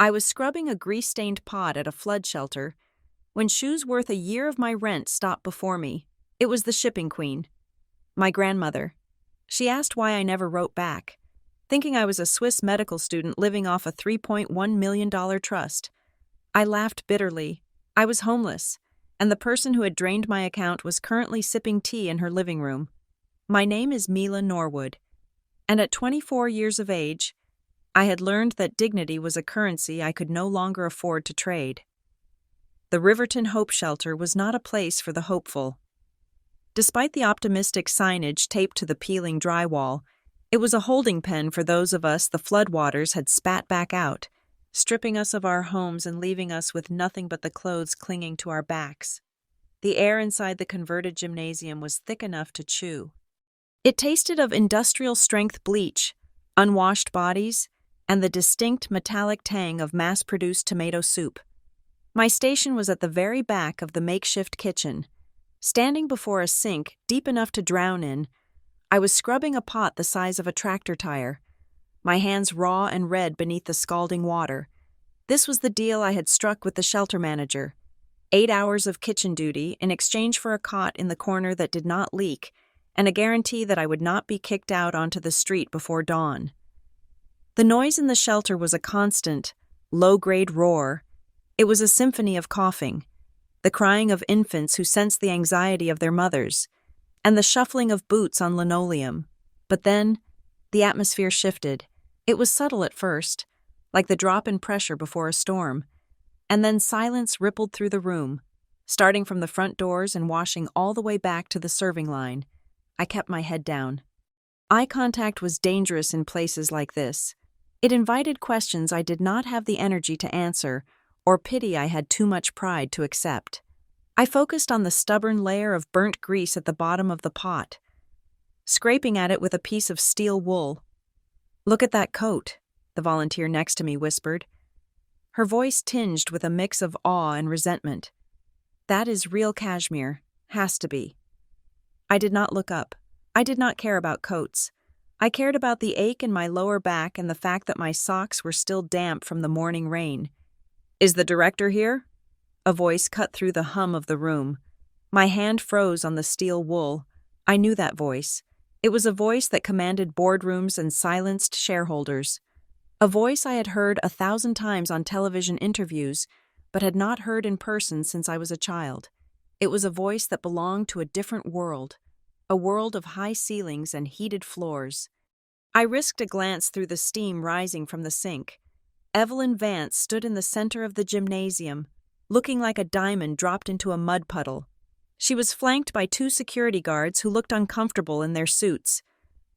I was scrubbing a grease-stained pot at a flood shelter when shoes worth a year of my rent stopped before me. It was the shipping queen, my grandmother. She asked why I never wrote back, thinking I was a Swiss medical student living off a $3.1 million trust. I laughed bitterly. I was homeless, and the person who had drained my account was currently sipping tea in her living room. My name is Mila Norwood, and at 24 years of age, I had learned that dignity was a currency I could no longer afford to trade. The Riverton Hope Shelter was not a place for the hopeful. Despite the optimistic signage taped to the peeling drywall, it was a holding pen for those of us the floodwaters had spat back out, stripping us of our homes and leaving us with nothing but the clothes clinging to our backs. The air inside the converted gymnasium was thick enough to chew. It tasted of industrial-strength bleach, unwashed bodies, and the distinct metallic tang of mass-produced tomato soup. My station was at the very back of the makeshift kitchen. Standing before a sink deep enough to drown in, I was scrubbing a pot the size of a tractor tire, my hands raw and red beneath the scalding water. This was the deal I had struck with the shelter manager. 8 hours of kitchen duty in exchange for a cot in the corner that did not leak, and a guarantee that I would not be kicked out onto the street before dawn. The noise in the shelter was a constant, low-grade roar. It was a symphony of coughing, the crying of infants who sensed the anxiety of their mothers, and the shuffling of boots on linoleum. But then, the atmosphere shifted. It was subtle at first, like the drop in pressure before a storm, and then silence rippled through the room, starting from the front doors and washing all the way back to the serving line. I kept my head down. Eye contact was dangerous in places like this. It invited questions I did not have the energy to answer, or pity I had too much pride to accept. I focused on the stubborn layer of burnt grease at the bottom of the pot, scraping at it with a piece of steel wool. "Look at that coat," the volunteer next to me whispered, her voice tinged with a mix of awe and resentment. "That is real cashmere. Has to be." I did not look up. I did not care about coats. I cared about the ache in my lower back and the fact that my socks were still damp from the morning rain. "Is the director here?" A voice cut through the hum of the room. My hand froze on the steel wool. I knew that voice. It was a voice that commanded boardrooms and silenced shareholders. A voice I had heard 1,000 times on television interviews, but had not heard in person since I was a child. It was a voice that belonged to a different world, a world of high ceilings and heated floors. I risked a glance through the steam rising from the sink. Evelyn Vance stood in the center of the gymnasium, looking like a diamond dropped into a mud puddle. She was flanked by 2 security guards who looked uncomfortable in their suits.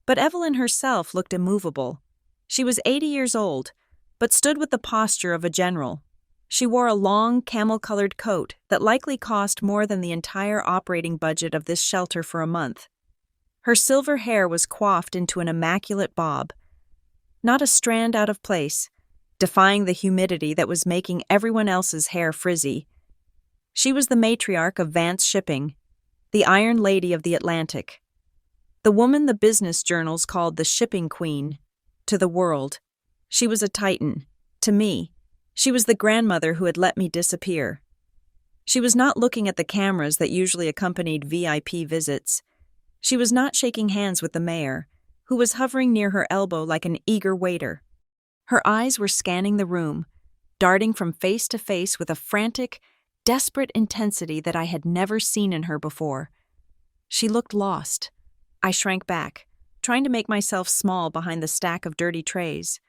But Evelyn herself looked immovable. She was 80 years old, but stood with the posture of a general. She wore a long, camel-colored coat that likely cost more than the entire operating budget of this shelter for a month. Her silver hair was coiffed into an immaculate bob, not a strand out of place, defying the humidity that was making everyone else's hair frizzy. She was the matriarch of Vance Shipping, the Iron Lady of the Atlantic, the woman the business journals called the shipping queen. To the world, she was a titan. To me, she was the grandmother who had let me disappear. She was not looking at the cameras that usually accompanied VIP visits. She was not shaking hands with the mayor, who was hovering near her elbow like an eager waiter. Her eyes were scanning the room, darting from face to face with a frantic, desperate intensity that I had never seen in her before. She looked lost. I shrank back, trying to make myself small behind the stack of dirty trays.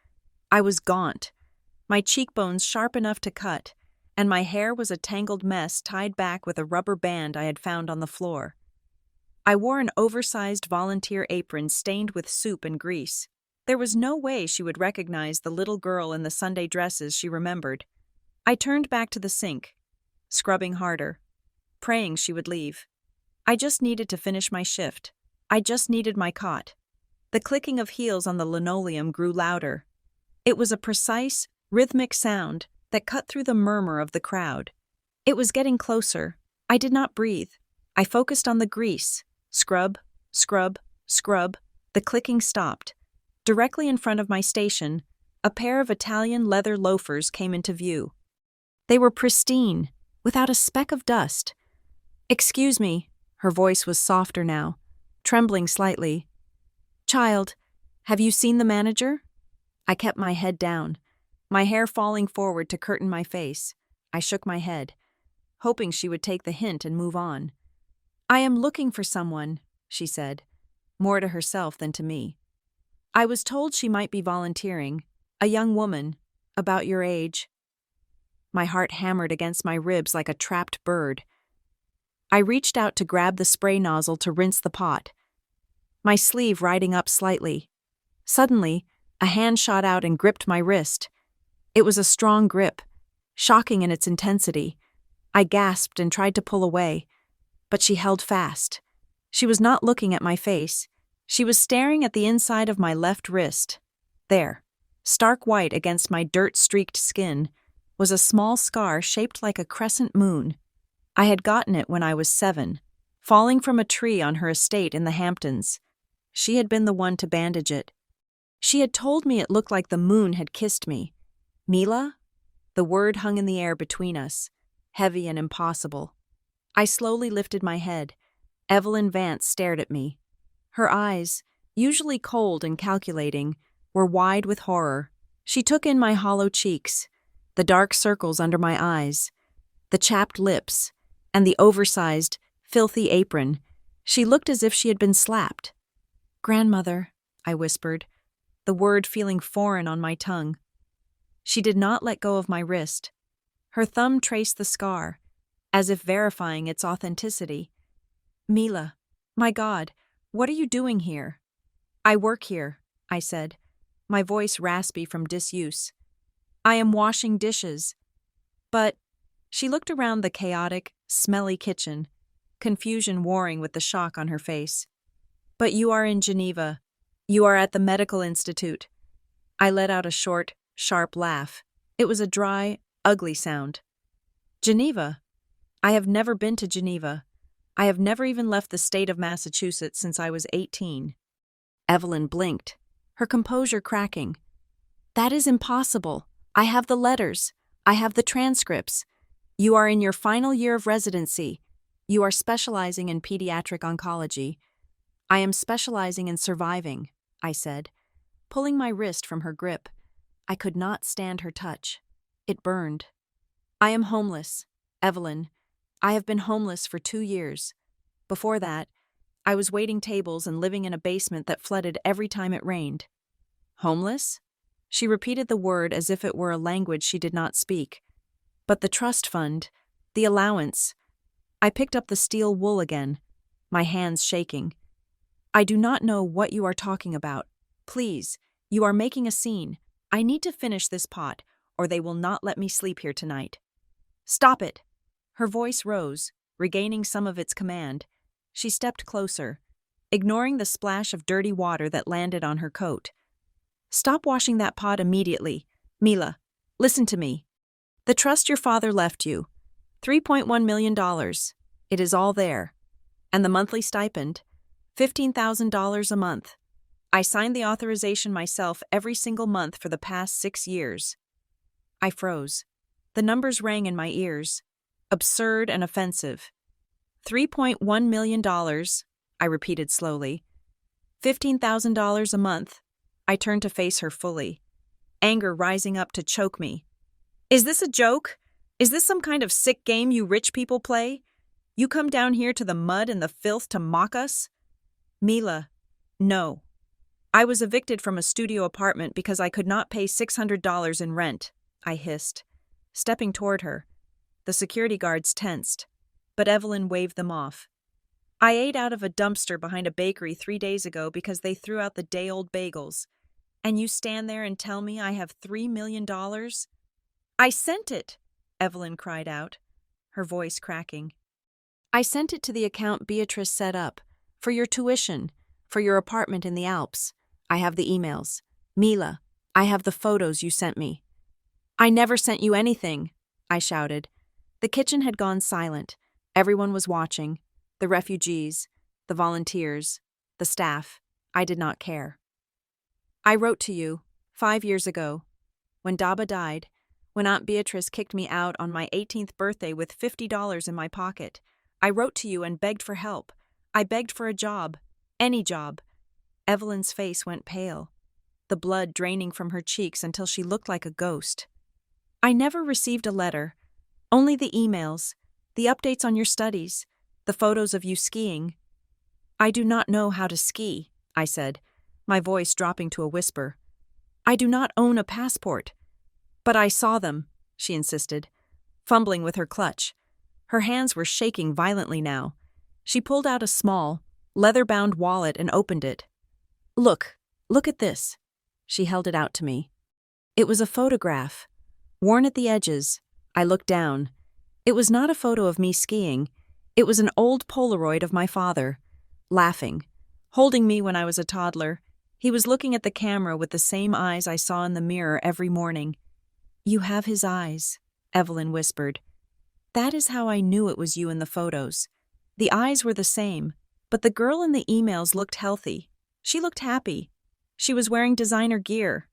I was gaunt, my cheekbones sharp enough to cut, and my hair was a tangled mess tied back with a rubber band I had found on the floor. I wore an oversized volunteer apron stained with soup and grease. There was no way she would recognize the little girl in the Sunday dresses she remembered. I turned back to the sink, scrubbing harder, praying she would leave. I just needed to finish my shift. I just needed my cot. The clicking of heels on the linoleum grew louder. It was a precise, rhythmic sound that cut through the murmur of the crowd. It was getting closer. I did not breathe. I focused on the grease. Scrub, scrub, scrub. The clicking stopped. Directly in front of my station, a pair of Italian leather loafers came into view. They were pristine, without a speck of dust. "Excuse me," her voice was softer now, trembling slightly. "Child, have you seen the manager?" I kept my head down, my hair falling forward to curtain my face. I shook my head, hoping she would take the hint and move on. "I am looking for someone," she said, more to herself than to me. "I was told she might be volunteering, a young woman, about your age." My heart hammered against my ribs like a trapped bird. I reached out to grab the spray nozzle to rinse the pot, my sleeve riding up slightly. Suddenly, a hand shot out and gripped my wrist. It was a strong grip, shocking in its intensity. I gasped and tried to pull away, but she held fast. She was not looking at my face. She was staring at the inside of my left wrist. There, stark white against my dirt-streaked skin, was a small scar shaped like a crescent moon. I had gotten it when I was 7, falling from a tree on her estate in the Hamptons. She had been the one to bandage it. She had told me it looked like the moon had kissed me. "Mila?" The word hung in the air between us, heavy and impossible. I slowly lifted my head. Evelyn Vance stared at me. Her eyes, usually cold and calculating, were wide with horror. She took in my hollow cheeks, the dark circles under my eyes, the chapped lips, and the oversized, filthy apron. She looked as if she had been slapped. "Grandmother," I whispered, the word feeling foreign on my tongue. She did not let go of my wrist. Her thumb traced the scar, as if verifying its authenticity. "Mila, my God, what are you doing here?" "I work here," I said, my voice raspy from disuse. "I am washing dishes." "But—" She looked around the chaotic, smelly kitchen, confusion warring with the shock on her face. "But you are in Geneva. You are at the medical institute." I let out a short, sharp laugh. It was a dry, ugly sound. "Geneva? I have never been to Geneva. I have never even left the state of Massachusetts since I was 18. Evelyn blinked, her composure cracking. "That is impossible. I have the letters. I have the transcripts. You are in your final year of residency. You are specializing in pediatric oncology." "I am specializing in surviving," I said, pulling my wrist from her grip. I could not stand her touch. It burned. "I am homeless, Evelyn. I have been homeless for 2 years. Before that, I was waiting tables and living in a basement that flooded every time it rained." "Homeless?" She repeated the word as if it were a language she did not speak. "But the trust fund, the allowance—" I picked up the steel wool again, my hands shaking. "I do not know what you are talking about. Please, you are making a scene. I need to finish this pot, or they will not let me sleep here tonight." "Stop it!" Her voice rose, regaining some of its command. She stepped closer, ignoring the splash of dirty water that landed on her coat. "Stop washing that pot immediately. Mila, listen to me. The trust your father left you. $3.1 million. It is all there. And the monthly stipend, $15,000 a month. I signed the authorization myself every single month for the past 6 years. I froze. The numbers rang in my ears. Absurd and offensive. $3.1 million, I repeated slowly. $15,000 a month. I turned to face her fully, anger rising up to choke me. "Is this a joke? Is this some kind of sick game you rich people play? You come down here to the mud and the filth to mock us?" "Mila, no. I was evicted from a studio apartment because I could not pay $600 in rent," I hissed, stepping toward her. The security guards tensed, but Evelyn waved them off. "I ate out of a dumpster behind a bakery 3 days ago because they threw out the day-old bagels. And you stand there and tell me I have $3 million? "I sent it," Evelyn cried out, her voice cracking. "I sent it to the account Beatrice set up, for your tuition, for your apartment in the Alps. I have the emails. Mila, I have the photos you sent me." "I never sent you anything," I shouted. The kitchen had gone silent. Everyone was watching. The refugees, the volunteers, the staff. I did not care. "I wrote to you 5 years ago. when Daba died, when Aunt Beatrice kicked me out on my 18th birthday with $50 in my pocket. I wrote to you and begged for help. I begged for a job. Any job. Evelyn's face went pale, the blood draining from her cheeks until she looked like a ghost. I never received a letter. Only the emails, the updates on your studies, the photos of you skiing. I do not know how to ski, I said, my voice dropping to a whisper. I do not own a passport. But I saw them, she insisted, fumbling with her clutch. Her hands were shaking violently now. She pulled out a small, leather-bound wallet and opened it. Look at this. She held it out to me. It was a photograph, worn at the edges. I looked down. It was not a photo of me skiing. It was an old Polaroid of my father, laughing, holding me when I was a toddler. He was looking at the camera with the same eyes I saw in the mirror every morning. You have his eyes, Evelyn whispered. That is how I knew it was you in the photos. The eyes were the same, but the girl in the emails looked healthy. She looked happy. She was wearing designer gear.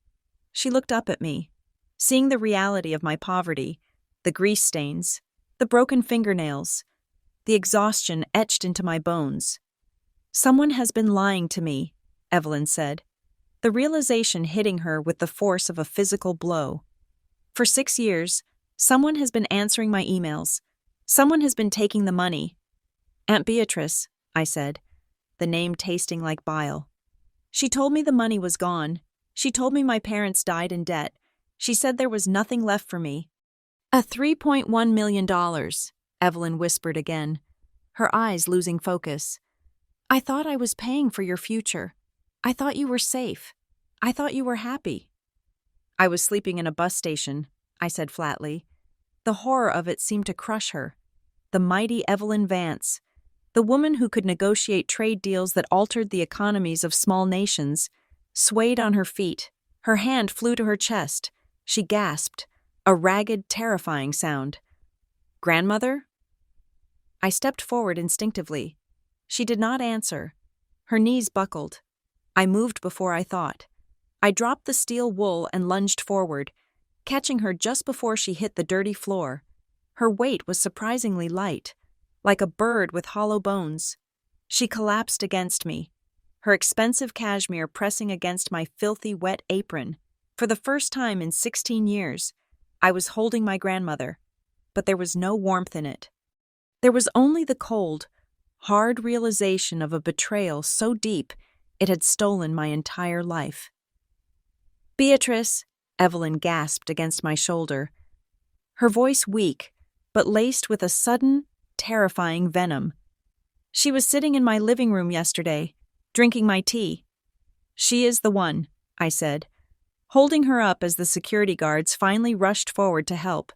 She looked up at me, seeing the reality of my poverty, the grease stains, the broken fingernails, the exhaustion etched into my bones. Someone has been lying to me, Evelyn said, the realization hitting her with the force of a physical blow. For 6 years, someone has been answering my emails. Someone has been taking the money. Aunt Beatrice, I said, the name tasting like bile. She told me the money was gone. She told me my parents died in debt. She said there was nothing left for me. A $3.1 million, Evelyn whispered again, her eyes losing focus. I thought I was paying for your future. I thought you were safe. I thought you were happy. I was sleeping in a bus station, I said flatly. The horror of it seemed to crush her. The mighty Evelyn Vance, the woman who could negotiate trade deals that altered the economies of small nations, swayed on her feet. Her hand flew to her chest. She gasped, a ragged, terrifying sound. Grandmother? I stepped forward instinctively. She did not answer. Her knees buckled. I moved before I thought. I dropped the steel wool and lunged forward, catching her just before she hit the dirty floor. Her weight was surprisingly light, like a bird with hollow bones. She collapsed against me, her expensive cashmere pressing against my filthy, wet apron. For the first time in 16 years, I was holding my grandmother, but there was no warmth in it. There was only the cold, hard realization of a betrayal so deep it had stolen my entire life. Beatrice, Evelyn gasped against my shoulder, her voice weak, but laced with a sudden, terrifying venom. She was sitting in my living room yesterday, drinking my tea. She is the one, I said, holding her up as the security guards finally rushed forward to help.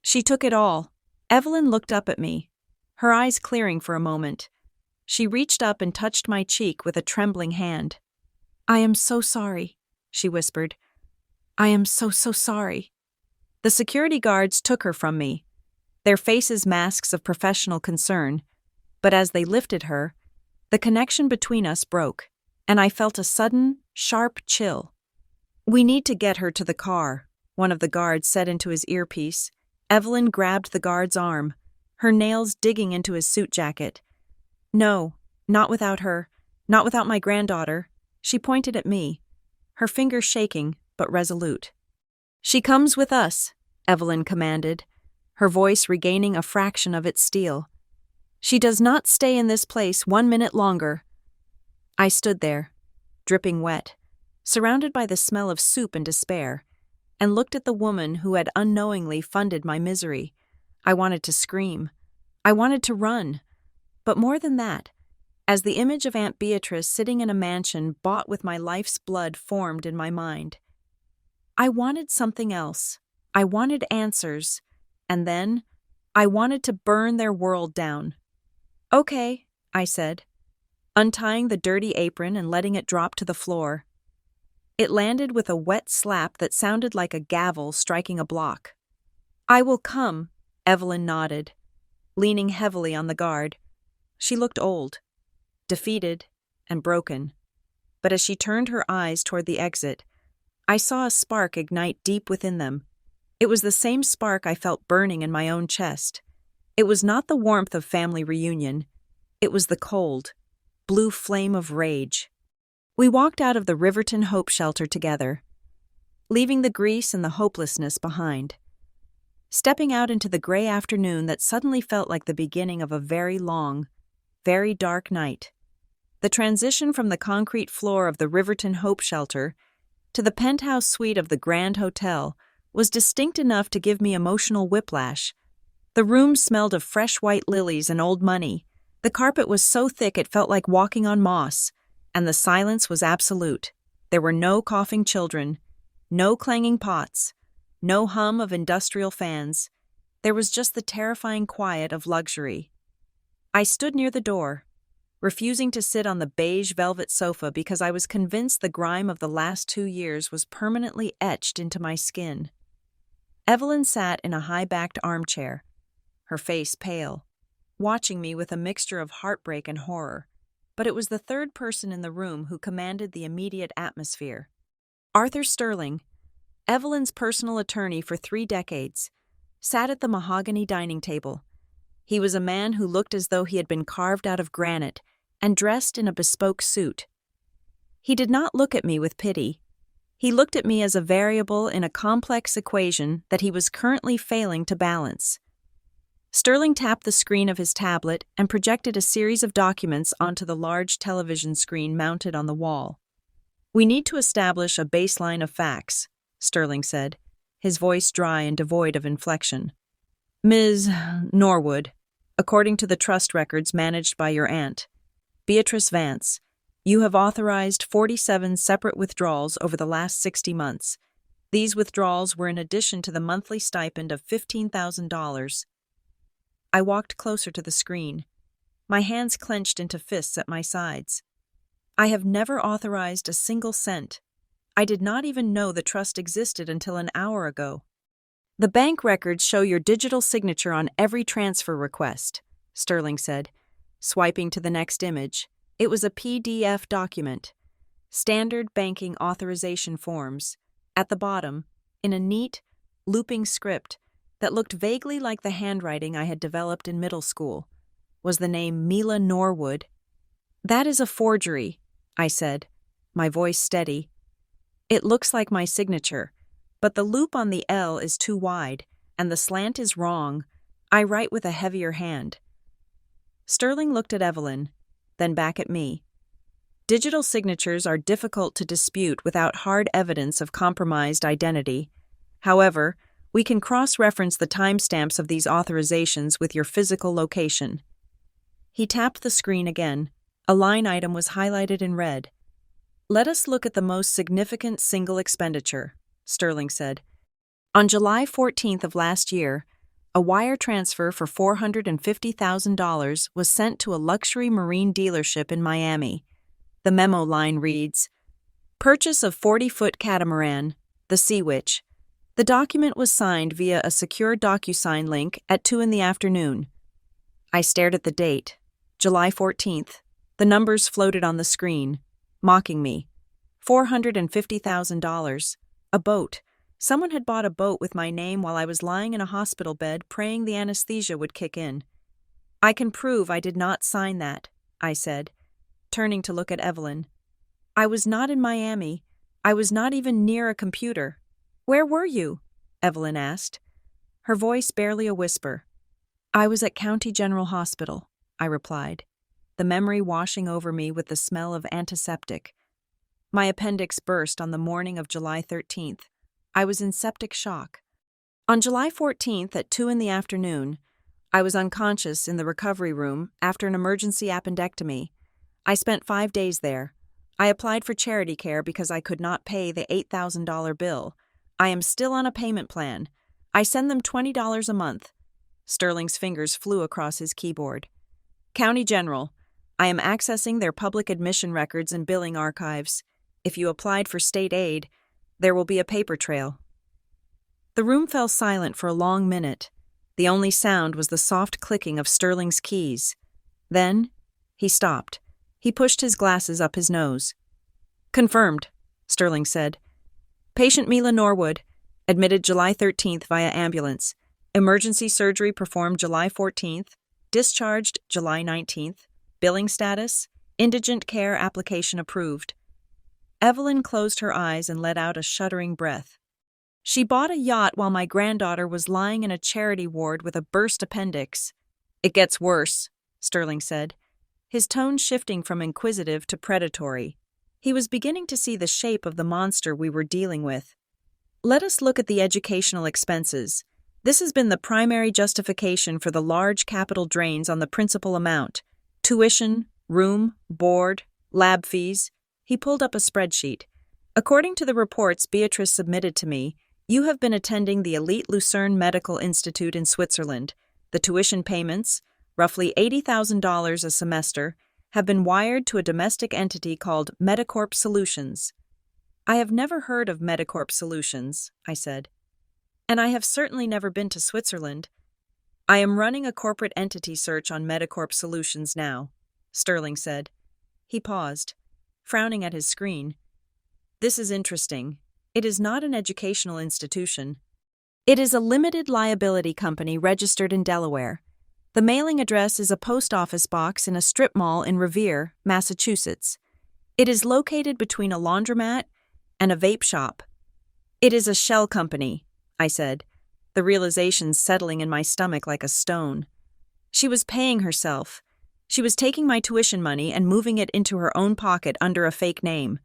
She took it all. Evelyn looked up at me, her eyes clearing for a moment. She reached up and touched my cheek with a trembling hand. I am so sorry, she whispered. I am so sorry. The security guards took her from me, their faces masks of professional concern, but as they lifted her, the connection between us broke, and I felt a sudden, sharp chill. We need to get her to the car, one of the guards said into his earpiece. Evelyn grabbed the guard's arm, her nails digging into his suit jacket. No, not without her, not without my granddaughter. She pointed at me, her fingers shaking, but resolute. She comes with us, Evelyn commanded, her voice regaining a fraction of its steel. She does not stay in this place 1 minute longer. I stood there, dripping wet, surrounded by the smell of soup and despair, and looked at the woman who had unknowingly funded my misery. I wanted to scream. I wanted to run. But more than that, as the image of Aunt Beatrice sitting in a mansion bought with my life's blood formed in my mind, I wanted something else. I wanted answers. And then, I wanted to burn their world down. Okay, I said, untying the dirty apron and letting it drop to the floor. It landed with a wet slap that sounded like a gavel striking a block. I will come, Evelyn nodded, leaning heavily on the guard. She looked old, defeated, and broken. But as she turned her eyes toward the exit, I saw a spark ignite deep within them. It was the same spark I felt burning in my own chest. It was not the warmth of family reunion. It was the cold, blue flame of rage. We walked out of the Riverton Hope Shelter together, leaving the grease and the hopelessness behind. Stepping out into the gray afternoon that suddenly felt like the beginning of a very long, very dark night. The transition from the concrete floor of the Riverton Hope Shelter to the penthouse suite of the Grand Hotel was distinct enough to give me emotional whiplash. The room smelled of fresh white lilies and old money. The carpet was so thick it felt like walking on moss, and the silence was absolute. There were no coughing children, no clanging pots, no hum of industrial fans. There was just the terrifying quiet of luxury. I stood near the door, refusing to sit on the beige velvet sofa because I was convinced the grime of the last 2 years was permanently etched into my skin. Evelyn sat in a high-backed armchair, her face pale, watching me with a mixture of heartbreak and horror, but it was the third person in the room who commanded the immediate atmosphere. Arthur Sterling, Evelyn's personal attorney for 3 decades, sat at the mahogany dining table. He was a man who looked as though he had been carved out of granite and dressed in a bespoke suit. He did not look at me with pity. He looked at me as a variable in a complex equation that he was currently failing to balance. Sterling tapped the screen of his tablet and projected a series of documents onto the large television screen mounted on the wall. "We need to establish a baseline of facts," Sterling said, his voice dry and devoid of inflection. "Ms. Norwood, according to the trust records managed by your aunt, Beatrice Vance, you have authorized 47 separate withdrawals over the last 60 months. These withdrawals were in addition to the monthly stipend of $15,000. I walked closer to the screen, my hands clenched into fists at my sides. "I have never authorized a single cent. I did not even know the trust existed until an hour ago." "The bank records show your digital signature on every transfer request," Sterling said, swiping to the next image. It was a PDF document. Standard banking authorization forms. At the bottom, in a neat, looping script that looked vaguely like the handwriting I had developed in middle school, was the name Mila Norwood. "That is a forgery," I said, my voice steady. "It looks like my signature, but the loop on the L is too wide, and the slant is wrong. I write with a heavier hand." Sterling looked at Evelyn, then back at me. Digital signatures are difficult to dispute without hard evidence of compromised identity. However, we can cross-reference the timestamps of these authorizations with your physical location. He tapped the screen again. A line item was highlighted in red. "Let us look at the most significant single expenditure," Sterling said. "On July 14th of last year, a wire transfer for $450,000 was sent to a luxury marine dealership in Miami. The memo line reads, 'Purchase of 40-foot catamaran, the Sea Witch.' The document was signed via a secure DocuSign link at 2 p.m. I stared at the date, July 14th. The numbers floated on the screen, mocking me. $450,000. A boat. Someone had bought a boat with my name while I was lying in a hospital bed praying the anesthesia would kick in. "I can prove I did not sign that," I said, turning to look at Evelyn. "I was not in Miami. I was not even near a computer." "Where were you?" Evelyn asked, her voice barely a whisper. "I was at County General Hospital," I replied, the memory washing over me with the smell of antiseptic. My appendix burst on the morning of July 13th. I was in septic shock. On July 14th at 2 p.m, I was unconscious in the recovery room after an emergency appendectomy. I spent 5 days there. I applied for charity care because I could not pay the $8,000 bill. I am still on a payment plan. I send them $20 a month. Sterling's fingers flew across his keyboard. "County General, I am accessing their public admission records and billing archives. If you applied for state aid, there will be a paper trail." The room fell silent for a long minute. The only sound was the soft clicking of Sterling's keys. Then, he stopped. He pushed his glasses up his nose. "Confirmed," Sterling said. Patient Mila Norwood, admitted July 13th via ambulance. Emergency surgery performed July 14th. Discharged July 19th. Billing status: indigent care application approved. Evelyn closed her eyes and let out a shuddering breath. She bought a yacht while my granddaughter was lying in a charity ward with a burst appendix. It gets worse, Sterling said, his tone shifting from inquisitive to predatory. He was beginning to see the shape of the monster we were dealing with. Let us look at the educational expenses. This has been the primary justification for the large capital drains on the principal amount. Tuition, room, board, lab fees. He pulled up a spreadsheet. According to the reports Beatrice submitted to me, you have been attending the elite Lucerne Medical Institute in Switzerland. The tuition payments, roughly $80,000 a semester, have been wired to a domestic entity called Medicorp Solutions. I have never heard of Medicorp Solutions, I said. And I have certainly never been to Switzerland. I am running a corporate entity search on Medicorp Solutions now, Sterling said. He paused, frowning at his screen. This is interesting. It is not an educational institution. It is a limited liability company registered in Delaware. The mailing address is a post office box in a strip mall in Revere, Massachusetts. It is located between a laundromat and a vape shop. It is a shell company, I said, the realization settling in my stomach like a stone. She was paying herself. She was taking my tuition money and moving it into her own pocket under a fake name.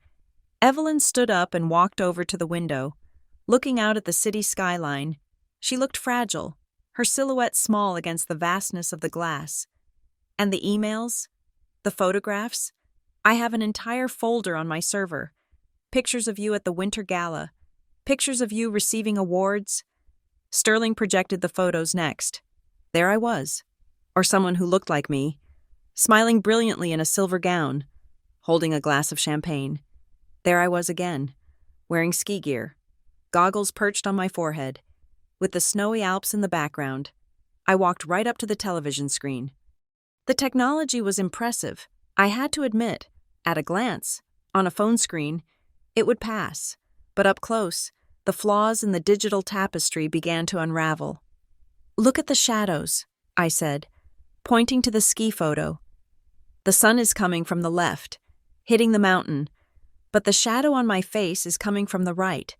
Evelyn stood up and walked over to the window. Looking out at the city skyline, she looked fragile, her silhouette small against the vastness of the glass. And the emails? The photographs? I have an entire folder on my server. Pictures of you at the Winter Gala. Pictures of you receiving awards. Sterling projected the photos next. There I was, or someone who looked like me, smiling brilliantly in a silver gown, holding a glass of champagne. There I was again, wearing ski gear, goggles perched on my forehead, with the snowy Alps in the background. I walked right up to the television screen. The technology was impressive, I had to admit. At a glance, on a phone screen, it would pass, but up close, the flaws in the digital tapestry began to unravel. Look at the shadows, I said, pointing to the ski photo. The sun is coming from the left, hitting the mountain, but the shadow on my face is coming from the right.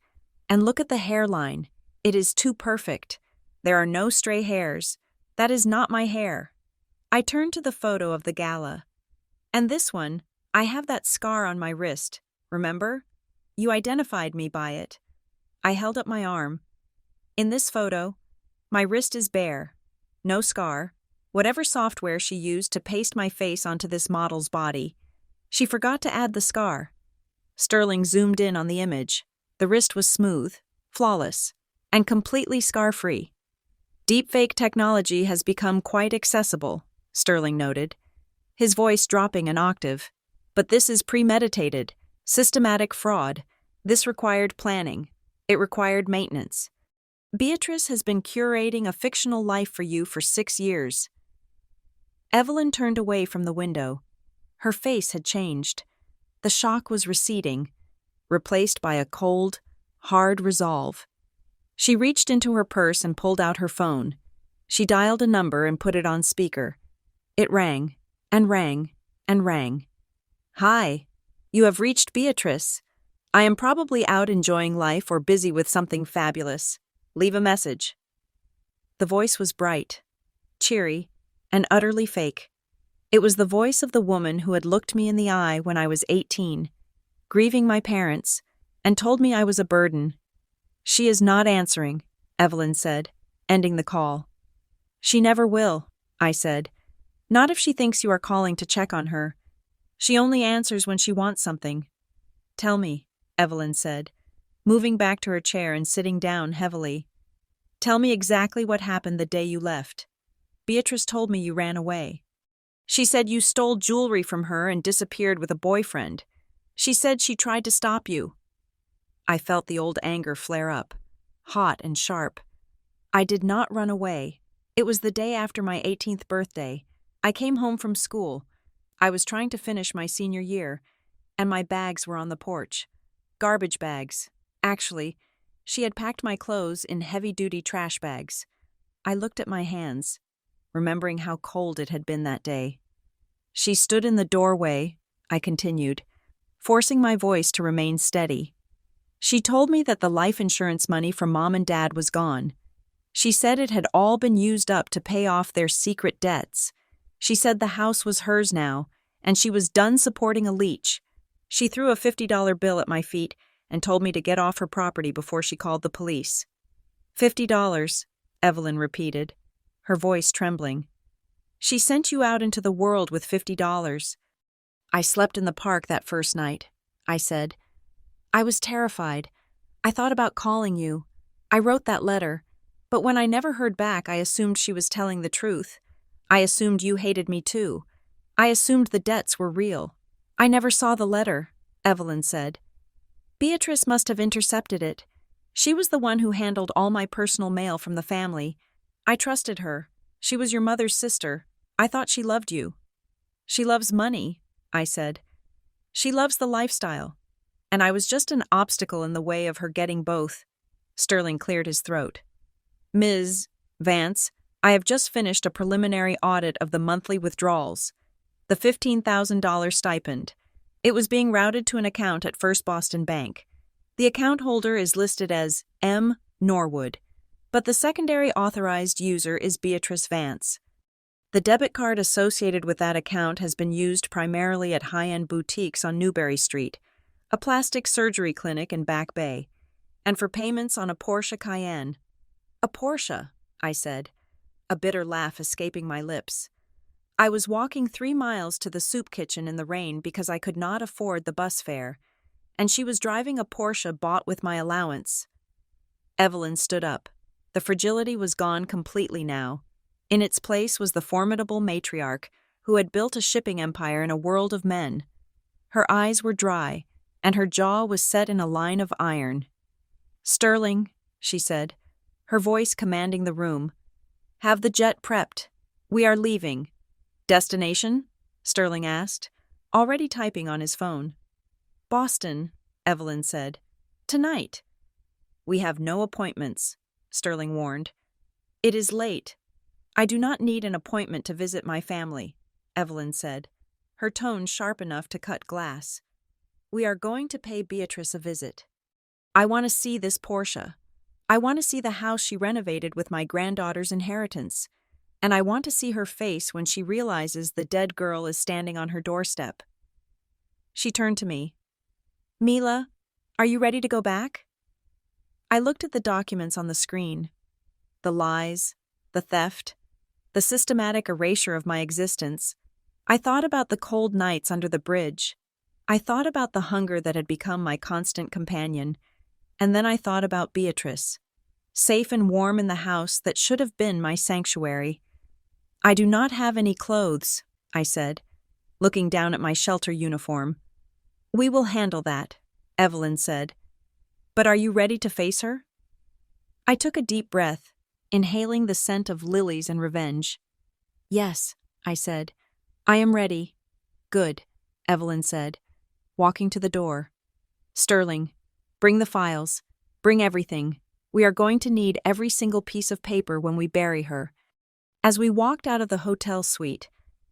And look at the hairline. It is too perfect. There are no stray hairs. That is not my hair. I turned to the photo of the gala. And this one, I have that scar on my wrist, remember? You identified me by it. I held up my arm. In this photo, my wrist is bare. No scar. Whatever software she used to paste my face onto this model's body. She forgot to add the scar. Sterling zoomed in on the image. The wrist was smooth, flawless, and completely scar-free. Deepfake technology has become quite accessible, Sterling noted, his voice dropping an octave. But this is premeditated, systematic fraud. This required planning. It required maintenance. Beatrice has been curating a fictional life for you for 6 years. Evelyn turned away from the window. Her face had changed. The shock was receding, replaced by a cold, hard resolve. She reached into her purse and pulled out her phone. She dialed a number and put it on speaker. It rang, and rang, and rang. Hi, you have reached Beatrice. I am probably out enjoying life or busy with something fabulous. Leave a message. The voice was bright, cheery, and utterly fake. It was the voice of the woman who had looked me in the eye when I was 18, grieving my parents, and told me I was a burden. She is not answering, Evelyn said, ending the call. She never will, I said. Not if she thinks you are calling to check on her. She only answers when she wants something. Tell me, Evelyn said, moving back to her chair and sitting down heavily. Tell me exactly what happened the day you left. Beatrice told me you ran away. She said you stole jewelry from her and disappeared with a boyfriend. She said she tried to stop you. I felt the old anger flare up, hot and sharp. I did not run away. It was the day after my 18th birthday. I came home from school. I was trying to finish my senior year, and my bags were on the porch. Garbage bags, Actually, she had packed my clothes in heavy-duty trash bags. I looked at my hands, remembering how cold it had been that day. She stood in the doorway, I continued, forcing my voice to remain steady. She told me that the life insurance money from Mom and Dad was gone. She said it had all been used up to pay off their secret debts. She said the house was hers now, and she was done supporting a leech. She threw a $50 bill at my feet and told me to get off her property before she called the police. $50, Evelyn repeated, her voice trembling. She sent you out into the world with $50. I slept in the park that first night, I said. I was terrified. I thought about calling you. I wrote that letter, but when I never heard back, I assumed she was telling the truth. I assumed you hated me too. I assumed the debts were real. I never saw the letter, Evelyn said. Beatrice must have intercepted it. She was the one who handled all my personal mail from the family. I trusted her. She was your mother's sister. I thought she loved you. She loves money, I said. She loves the lifestyle. And I was just an obstacle in the way of her getting both. Sterling cleared his throat. Ms. Vance, I have just finished a preliminary audit of the monthly withdrawals. The $15,000 stipend. It was being routed to an account at First Boston Bank. The account holder is listed as M. Norwood, but the secondary authorized user is Beatrice Vance. The debit card associated with that account has been used primarily at high-end boutiques on Newbury Street, a plastic surgery clinic in Back Bay, and for payments on a Porsche Cayenne. A Porsche, I said, a bitter laugh escaping my lips. I was walking 3 miles to the soup kitchen in the rain because I could not afford the bus fare, and she was driving a Porsche bought with my allowance. Evelyn stood up. The fragility was gone completely now. In its place was the formidable matriarch who had built a shipping empire in a world of men. Her eyes were dry, and her jaw was set in a line of iron. Sterling, she said, her voice commanding the room. Have the jet prepped. We are leaving. Destination? Sterling asked, already typing on his phone. Boston, Evelyn said. Tonight. We have no appointments, Sterling warned. It is late. I do not need an appointment to visit my family, Evelyn said, her tone sharp enough to cut glass. We are going to pay Beatrice a visit. I want to see this Porsche. I want to see the house she renovated with my granddaughter's inheritance. And I want to see her face when she realizes the dead girl is standing on her doorstep. She turned to me. Mila, are you ready to go back? I looked at the documents on the screen. The lies, the theft, the systematic erasure of my existence. I thought about the cold nights under the bridge. I thought about the hunger that had become my constant companion. And then I thought about Beatrice, safe and warm in the house that should have been my sanctuary. I do not have any clothes, I said, looking down at my shelter uniform. We will handle that, Evelyn said. But are you ready to face her? I took a deep breath, inhaling the scent of lilies and revenge. Yes, I said. I am ready. Good, Evelyn said, walking to the door. Sterling, bring the files. Bring everything. We are going to need every single piece of paper when we bury her. As we walked out of the hotel suite,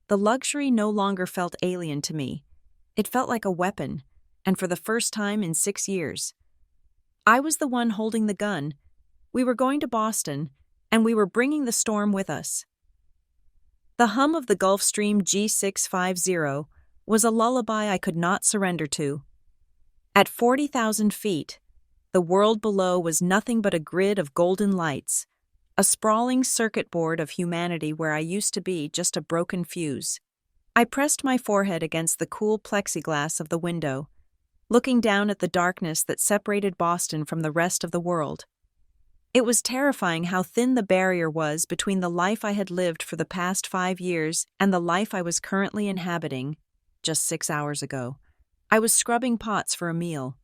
the luxury no longer felt alien to me. It felt like a weapon, and for the first time in 6 years. I was the one holding the gun. We were going to Boston, and we were bringing the storm with us. The hum of the Gulfstream G650 was a lullaby I could not surrender to. At 40,000 feet, the world below was nothing but a grid of golden lights, a sprawling circuit board of humanity where I used to be just a broken fuse. I pressed my forehead against the cool plexiglass of the window, looking down at the darkness that separated Boston from the rest of the world. It was terrifying how thin the barrier was between the life I had lived for the past 5 years and the life I was currently inhabiting, just 6 hours ago. I was scrubbing pots for a meal.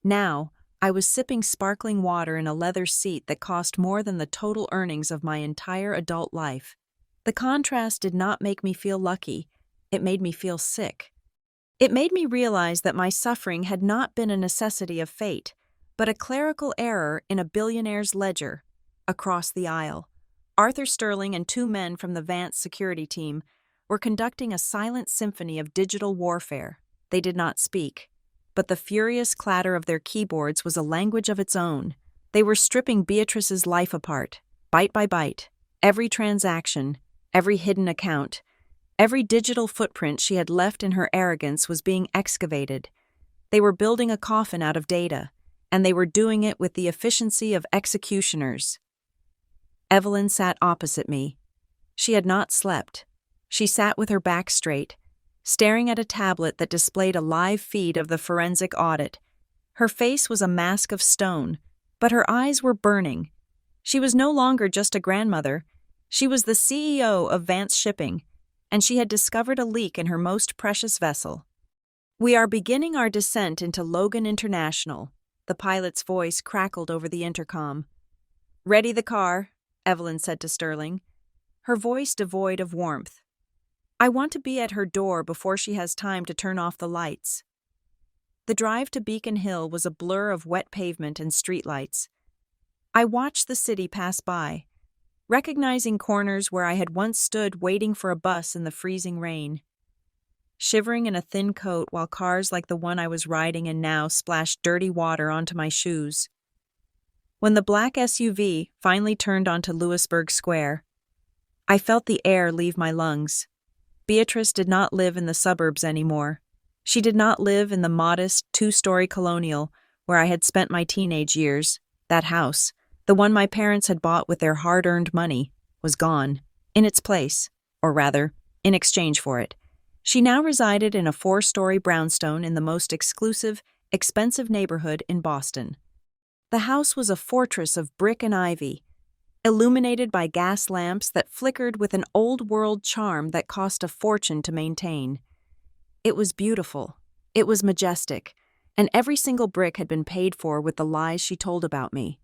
Now, I was sipping sparkling water in a leather seat that cost more than the total earnings of my entire adult life. The contrast did not make me feel lucky. It made me feel sick. It made me realize that my suffering had not been a necessity of fate. but a clerical error in a billionaire's ledger. Across the aisle, Arthur Sterling and two men from the Vance security team were conducting a silent symphony of digital warfare. They did not speak, but the furious clatter of their keyboards was a language of its own. They were stripping Beatrice's life apart, bite by bite. Every transaction, every hidden account, every digital footprint she had left in her arrogance was being excavated. They were building a coffin out of data, and they were doing it with the efficiency of executioners. Evelyn sat opposite me. She had not slept. She sat with her back straight, staring at a tablet that displayed a live feed of the forensic audit. Her face was a mask of stone, but her eyes were burning. She was no longer just a grandmother. She was the CEO of Vance Shipping, and she had discovered a leak in her most precious vessel. "We are beginning our descent into Logan International," the pilot's voice crackled over the intercom. "Ready the car," Evelyn said to Sterling, her voice devoid of warmth. "I want to be at her door before she has time to turn off the lights." The drive to Beacon Hill was a blur of wet pavement and streetlights. I watched the city pass by, recognizing corners where I had once stood waiting for a bus in the freezing rain. Shivering in a thin coat while cars like the one I was riding in now splashed dirty water onto my shoes. When the black SUV finally turned onto Lewisburg Square, I felt the air leave my lungs. Beatrice did not live in the suburbs anymore. She did not live in the modest, two-story colonial where I had spent my teenage years. That house, the one my parents had bought with their hard-earned money, was gone. In its place, or rather, in exchange for it, she now resided in a 4-story brownstone in the most exclusive, expensive neighborhood in Boston. The house was a fortress of brick and ivy, illuminated by gas lamps that flickered with an old-world charm that cost a fortune to maintain. It was beautiful, it was majestic, and every single brick had been paid for with the lies she told about me.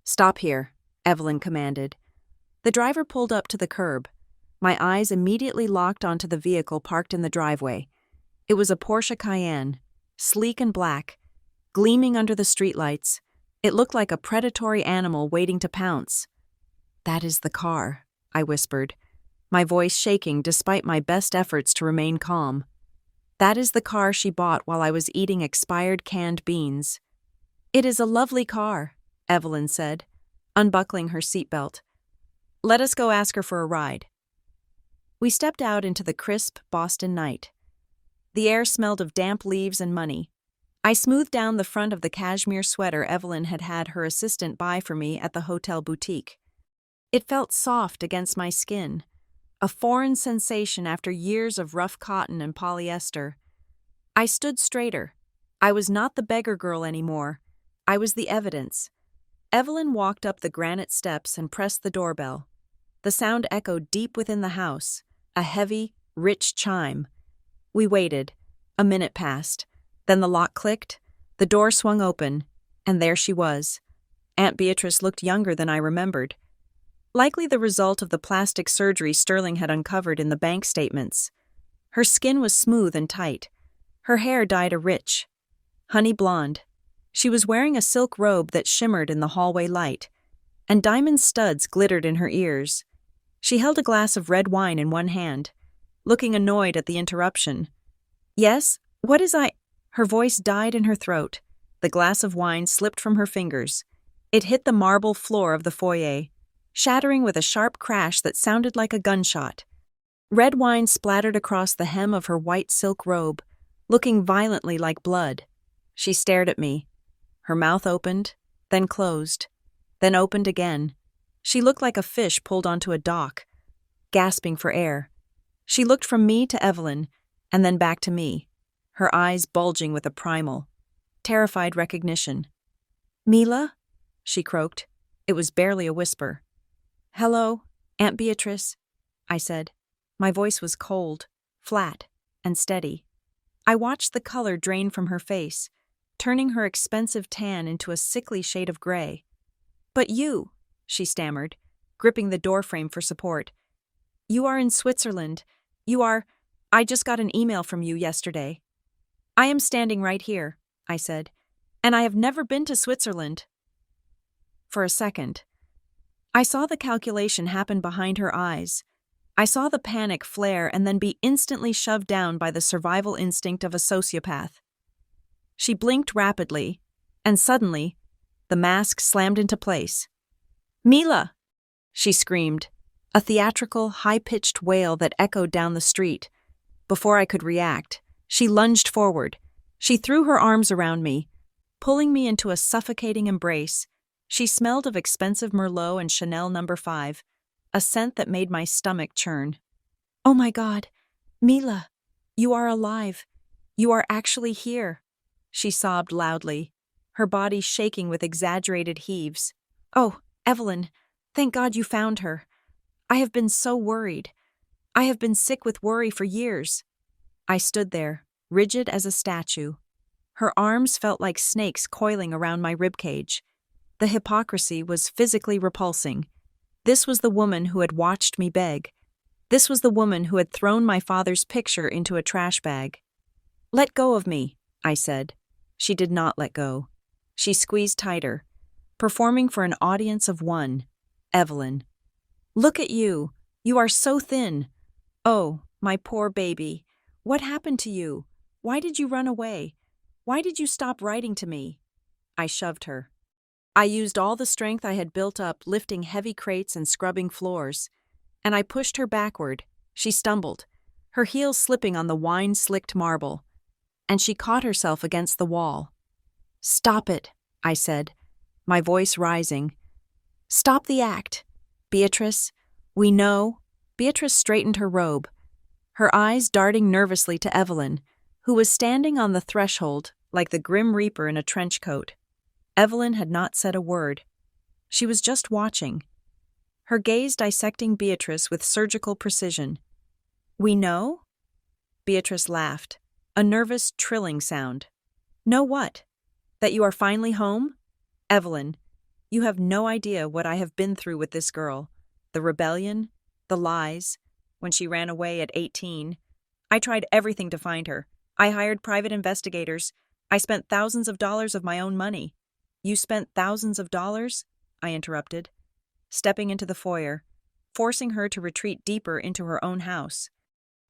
"Stop here," Evelyn commanded. The driver pulled up to the curb. My eyes immediately locked onto the vehicle parked in the driveway. It was a Porsche Cayenne, sleek and black, gleaming under the streetlights. It looked like a predatory animal waiting to pounce. "That is the car," I whispered, my voice shaking despite my best efforts to remain calm. "That is the car she bought while I was eating expired canned beans." "It is a lovely car," Evelyn said, unbuckling her seatbelt. "Let us go ask her for a ride." We stepped out into the crisp Boston night. The air smelled of damp leaves and money. I smoothed down the front of the cashmere sweater Evelyn had had her assistant buy for me at the hotel boutique. It felt soft against my skin, a foreign sensation after years of rough cotton and polyester. I stood straighter. I was not the beggar girl anymore. I was the evidence. Evelyn walked up the granite steps and pressed the doorbell. The sound echoed deep within the house, a heavy, rich chime. We waited. A minute passed. Then the lock clicked, the door swung open, and there she was. Aunt Beatrice looked younger than I remembered. Likely the result of the plastic surgery Sterling had uncovered in the bank statements. Her skin was smooth and tight. Her hair dyed a rich, honey blonde. She was wearing a silk robe that shimmered in the hallway light, and diamond studs glittered in her ears. She held a glass of red wine in one hand, looking annoyed at the interruption. "Yes, what is I—" Her voice died in her throat. The glass of wine slipped from her fingers. It hit the marble floor of the foyer, shattering with a sharp crash that sounded like a gunshot. Red wine splattered across the hem of her white silk robe, looking violently like blood. She stared at me. Her mouth opened, then closed, then opened again. She looked like a fish pulled onto a dock, gasping for air. She looked from me to Evelyn, and then back to me, her eyes bulging with a primal, terrified recognition. "Mila?" she croaked. It was barely a whisper. "Hello, Aunt Beatrice," I said. My voice was cold, flat, and steady. I watched the color drain from her face, turning her expensive tan into a sickly shade of gray. "But you," she stammered, gripping the doorframe for support. "You are in Switzerland. I just got an email from you yesterday." "I am standing right here," I said, And I have never been to Switzerland. For a second, I saw the calculation happen behind her eyes. I saw the panic flare and then be instantly shoved down by the survival instinct of a sociopath. She blinked rapidly, and suddenly, the mask slammed into place. "Mila!" she screamed, a theatrical, high-pitched wail that echoed down the street. Before I could react, she lunged forward. She threw her arms around me, pulling me into a suffocating embrace. She smelled of expensive Merlot and Chanel No. 5, a scent that made my stomach churn. "Oh my God, Mila, you are alive. You are actually here," she sobbed loudly, her body shaking with exaggerated heaves. "Oh, Evelyn, thank God you found her. I have been so worried. I have been sick with worry for years." I stood there, rigid as a statue. Her arms felt like snakes coiling around my ribcage. The hypocrisy was physically repulsing. This was the woman who had watched me beg. This was the woman who had thrown my father's picture into a trash bag. "Let go of me," I said. She did not let go. She squeezed tighter, performing for an audience of one. "Evelyn, look at you. You are so thin. Oh, my poor baby. What happened to you? Why did you run away? Why did you stop writing to me?" I shoved her. I used all the strength I had built up lifting heavy crates and scrubbing floors, and I pushed her backward. She stumbled, her heels slipping on the wine-slicked marble, and she caught herself against the wall. "Stop it," I said, my voice rising. "Stop the act. Beatrice, we know." Beatrice straightened her robe, her eyes darting nervously to Evelyn, who was standing on the threshold like the Grim Reaper in a trench coat. Evelyn had not said a word. She was just watching, her gaze dissecting Beatrice with surgical precision. "We know?" Beatrice laughed, a nervous, trilling sound. "Know what? That you are finally home? Evelyn, you have no idea what I have been through with this girl. The rebellion, the lies, when she ran away at 18. I tried everything to find her. I hired private investigators. I spent thousands of dollars of my own money." "You spent thousands of dollars?" I interrupted, stepping into the foyer, forcing her to retreat deeper into her own house.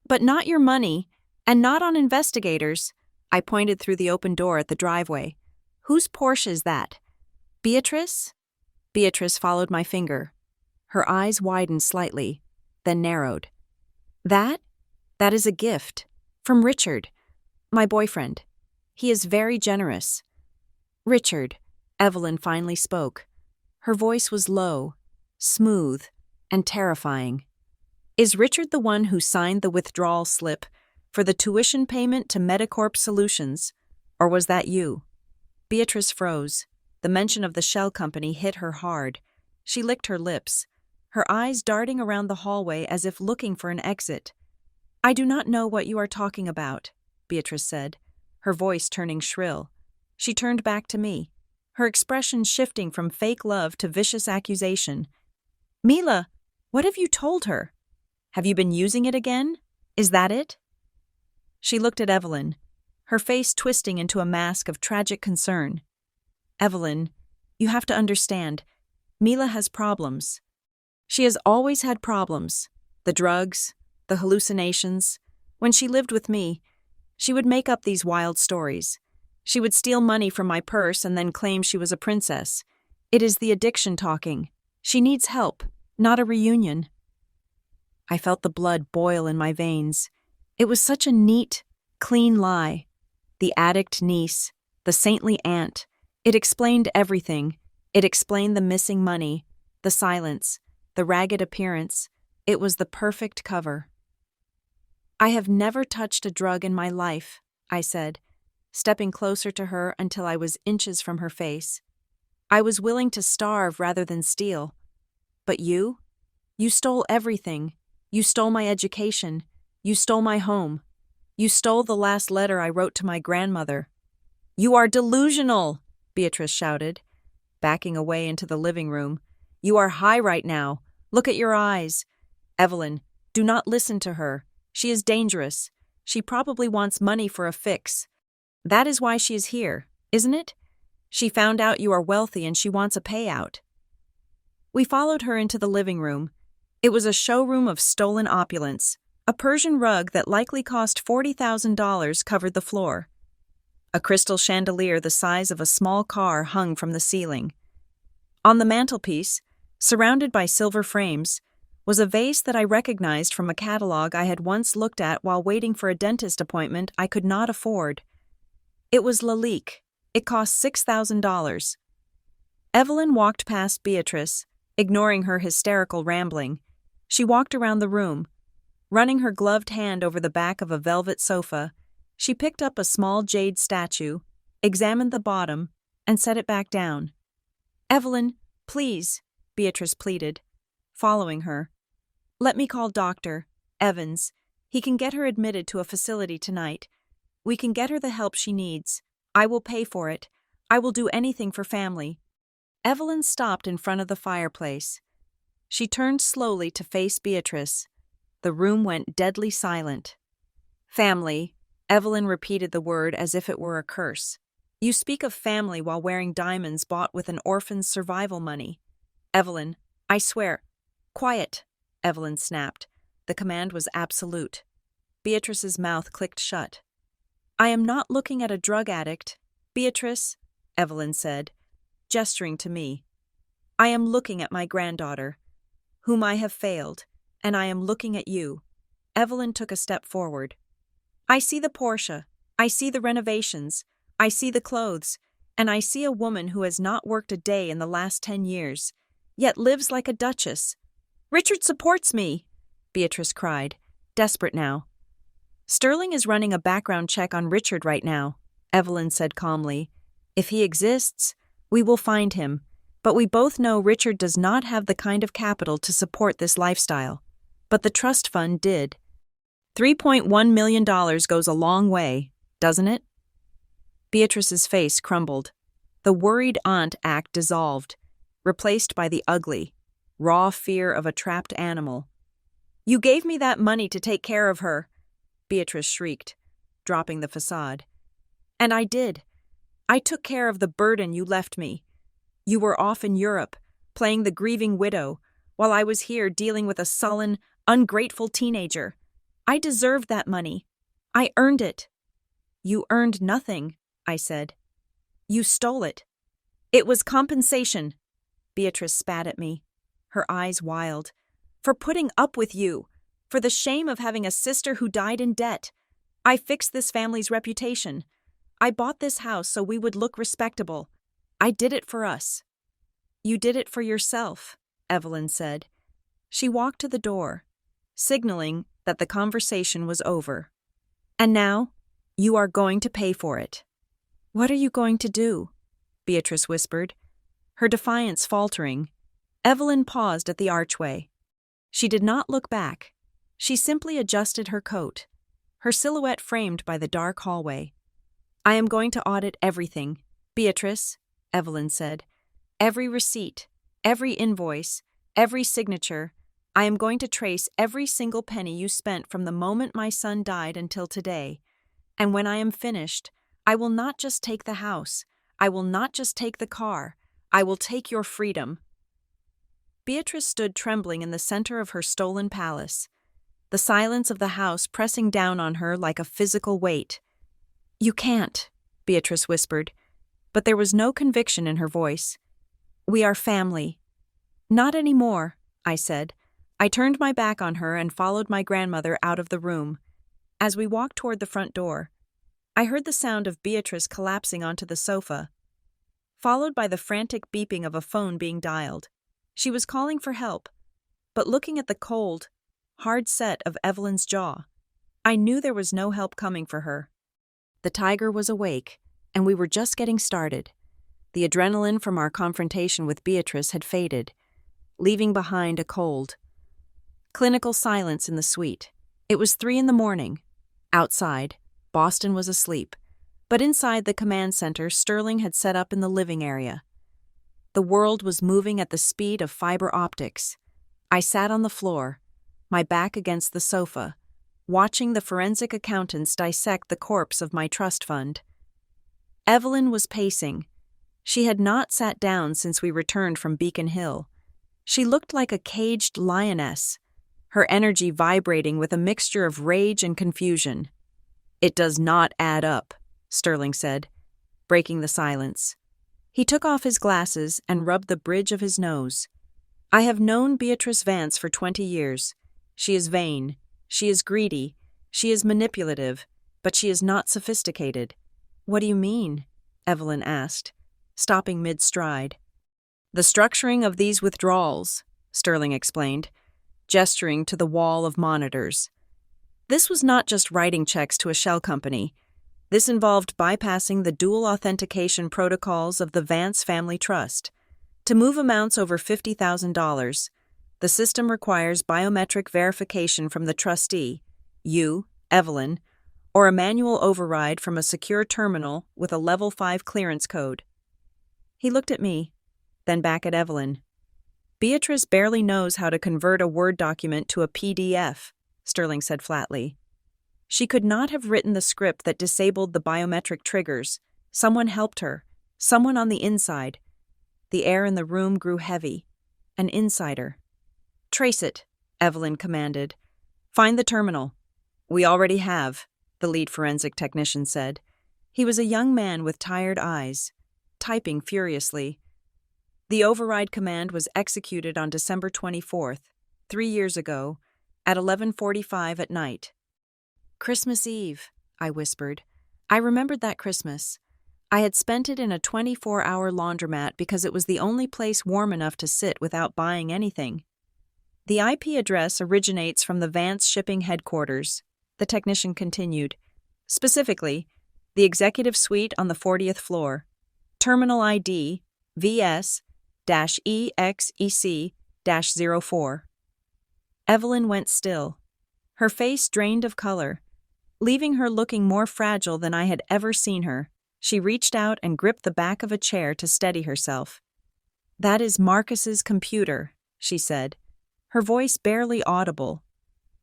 "But not your money, and not on investigators." I pointed through the open door at the driveway. "Whose Porsche is that? Beatrice?" Beatrice followed my finger. Her eyes widened slightly, then narrowed. That is a gift. From Richard, my boyfriend. He is very generous." "Richard," Evelyn finally spoke. Her voice was low, smooth, and terrifying. "Is Richard the one who signed the withdrawal slip for the tuition payment to Medicorp Solutions, or was that you?" Beatrice froze. The mention of the shell company hit her hard. She licked her lips, her eyes darting around the hallway as if looking for an exit. "I do not know what you are talking about," Beatrice said, her voice turning shrill. She turned back to me, her expression shifting from fake love to vicious accusation. "Mila, what have you told her? Have you been using it again? Is that it?" She looked at Evelyn, her face twisting into a mask of tragic concern. "Evelyn, you have to understand, Mila has problems. She has always had problems. The drugs, the hallucinations. When she lived with me, she would make up these wild stories. She would steal money from my purse and then claim she was a princess. It is the addiction talking. She needs help, not a reunion." I felt the blood boil in my veins. It was such a neat, clean lie. The addict niece, the saintly aunt. It explained everything. It explained the missing money, the silence, the ragged appearance. It was the perfect cover. "I have never touched a drug in my life," I said, stepping closer to her until I was inches from her face. "I was willing to starve rather than steal. But you? You stole everything. You stole my education. You stole my home. You stole the last letter I wrote to my grandmother." "You are delusional," Beatrice shouted, backing away into the living room. "You are high right now. Look at your eyes. Evelyn, do not listen to her. She is dangerous. She probably wants money for a fix. That is why she is here, isn't it? She found out you are wealthy and she wants a payout. We followed her into the living room. It was a showroom of stolen opulence. A Persian rug that likely cost $40,000 covered the floor. A crystal chandelier the size of a small car hung from the ceiling. On the mantelpiece, surrounded by silver frames, was a vase that I recognized from a catalog I had once looked at while waiting for a dentist appointment I could not afford. It was Lalique. It cost $6,000. Evelyn walked past Beatrice, ignoring her hysterical rambling. She walked around the room. Running her gloved hand over the back of a velvet sofa, she picked up a small jade statue, examined the bottom, and set it back down. "Evelyn, please," Beatrice pleaded, following her. "Let me call Dr. Evans. He can get her admitted to a facility tonight. We can get her the help she needs. I will pay for it. I will do anything for family." Evelyn stopped in front of the fireplace. She turned slowly to face Beatrice. The room went deadly silent. "Family," Evelyn repeated the word as if it were a curse. "You speak of family while wearing diamonds bought with an orphan's survival money. Evelyn, I swear—" "Quiet," Evelyn snapped. The command was absolute. Beatrice's mouth clicked shut. "I am not looking at a drug addict, Beatrice," Evelyn said, gesturing to me. "I am looking at my granddaughter, whom I have failed, and I am looking at you." Evelyn took a step forward. "I see the Porsche, I see the renovations, I see the clothes, and I see a woman who has not worked a day in the last 10 years, yet lives like a duchess." "Richard supports me," Beatrice cried, desperate now. "Sterling is running a background check on Richard right now," Evelyn said calmly. "If he exists, we will find him, but we both know Richard does not have the kind of capital to support this lifestyle. But the trust fund did. $3.1 million goes a long way, doesn't it?" Beatrice's face crumbled. The worried aunt act dissolved, replaced by the ugly, raw fear of a trapped animal. "You gave me that money to take care of her," Beatrice shrieked, dropping the facade. "And I did. I took care of the burden you left me. You were off in Europe, playing the grieving widow, while I was here dealing with a sullen, ungrateful teenager. I deserved that money. I earned it." "You earned nothing," I said. "You stole it." "It was compensation," Beatrice spat at me, her eyes wild. "For putting up with you, for the shame of having a sister who died in debt. I fixed this family's reputation. I bought this house so we would look respectable. I did it for us." "You did it for yourself," Evelyn said. She walked to the door, signaling that the conversation was over. "And now, you are going to pay for it." "What are you going to do?" Beatrice whispered, her defiance faltering. Evelyn paused at the archway. She did not look back. She simply adjusted her coat, her silhouette framed by the dark hallway. "I am going to audit everything, Beatrice," Evelyn said. "Every receipt, every invoice, every signature. I am going to trace every single penny you spent from the moment my son died until today. And when I am finished, I will not just take the house. I will not just take the car. I will take your freedom." Beatrice stood trembling in the center of her stolen palace, the silence of the house pressing down on her like a physical weight. "You can't," Beatrice whispered, but there was no conviction in her voice. "We are family." "Not anymore," I said. I turned my back on her and followed my grandmother out of the room. As we walked toward the front door, I heard the sound of Beatrice collapsing onto the sofa, followed by the frantic beeping of a phone being dialed. She was calling for help, but looking at the cold, hard set of Evelyn's jaw, I knew there was no help coming for her. The tiger was awake, and we were just getting started. The adrenaline from our confrontation with Beatrice had faded, leaving behind a cold, clinical silence in the suite. It was 3 a.m. Outside, Boston was asleep, but inside the command center, Sterling had set up in the living area. The world was moving at the speed of fiber optics. I sat on the floor, my back against the sofa, watching the forensic accountants dissect the corpse of my trust fund. Evelyn was pacing, She had not sat down since we returned from Beacon Hill. She looked like a caged lioness, her energy vibrating with a mixture of rage and confusion. "It does not add up," Sterling said, breaking the silence. He took off his glasses and rubbed the bridge of his nose. "I have known Beatrice Vance for 20 years. She is vain, she is greedy, she is manipulative, but she is not sophisticated." "What do you mean?" Evelyn asked, stopping mid-stride. "The structuring of these withdrawals," Sterling explained, gesturing to the wall of monitors. This was not just writing checks to a shell company. This involved bypassing the dual authentication protocols of the Vance Family Trust. To move amounts over $50,000, the system requires biometric verification from the trustee, you, Evelyn, or a manual override from a secure terminal with a Level 5 clearance code. He looked at me, then back at Evelyn. "Beatrice barely knows how to convert a Word document to a PDF," Sterling said flatly. "She could not have written the script that disabled the biometric triggers. Someone helped her. Someone on the inside." The air in the room grew heavy. An insider. "Trace it," Evelyn commanded. "Find the terminal." "We already have," the lead forensic technician said. He was a young man with tired eyes, typing furiously. The override command was executed on December 24th, 3 years ago, at 11:45 at night. "Christmas Eve," I whispered. I remembered that Christmas. I had spent it in a 24-hour laundromat because it was the only place warm enough to sit without buying anything. "The IP address originates from the Vance shipping headquarters," the technician continued. "Specifically, the executive suite on the 40th floor. Terminal ID VS-EXEC-04. Evelyn went still. Her face drained of color, leaving her looking more fragile than I had ever seen her. She reached out and gripped the back of a chair to steady herself. "That is Marcus's computer," she said, her voice barely audible.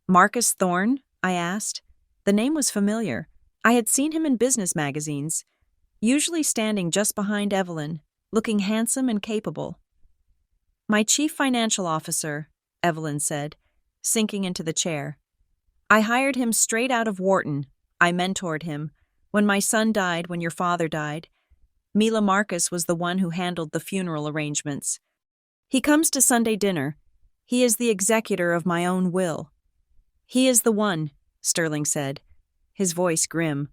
"Marcus Thorne?" I asked. The name was familiar. I had seen him in business magazines, usually standing just behind Evelyn, looking handsome and capable. "My chief financial officer," Evelyn said, sinking into the chair. "I hired him straight out of Wharton. I mentored him. When my son died, when your father died, Mila Marcus was the one who handled the funeral arrangements. He comes to Sunday dinner. He is the executor of my own will." "He is the one," Sterling said, his voice grim.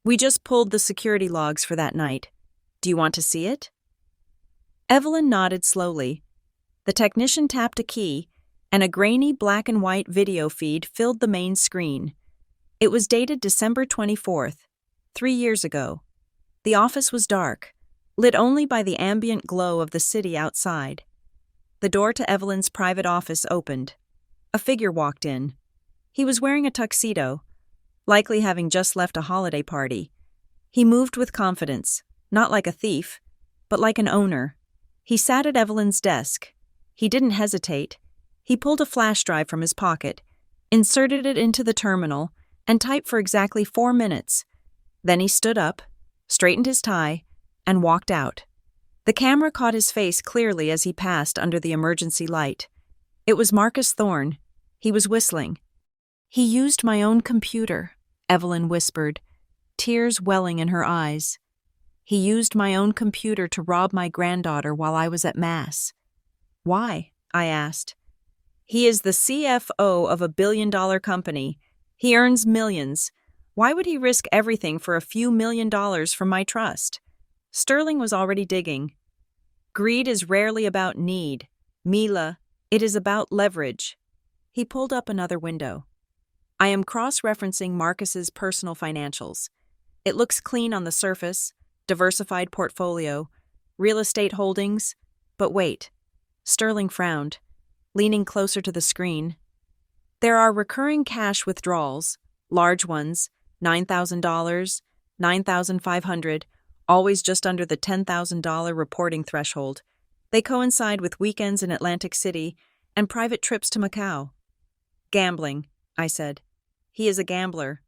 "We just pulled the security logs for that night. Do you want to see it?" Evelyn nodded slowly. The technician tapped a key, and a grainy black and white video feed filled the main screen. It was dated December 24th, 3 years ago. The office was dark, lit only by the ambient glow of the city outside. The door to Evelyn's private office opened. A figure walked in. He was wearing a tuxedo, likely having just left a holiday party. He moved with confidence, not like a thief, but like an owner. He sat at Evelyn's desk. He didn't hesitate. He pulled a flash drive from his pocket, inserted it into the terminal, and typed for exactly 4 minutes. Then he stood up, straightened his tie, and walked out. The camera caught his face clearly as he passed under the emergency light. It was Marcus Thorne. He was whistling. "He used my own computer," Evelyn whispered, tears welling in her eyes. "He used my own computer to rob my granddaughter while I was at Mass." "Why?" I asked. "He is the CFO of a billion-dollar company. He earns millions. Why would he risk everything for a few $1,000,000 from my trust?" Sterling was already digging. "Greed is rarely about need. Mila, it is about leverage." He pulled up another window. "I am cross-referencing Marcus's personal financials. It looks clean on the surface, diversified portfolio, real estate holdings, but wait." Sterling frowned, leaning closer to the screen. "There are recurring cash withdrawals, large ones, $9,000, $9,500, always just under the $10,000 reporting threshold. They coincide with weekends in Atlantic City and private trips to Macau." "Gambling," I said. "He is a gambler."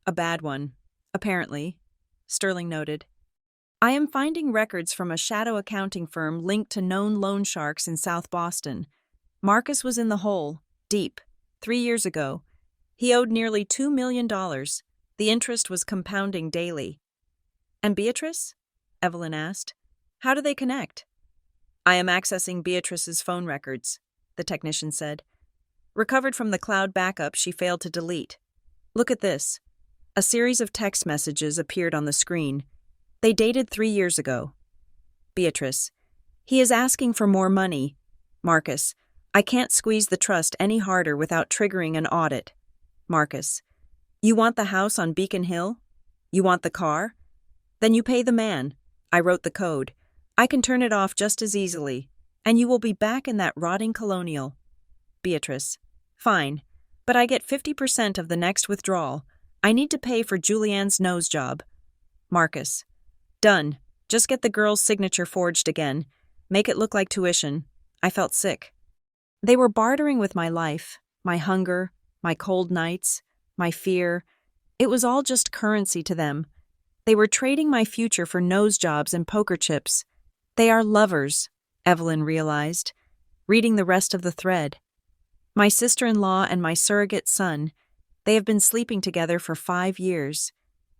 "A bad one, apparently," Sterling noted. I am finding records from a shadow accounting firm linked to known loan sharks in South Boston. Marcus was in the hole, deep, 3 years ago. He owed nearly $2 million. The interest was compounding daily. And Beatrice? Evelyn asked. How do they connect? I am accessing Beatrice's phone records, the technician said. Recovered from the cloud backup she failed to delete. Look at this. A series of text messages appeared on the screen. They dated 3 years ago. Beatrice. He is asking for more money. Marcus. I can't squeeze the trust any harder without triggering an audit. Marcus. You want the house on Beacon Hill? You want the car? Then you pay the man. I wrote the code. I can turn it off just as easily, and you will be back in that rotting colonial. Beatrice. Fine, but I get 50% of the next withdrawal. I need to pay for Julianne's nose job. Marcus. Done. Just get the girl's signature forged again. Make it look like tuition. I felt sick. They were bartering with my life, my hunger, my cold nights, my fear. It was all just currency to them. They were trading my future for nose jobs and poker chips. They are lovers, Evelyn realized, reading the rest of the thread. My sister-in-law and my surrogate son, they have been sleeping together for 5 years.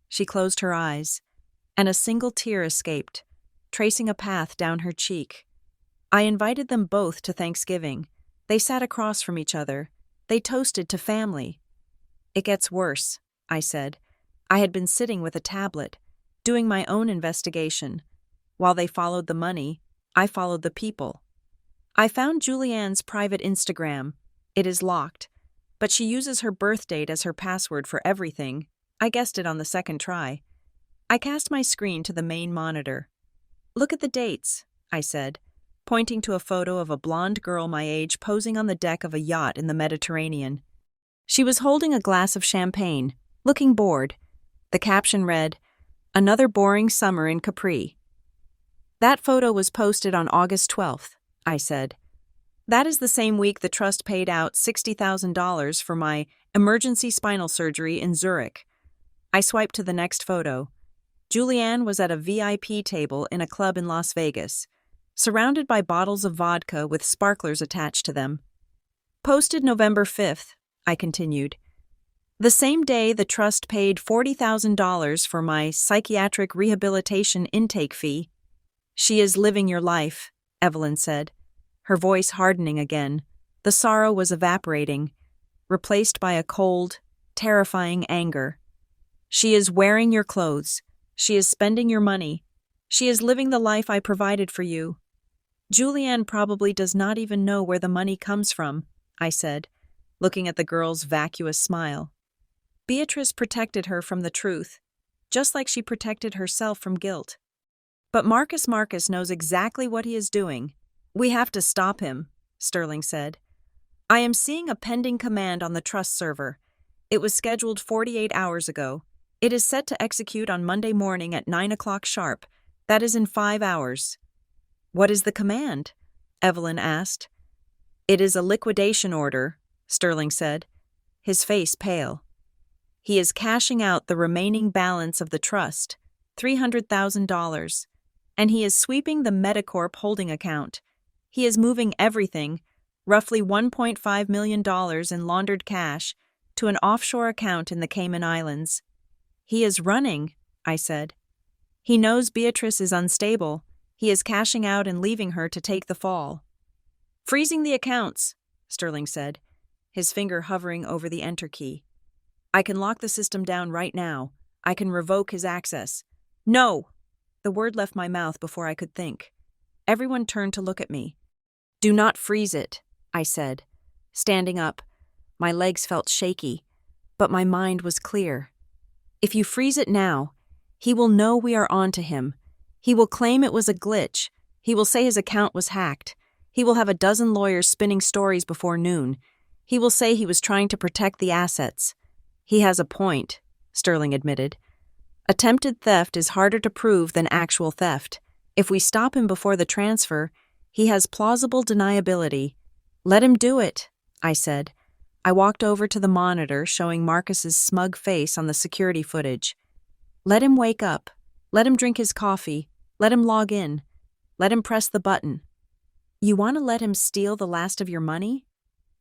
She closed her eyes, and a single tear escaped, tracing a path down her cheek. I invited them both to Thanksgiving. They sat across from each other. They toasted to family. It gets worse, I said. I had been sitting with a tablet, doing my own investigation. While they followed the money, I followed the people. I found Julianne's private Instagram. It is locked, but she uses her birth date as her password for everything. I guessed it on the second try. I cast my screen to the main monitor. Look at the dates, I said, pointing to a photo of a blonde girl my age posing on the deck of a yacht in the Mediterranean. She was holding a glass of champagne, looking bored. The caption read, "Another boring summer in Capri." That photo was posted on August 12th, I said. That is the same week the trust paid out $60,000 for my emergency spinal surgery in Zurich. I swiped to the next photo. Julianne was at a VIP table in a club in Las Vegas, surrounded by bottles of vodka with sparklers attached to them. Posted November 5th, I continued. The same day the trust paid $40,000 for my psychiatric rehabilitation intake fee. She is living your life, Evelyn said, her voice hardening again. The sorrow was evaporating, replaced by a cold, terrifying anger. She is wearing your clothes. She is spending your money. She is living the life I provided for you. Julianne probably does not even know where the money comes from, I said, looking at the girl's vacuous smile. Beatrice protected her from the truth, just like she protected herself from guilt. But Marcus knows exactly what he is doing. We have to stop him, Sterling said. I am seeing a pending command on the trust server. It was scheduled 48 hours ago. It is set to execute on Monday morning at 9 o'clock sharp. That is in 5 hours. What is the command? Evelyn asked. It is a liquidation order, Sterling said, his face pale. He is cashing out the remaining balance of the trust, $300,000, and he is sweeping the Medicorp holding account. He is moving everything, roughly $1.5 million in laundered cash, to an offshore account in the Cayman Islands. He is running, I said. He knows Beatrice is unstable. He is cashing out and leaving her to take the fall. Freezing the accounts, Sterling said, his finger hovering over the enter key. I can lock the system down right now. I can revoke his access. No! The word left my mouth before I could think. Everyone turned to look at me. Do not freeze it, I said, standing up. My legs felt shaky, but my mind was clear. If you freeze it now, he will know we are on to him. He will claim it was a glitch. He will say his account was hacked. He will have a dozen lawyers spinning stories before noon. He will say he was trying to protect the assets. He has a point, Sterling admitted. Attempted theft is harder to prove than actual theft. If we stop him before the transfer, he has plausible deniability. Let him do it, I said. I walked over to the monitor showing Marcus's smug face on the security footage. Let him wake up. Let him drink his coffee. Let him log in. Let him press the button. You want to let him steal the last of your money?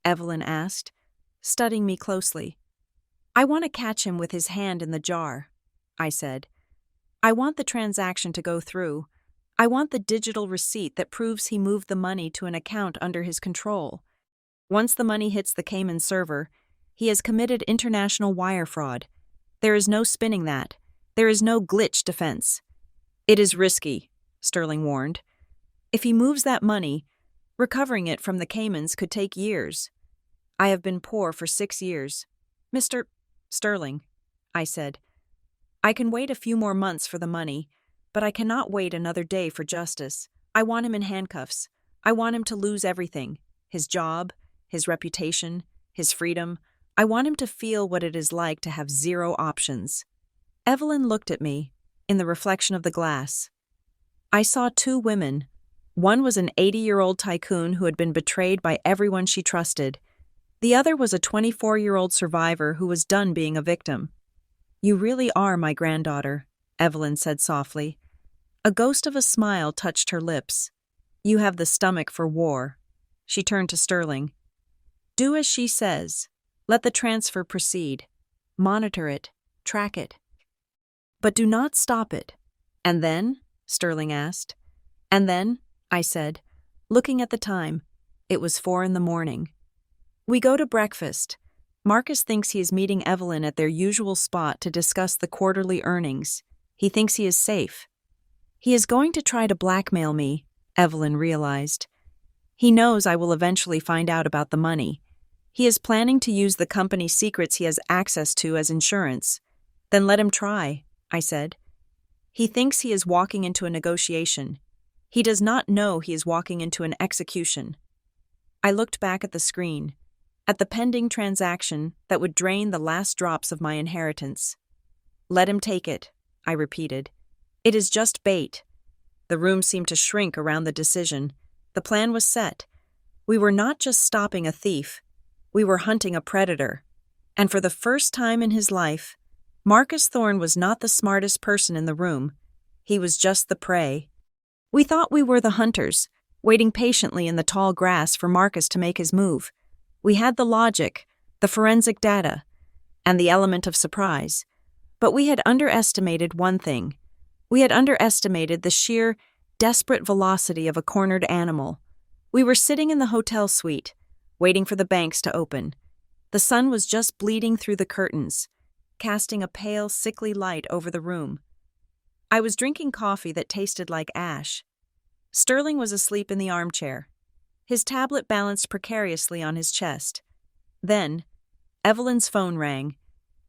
Evelyn asked, studying me closely. I want to catch him with his hand in the jar, I said. I want the transaction to go through. I want the digital receipt that proves he moved the money to an account under his control. Once the money hits the Cayman server, he has committed international wire fraud. There is no spinning that. There is no glitch defense. It is risky, Sterling warned. If he moves that money, recovering it from the Caymans could take years. I have been poor for 6 years. Mr. Sterling, I said, I can wait a few more months for the money, but I cannot wait another day for justice. I want him in handcuffs. I want him to lose everything. His job, his reputation, his freedom. I want him to feel what it is like to have 0 options. Evelyn looked at me, in the reflection of the glass. I saw 2 women. One was an 80-year-old tycoon who had been betrayed by everyone she trusted. The other was a 24-year-old survivor who was done being a victim. You really are my granddaughter, Evelyn said softly. A ghost of a smile touched her lips. You have the stomach for war. She turned to Sterling. Do as she says. Let the transfer proceed. Monitor it. Track it. But do not stop it. And then? Sterling asked. And then, I said, looking at the time. It was 4 a.m. We go to breakfast. Marcus thinks he is meeting Evelyn at their usual spot to discuss the quarterly earnings. He thinks he is safe. He is going to try to blackmail me, Evelyn realized. He knows I will eventually find out about the money. He is planning to use the company secrets he has access to as insurance. Then let him try, I said. He thinks he is walking into a negotiation. He does not know he is walking into an execution. I looked back at the screen, at the pending transaction that would drain the last drops of my inheritance. Let him take it, I repeated. It is just bait. The room seemed to shrink around the decision. The plan was set. We were not just stopping a thief. We were hunting a predator. And for the first time in his life, Marcus Thorne was not the smartest person in the room. He was just the prey. We thought we were the hunters, waiting patiently in the tall grass for Marcus to make his move. We had the logic, the forensic data, and the element of surprise. But we had underestimated one thing. We had underestimated the sheer, desperate velocity of a cornered animal. We were sitting in the hotel suite, waiting for the banks to open. The sun was just bleeding through the curtains, casting a pale, sickly light over the room. I was drinking coffee that tasted like ash. Sterling was asleep in the armchair. His tablet balanced precariously on his chest. Then, Evelyn's phone rang.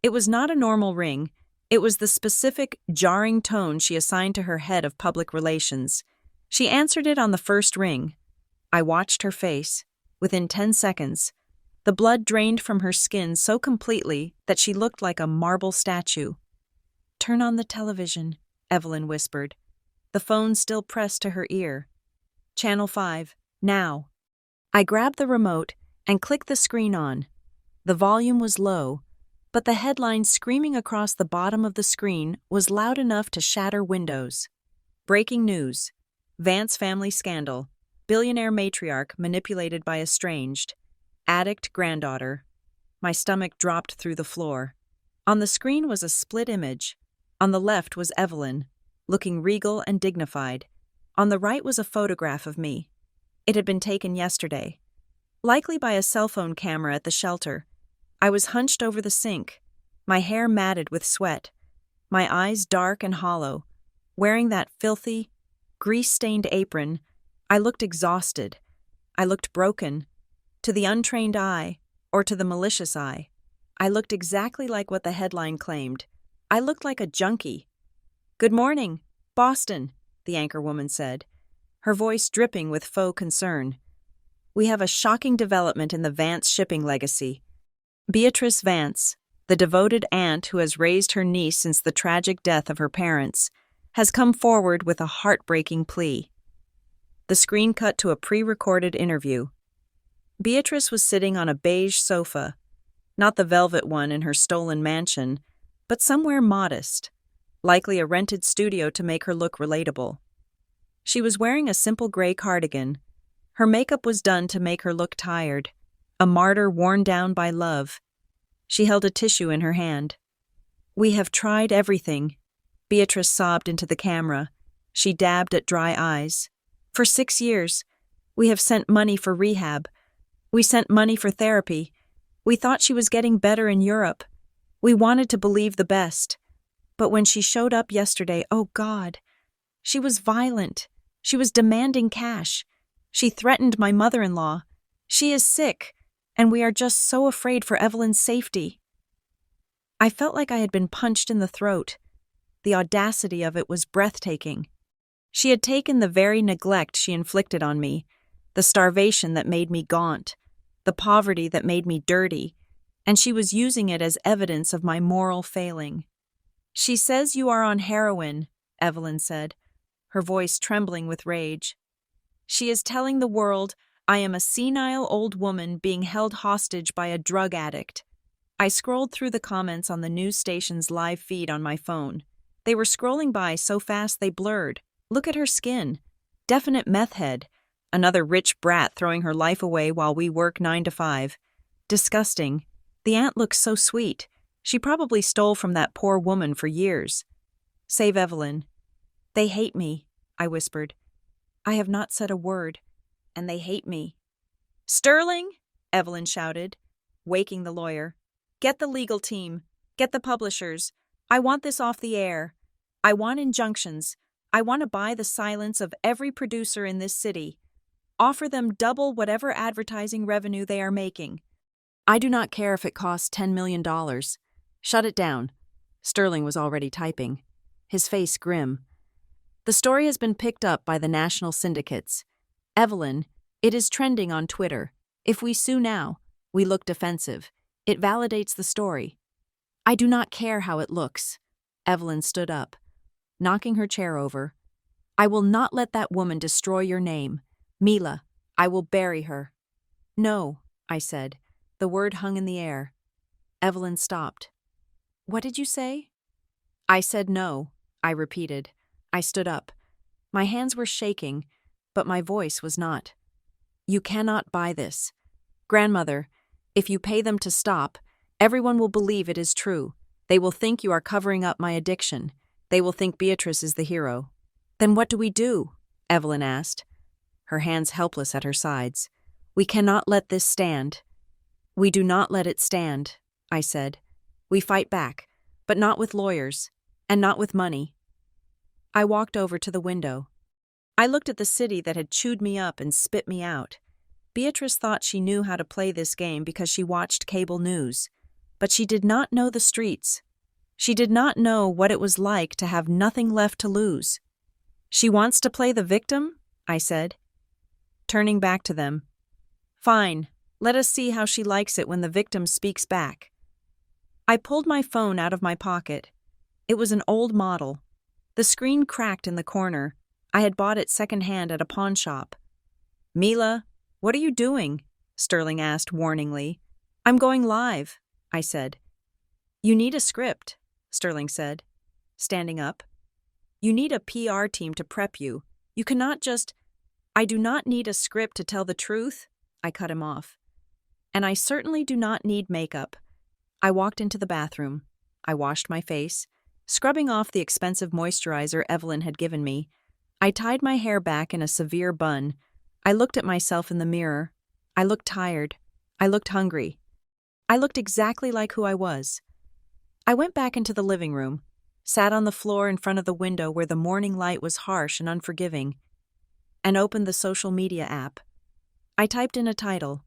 It was not a normal ring. It was the specific, jarring tone she assigned to her head of public relations. She answered it on the first ring. I watched her face. Within 10 seconds, the blood drained from her skin so completely that she looked like a marble statue. Turn on the television, Evelyn whispered, the phone still pressed to her ear. Channel 5, now. I grabbed the remote and clicked the screen on. The volume was low, but the headline screaming across the bottom of the screen was loud enough to shatter windows. Breaking news. Vance family scandal. Billionaire matriarch manipulated by estranged. Addict granddaughter. My stomach dropped through the floor. On the screen was a split image. On the left was Evelyn, looking regal and dignified. On the right was a photograph of me. It had been taken yesterday. Likely by a cell phone camera at the shelter. I was hunched over the sink, my hair matted with sweat, my eyes dark and hollow. Wearing that filthy, grease-stained apron, I looked exhausted. I looked broken. To the untrained eye, or to the malicious eye, I looked exactly like what the headline claimed. I looked like a junkie. Good morning, Boston, the anchorwoman said, her voice dripping with faux concern. We have a shocking development in the Vance shipping legacy. Beatrice Vance, the devoted aunt who has raised her niece since the tragic death of her parents, has come forward with a heartbreaking plea. The screen cut to a pre-recorded interview. Beatrice was sitting on a beige sofa, not the velvet one in her stolen mansion, but somewhere modest, likely a rented studio to make her look relatable. She was wearing a simple gray cardigan. Her makeup was done to make her look tired, a martyr worn down by love. She held a tissue in her hand. "We have tried everything." Beatrice sobbed into the camera. She dabbed at dry eyes. "For 6 years. We have sent money for rehab. We sent money for therapy. We thought she was getting better in Europe. We wanted to believe the best. But when she showed up yesterday, oh God, she was violent. She was demanding cash. She threatened my mother-in-law. She is sick, and we are just so afraid for Evelyn's safety." I felt like I had been punched in the throat. The audacity of it was breathtaking. She had taken the very neglect she inflicted on me, the starvation that made me gaunt, the poverty that made me dirty, and she was using it as evidence of my moral failing. "She says you are on heroin," Evelyn said, her voice trembling with rage. "She is telling the world I am a senile old woman being held hostage by a drug addict." I scrolled through the comments on the news station's live feed on my phone. They were scrolling by so fast they blurred. "Look at her skin. Definite meth head. Another rich brat throwing her life away while we work 9 to 5. Disgusting. The aunt looks so sweet. She probably stole from that poor woman for years. Save Evelyn." "They hate me," I whispered. "I have not said a word, and they hate me." "Sterling," Evelyn shouted, waking the lawyer. "Get the legal team. Get the publishers. I want this off the air. I want injunctions. I want to buy the silence of every producer in this city. Offer them double whatever advertising revenue they are making. I do not care if it costs $10 million. Shut it down." Sterling was already typing, his face grim. "The story has been picked up by the national syndicates. Evelyn, it is trending on Twitter. If we sue now, we look defensive. It validates the story." "I do not care how it looks." Evelyn stood up, knocking her chair over. "I will not let that woman destroy your name. Mila, I will bury her." "No," I said. The word hung in the air. Evelyn stopped. "What did you say?" "I said no," I repeated. I stood up. My hands were shaking, but my voice was not. "You cannot buy this. Grandmother, if you pay them to stop, everyone will believe it is true. They will think you are covering up my addiction. They will think Beatrice is the hero." "Then what do we do?" Evelyn asked, her hands helpless at her sides. "We cannot let this stand." "We do not let it stand," I said. "We fight back, but not with lawyers, and not with money." I walked over to the window. I looked at the city that had chewed me up and spit me out. Beatrice thought she knew how to play this game because she watched cable news, but she did not know the streets. She did not know what it was like to have nothing left to lose. "She wants to play the victim?" I said, turning back to them. "Fine, let us see how she likes it when the victim speaks back." I pulled my phone out of my pocket. It was an old model. The screen cracked in the corner. I had bought it secondhand at a pawn shop. "Mila, what are you doing?" Sterling asked warningly. "I'm going live," I said. "You need a script," Sterling said, standing up. "You need a PR team to prep you. You cannot just—" "I do not need a script to tell the truth," I cut him off. "And I certainly do not need makeup." I walked into the bathroom. I washed my face, scrubbing off the expensive moisturizer Evelyn had given me. I tied my hair back in a severe bun. I looked at myself in the mirror. I looked tired. I looked hungry. I looked exactly like who I was. I went back into the living room, sat on the floor in front of the window where the morning light was harsh and unforgiving, and opened the social media app. I typed in a title,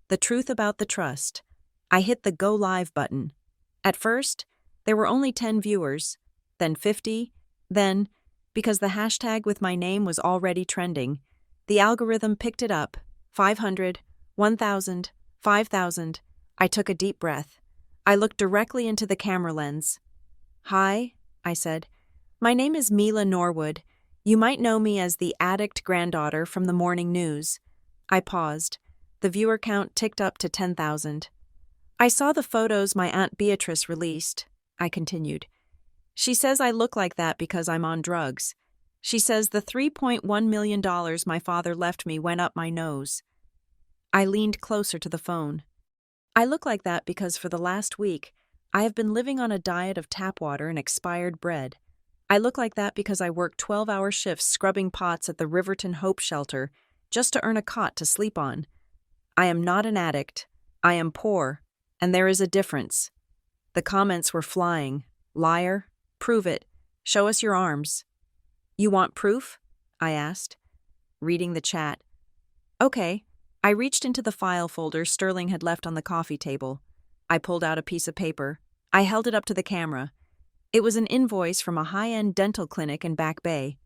"The Truth About the Trust." I hit the Go Live button. At first, there were only 10 viewers, then 50, then, because the hashtag with my name was already trending, the algorithm picked it up, 500, 1,000, 5,000. I took a deep breath. I looked directly into the camera lens. "Hi," I said. "My name is Mila Norwood. You might know me as the addict granddaughter from the morning news." I paused. The viewer count ticked up to 10,000. "I saw the photos my Aunt Beatrice released," I continued. She says I look like that because I'm on drugs. She says the $3.1 million my father left me went up my nose. I leaned closer to the phone. I look like that because for the last week, I have been living on a diet of tap water and expired bread. I look like that because I work 12-hour shifts scrubbing pots at the Riverton Hope Shelter just to earn a cot to sleep on. I am not an addict. I am poor, and there is a difference. The comments were flying. Liar. Prove it. Show us your arms. You want proof? I asked, reading the chat. Okay. I reached into the file folder Sterling had left on the coffee table. I pulled out a piece of paper. I held it up to the camera. It was an invoice from a high-end dental clinic in Back Bay.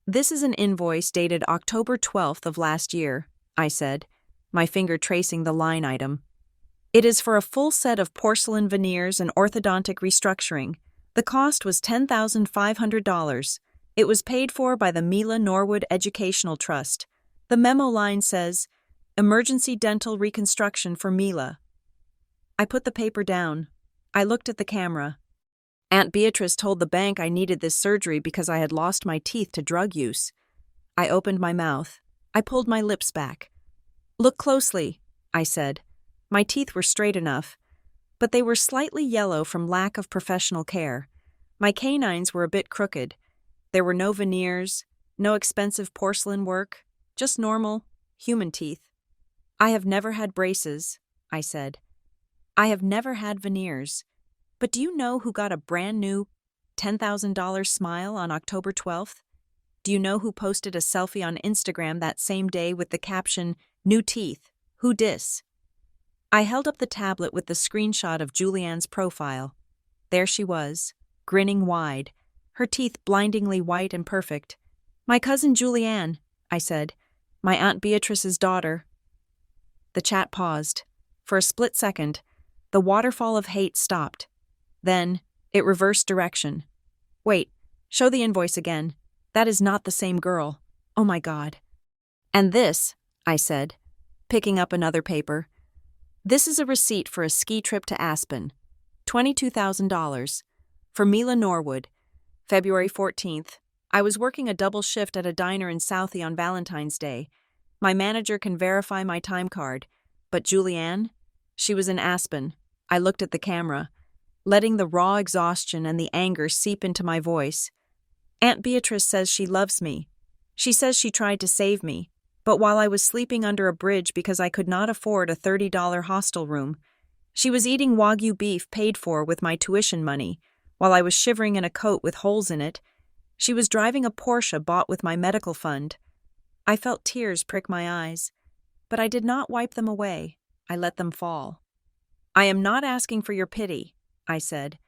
This is an invoice dated October 12th of last year, I said, my finger tracing the line item. It is for a full set of porcelain veneers and orthodontic restructuring. The cost was $10,500. It was paid for by the Mila Norwood Educational Trust. The memo line says, Emergency dental reconstruction for Mila. I put the paper down. I looked at the camera. Aunt Beatrice told the bank I needed this surgery because I had lost my teeth to drug use. I opened my mouth. I pulled my lips back. Look closely, I said. My teeth were straight enough, but they were slightly yellow from lack of professional care. My canines were a bit crooked. There were no veneers, no expensive porcelain work, just normal, human teeth. I have never had braces, I said. I have never had veneers. But do you know who got a brand new $10,000 smile on October 12th? Do you know who posted a selfie on Instagram that same day with the caption, New teeth, who dis? I held up the tablet with the screenshot of Julianne's profile. There she was, grinning wide, her teeth blindingly white and perfect. My cousin Julianne, I said, my Aunt Beatrice's daughter. The chat paused. For a split second, the waterfall of hate stopped. Then, it reversed direction. Wait, show the invoice again. That is not the same girl. Oh my God. And this, I said, picking up another paper. This is a receipt for a ski trip to Aspen. $22,000. For Mila Norwood. February 14th. I was working a double shift at a diner in Southie on Valentine's Day. My manager can verify my time card. But Julianne? She was in Aspen. I looked at the camera, letting the raw exhaustion and the anger seep into my voice. Aunt Beatrice says she loves me. She says she tried to save me, but while I was sleeping under a bridge because I could not afford a $30 hostel room, she was eating Wagyu beef paid for with my tuition money, while I was shivering in a coat with holes in it. She was driving a Porsche bought with my medical fund. I felt tears prick my eyes, but I did not wipe them away. I let them fall. I am not asking for your pity, I said.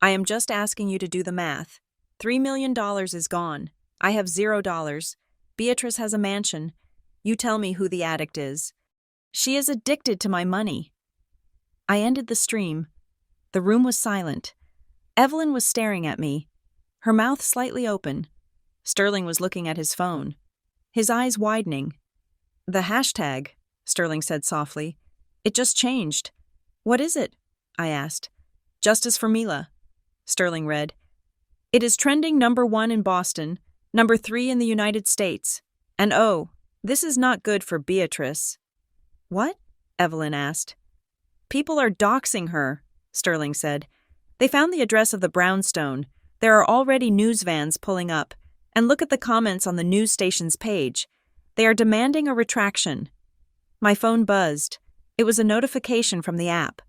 I am just asking you to do the math. $3 million is gone. I have $0. Beatrice has a mansion. You tell me who the addict is. She is addicted to my money. I ended the stream. The room was silent. Evelyn was staring at me, her mouth slightly open. Sterling was looking at his phone, his eyes widening. The hashtag, Sterling said softly. It just changed. What is it? I asked. Justice for Mila. Sterling read. It is trending #1 in Boston, #3 in the United States. And oh, this is not good for Beatrice. What? Evelyn asked. People are doxing her, Sterling said. They found the address of the brownstone. There are already news vans pulling up. And look at the comments on the news station's page. They are demanding a retraction. My phone buzzed. It was a notification from the app.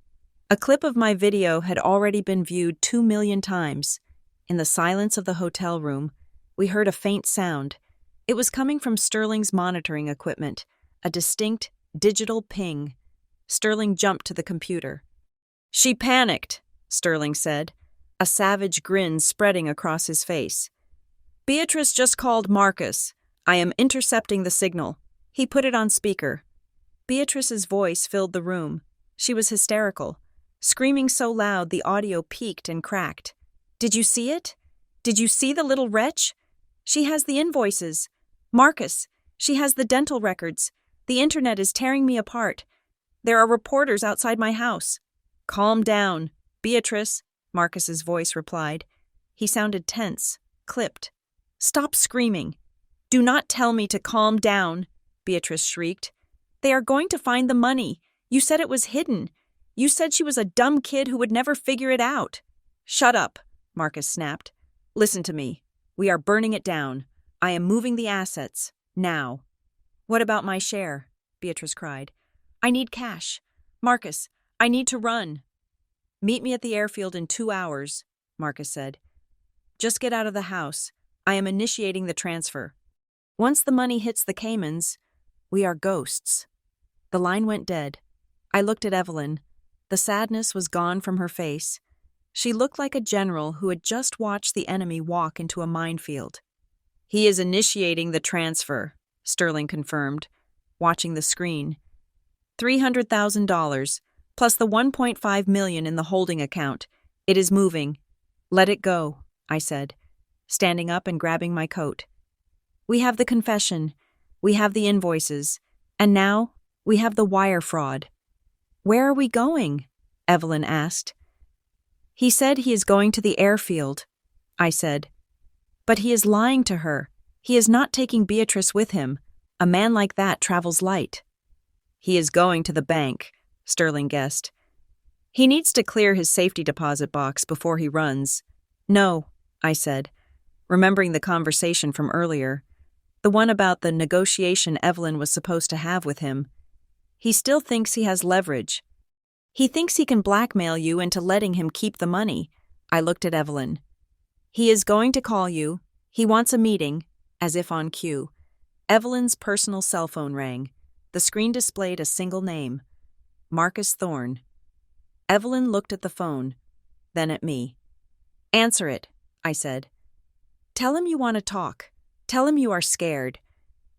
A clip of my video had already been viewed 2 million times. In the silence of the hotel room, we heard a faint sound. It was coming from Sterling's monitoring equipment, a distinct, digital ping. Sterling jumped to the computer. She panicked, Sterling said, a savage grin spreading across his face. Beatrice just called Marcus. I am intercepting the signal. He put it on speaker. Beatrice's voice filled the room. She was hysterical, screaming so loud the audio peaked and cracked. Did you see it? Did you see the little wretch? She has the invoices. Marcus, she has the dental records. The internet is tearing me apart. There are reporters outside my house. Calm down, Beatrice, Marcus's voice replied. He sounded tense, clipped. "Stop screaming. Do not tell me to calm down," Beatrice shrieked. "They are going to find the money. You said it was hidden. You said she was a dumb kid who would never figure it out." "Shut up," Marcus snapped. "Listen to me. We are burning it down. I am moving the assets. Now." "What about my share?" Beatrice cried. "I need cash. Marcus, I need to run." "Meet me at the airfield in 2 hours," Marcus said. "Just get out of the house. I am initiating the transfer. Once the money hits the Caymans, we are ghosts." The line went dead. I looked at Evelyn. The sadness was gone from her face. She looked like a general who had just watched the enemy walk into a minefield. "He is initiating the transfer," Sterling confirmed, watching the screen. $300,000, plus the $1.5 million in the holding account. It is moving. "Let it go," I said, standing up and grabbing my coat. "We have the confession. We have the invoices. And now, we have the wire fraud." "Where are we going?" Evelyn asked. "He said he is going to the airfield," I said. "But he is lying to her. He is not taking Beatrice with him. A man like that travels light." "He is going to the bank," Sterling guessed. "He needs to clear his safety deposit box before he runs." "No," I said, remembering the conversation from earlier, the one about the negotiation Evelyn was supposed to have with him. "He still thinks he has leverage. He thinks he can blackmail you into letting him keep the money." I looked at Evelyn. "He is going to call you. He wants a meeting," as if on cue. Evelyn's personal cell phone rang. The screen displayed a single name: Marcus Thorne. Evelyn looked at the phone, then at me. "Answer it," I said. "Tell him you want to talk. Tell him you are scared."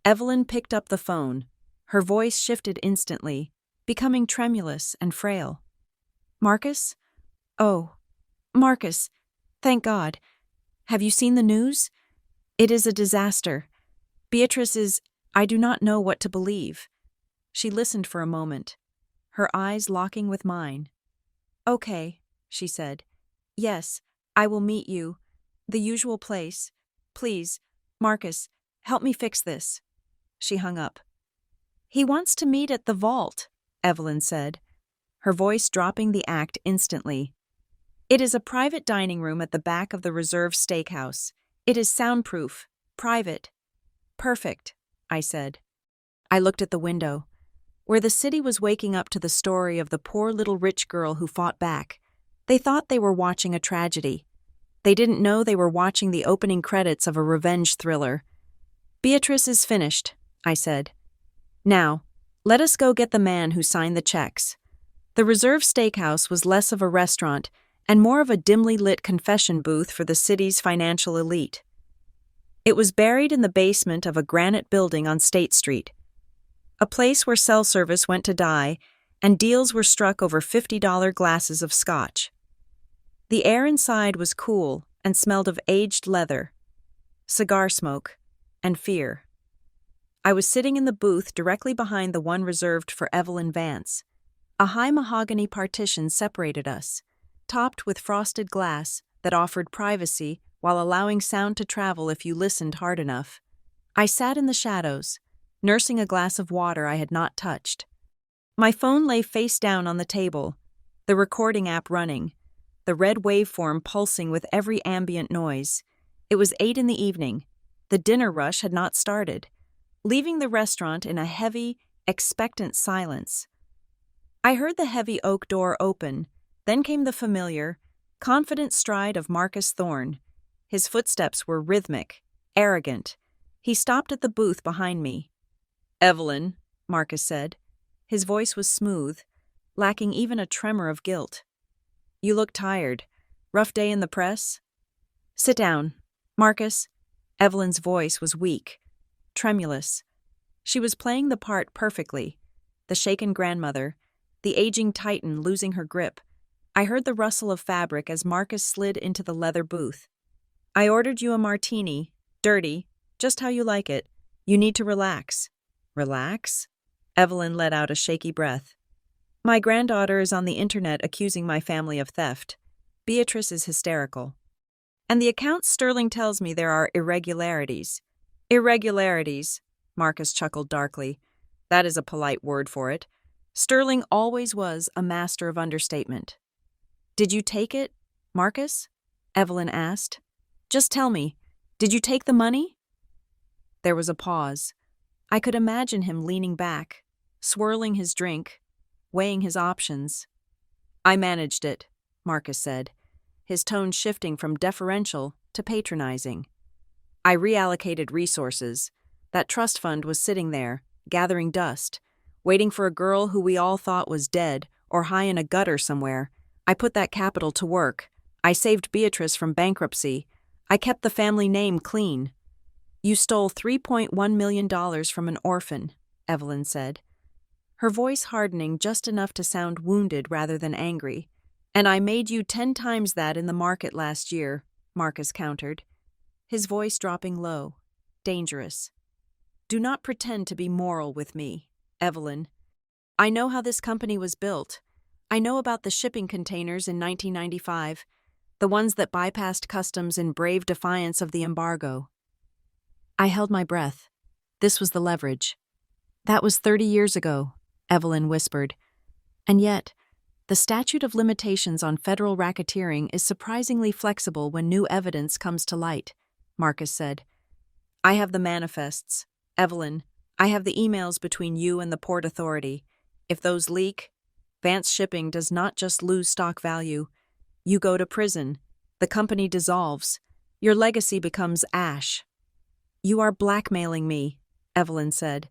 Evelyn picked up the phone. Her voice shifted instantly, becoming tremulous and frail. "Marcus? Oh, Marcus, thank God. Have you seen the news? It is a disaster. Beatrice is— I do not know what to believe." She listened for a moment, her eyes locking with mine. "Okay," she said. "Yes, I will meet you. The usual place. Please, Marcus, help me fix this." She hung up. "He wants to meet at the vault," Evelyn said, her voice dropping the act instantly. "It is a private dining room at the back of the Reserve Steakhouse. It is soundproof, private." "Perfect," I said. I looked at the window, where the city was waking up to the story of the poor little rich girl who fought back. They thought they were watching a tragedy. They didn't know they were watching the opening credits of a revenge thriller. "Beatrice is finished," I said. "Now, let us go get the man who signed the checks." The Reserve Steakhouse was less of a restaurant and more of a dimly lit confession booth for the city's financial elite. It was buried in the basement of a granite building on State Street, a place where cell service went to die and deals were struck over $50 glasses of scotch. The air inside was cool and smelled of aged leather, cigar smoke, and fear. I was sitting in the booth directly behind the one reserved for Evelyn Vance. A high mahogany partition separated us, topped with frosted glass that offered privacy while allowing sound to travel if you listened hard enough. I sat in the shadows, nursing a glass of water I had not touched. My phone lay face down on the table, the recording app running, the red waveform pulsing with every ambient noise. It was 8 in the evening. The dinner rush had not started, leaving the restaurant in a heavy, expectant silence. I heard the heavy oak door open, then came the familiar, confident stride of Marcus Thorne. His footsteps were rhythmic, arrogant. He stopped at the booth behind me. "Evelyn," Marcus said. His voice was smooth, lacking even a tremor of guilt. "You look tired. Rough day in the press?" "Sit down, Marcus." Evelyn's voice was weak, tremulous. She was playing the part perfectly. The shaken grandmother, the aging titan losing her grip. I heard the rustle of fabric as Marcus slid into the leather booth. "I ordered you a martini, dirty, just how you like it. You need to relax." "Relax?" Evelyn let out a shaky breath. "My granddaughter is on the internet accusing my family of theft. Beatrice is hysterical." And the account Sterling tells me there are irregularities. Irregularities, Marcus chuckled darkly. That is a polite word for it. Sterling always was a master of understatement. Did you take it, Marcus? Evelyn asked. Just tell me, did you take the money? There was a pause. I could imagine him leaning back, swirling his drink, weighing his options. I managed it, Marcus said, his tone shifting from deferential to patronizing. I reallocated resources. That trust fund was sitting there, gathering dust, waiting for a girl who we all thought was dead or high in a gutter somewhere. I put that capital to work. I saved Beatrice from bankruptcy. I kept the family name clean. You stole $3.1 million from an orphan, Evelyn said, her voice hardening just enough to sound wounded rather than angry. And I made you 10 times that in the market last year, Marcus countered, his voice dropping low, dangerous. Do not pretend to be moral with me, Evelyn. I know how this company was built. I know about the shipping containers in 1995, the ones that bypassed customs in brave defiance of the embargo. I held my breath. This was the leverage. That was 30 years ago, Evelyn whispered. And yet, the statute of limitations on federal racketeering is surprisingly flexible when new evidence comes to light, Marcus said. I have the manifests. Evelyn, I have the emails between you and the Port Authority. If those leak, Vance Shipping does not just lose stock value. You go to prison. The company dissolves. Your legacy becomes ash. You are blackmailing me, Evelyn said.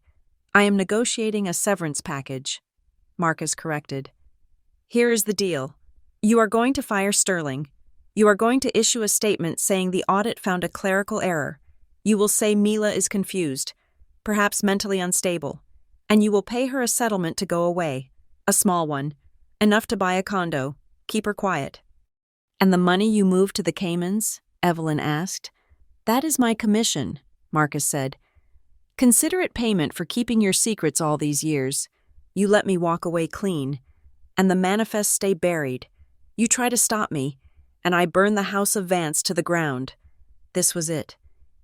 I am negotiating a severance package, Marcus corrected. Here is the deal. You are going to fire Sterling. You are going to issue a statement saying the audit found a clerical error. You will say Mila is confused, perhaps mentally unstable, and you will pay her a settlement to go away, a small one, enough to buy a condo, keep her quiet. And the money you moved to the Caymans? Evelyn asked. That is my commission, Marcus said. Consider it payment for keeping your secrets all these years. You let me walk away clean, and the manifests stay buried. You try to stop me, and I burn the house of Vance to the ground. This was it.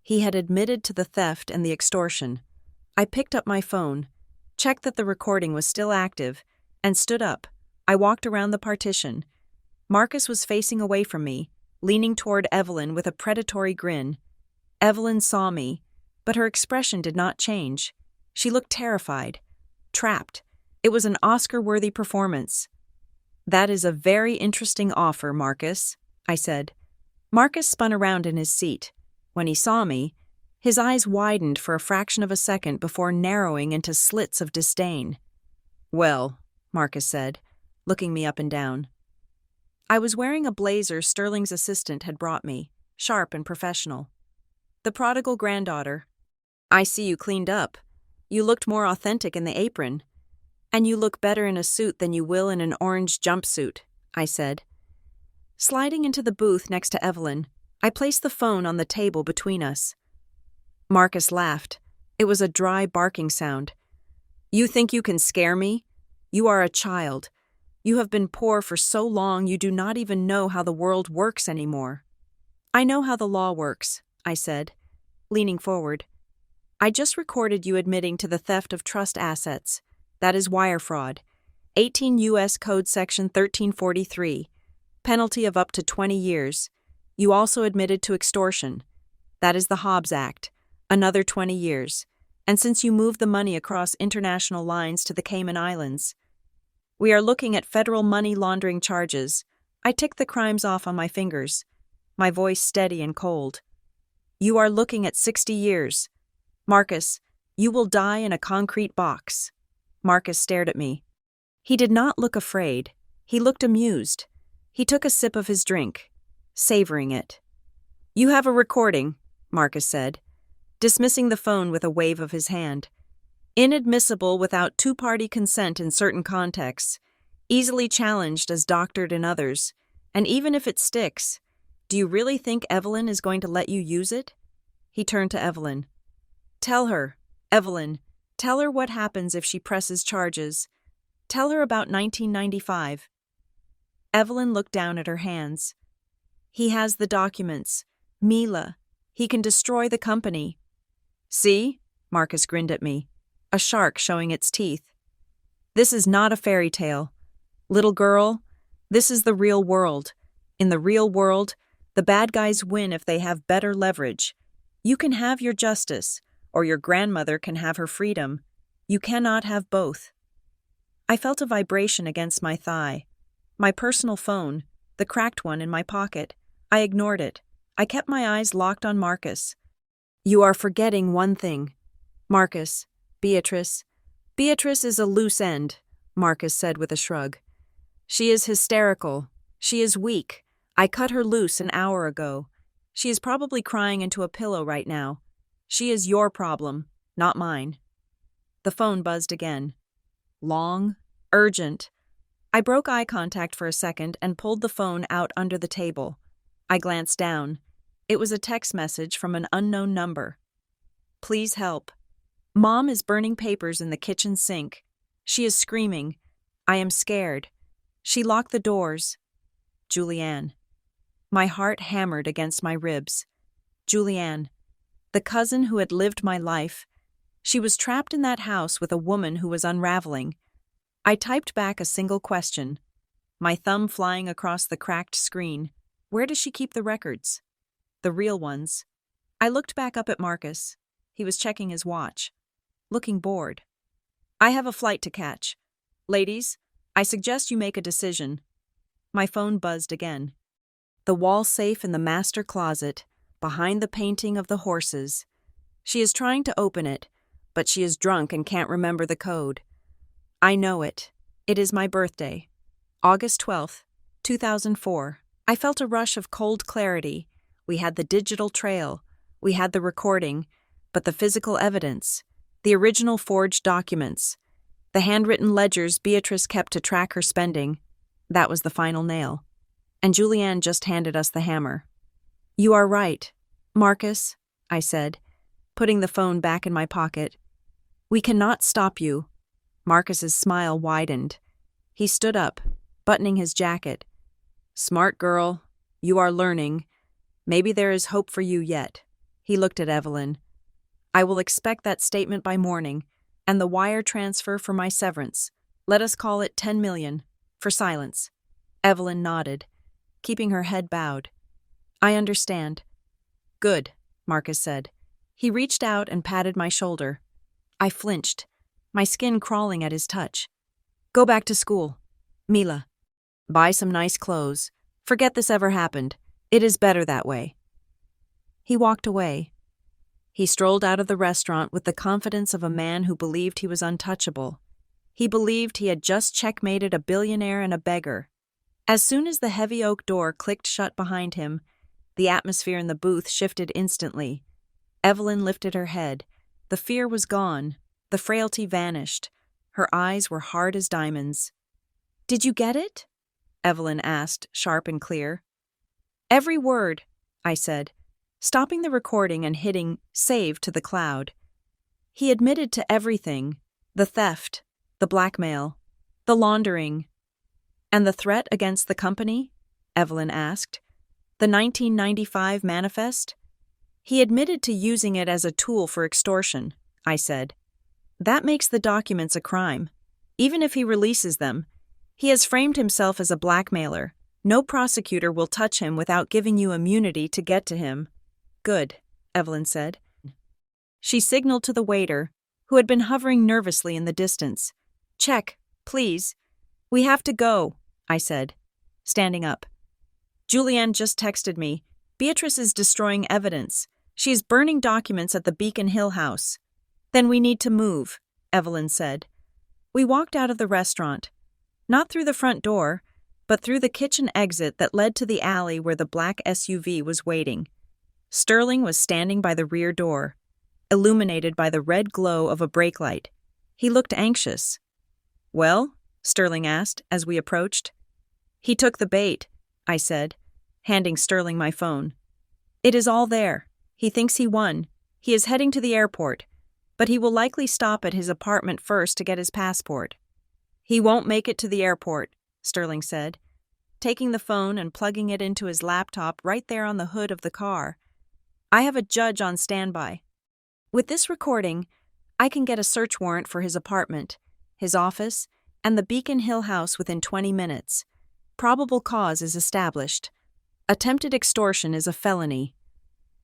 He had admitted to the theft and the extortion. I picked up my phone, checked that the recording was still active, and stood up. I walked around the partition. Marcus was facing away from me, leaning toward Evelyn with a predatory grin. Evelyn saw me, but her expression did not change. She looked terrified, trapped. It was an Oscar-worthy performance. That is a very interesting offer, Marcus, I said. Marcus spun around in his seat. When he saw me, his eyes widened for a fraction of a second before narrowing into slits of disdain. Well, Marcus said, looking me up and down. I was wearing a blazer Sterling's assistant had brought me, sharp and professional. The prodigal granddaughter. I see you cleaned up. You looked more authentic in the apron. And you look better in a suit than you will in an orange jumpsuit, I said. Sliding into the booth next to Evelyn, I placed the phone on the table between us. Marcus laughed. It was a dry barking sound. You think you can scare me? You are a child. You have been poor for so long you do not even know how the world works anymore. I know how the law works, I said, leaning forward. I just recorded you admitting to the theft of trust assets. That is wire fraud. 18 U.S. Code Section 1343. Penalty of up to 20 years. You also admitted to extortion. That is the Hobbs Act. Another 20 years. And since you moved the money across international lines to the Cayman Islands, we are looking at federal money laundering charges. I ticked the crimes off on my fingers, my voice steady and cold. You are looking at 60 years. Marcus, you will die in a concrete box. Marcus stared at me. He did not look afraid. He looked amused. He took a sip of his drink, savoring it. You have a recording, Marcus said, dismissing the phone with a wave of his hand. Inadmissible without two-party consent in certain contexts, easily challenged as doctored in others, and even if it sticks, do you really think Evelyn is going to let you use it? He turned to Evelyn. Tell her, Evelyn, tell her what happens if she presses charges. Tell her about 1995. Evelyn looked down at her hands. He has the documents. Mila. He can destroy the company. See? Marcus grinned at me. A shark showing its teeth. This is not a fairy tale. Little girl, this is the real world. In the real world, the bad guys win if they have better leverage. You can have your justice, or your grandmother can have her freedom. You cannot have both. I felt a vibration against my thigh. My personal phone, the cracked one in my pocket. I ignored it. I kept my eyes locked on Marcus. You are forgetting one thing. Marcus, Beatrice. Beatrice is a loose end, Marcus said with a shrug. She is hysterical. She is weak. I cut her loose an hour ago. She is probably crying into a pillow right now. She is your problem, not mine. The phone buzzed again. Long, urgent. I broke eye contact for a second and pulled the phone out under the table. I glanced down. It was a text message from an unknown number. Please help. Mom is burning papers in the kitchen sink. She is screaming. I am scared. She locked the doors. Julianne. My heart hammered against my ribs. Julianne, the cousin who had lived my life. She was trapped in that house with a woman who was unraveling. I typed back a single question, my thumb flying across the cracked screen. Where does she keep the records? The real ones. I looked back up at Marcus. He was checking his watch, looking bored. I have a flight to catch. Ladies, I suggest you make a decision. My phone buzzed again. The wall safe in the master closet, behind the painting of the horses. She is trying to open it, but she is drunk and can't remember the code. I know it. It is my birthday. August 12th, 2004. I felt a rush of cold clarity. We had the digital trail. We had the recording, but the physical evidence, the original forged documents, the handwritten ledgers Beatrice kept to track her spending, that was the final nail. And Julianne just handed us the hammer. You are right, Marcus, I said, putting the phone back in my pocket. We cannot stop you. Marcus's smile widened. He stood up, buttoning his jacket. Smart girl, you are learning. Maybe there is hope for you yet. He looked at Evelyn. I will expect that statement by morning, and the wire transfer for my severance. Let us call it 10 million, for silence. Evelyn nodded, keeping her head bowed. I understand. Good, Marcus said. He reached out and patted my shoulder. I flinched, my skin crawling at his touch. Go back to school. Mila. Buy some nice clothes. Forget this ever happened. It is better that way. He walked away. He strolled out of the restaurant with the confidence of a man who believed he was untouchable. He believed he had just checkmated a billionaire and a beggar. As soon as the heavy oak door clicked shut behind him, the atmosphere in the booth shifted instantly. Evelyn lifted her head. The fear was gone. The frailty vanished. Her eyes were hard as diamonds. Did you get it? Evelyn asked, sharp and clear. Every word, I said, stopping the recording and hitting save to the cloud. He admitted to everything, the theft, the blackmail, the laundering. And the threat against the company? Evelyn asked. The 1995 manifest? He admitted to using it as a tool for extortion, I said. That makes the documents a crime. Even if he releases them, he has framed himself as a blackmailer. No prosecutor will touch him without giving you immunity to get to him. Good, Evelyn said. She signaled to the waiter, who had been hovering nervously in the distance. Check, please. We have to go, I said, standing up. Julianne just texted me. Beatrice is destroying evidence. She is burning documents at the Beacon Hill house. Then we need to move, Evelyn said. We walked out of the restaurant. Not through the front door, but through the kitchen exit that led to the alley where the black SUV was waiting. Sterling was standing by the rear door, illuminated by the red glow of a brake light. He looked anxious. Well? Sterling asked as we approached. He took the bait, I said, handing Sterling my phone. It is all there. He thinks he won. He is heading to the airport, but he will likely stop at his apartment first to get his passport. He won't make it to the airport, Sterling said. taking the phone and plugging it into his laptop right there on the hood of the car. I have a judge on standby. With this recording, I can get a search warrant for his apartment, his office, and the Beacon Hill house within 20 minutes. Probable cause is established. Attempted extortion is a felony.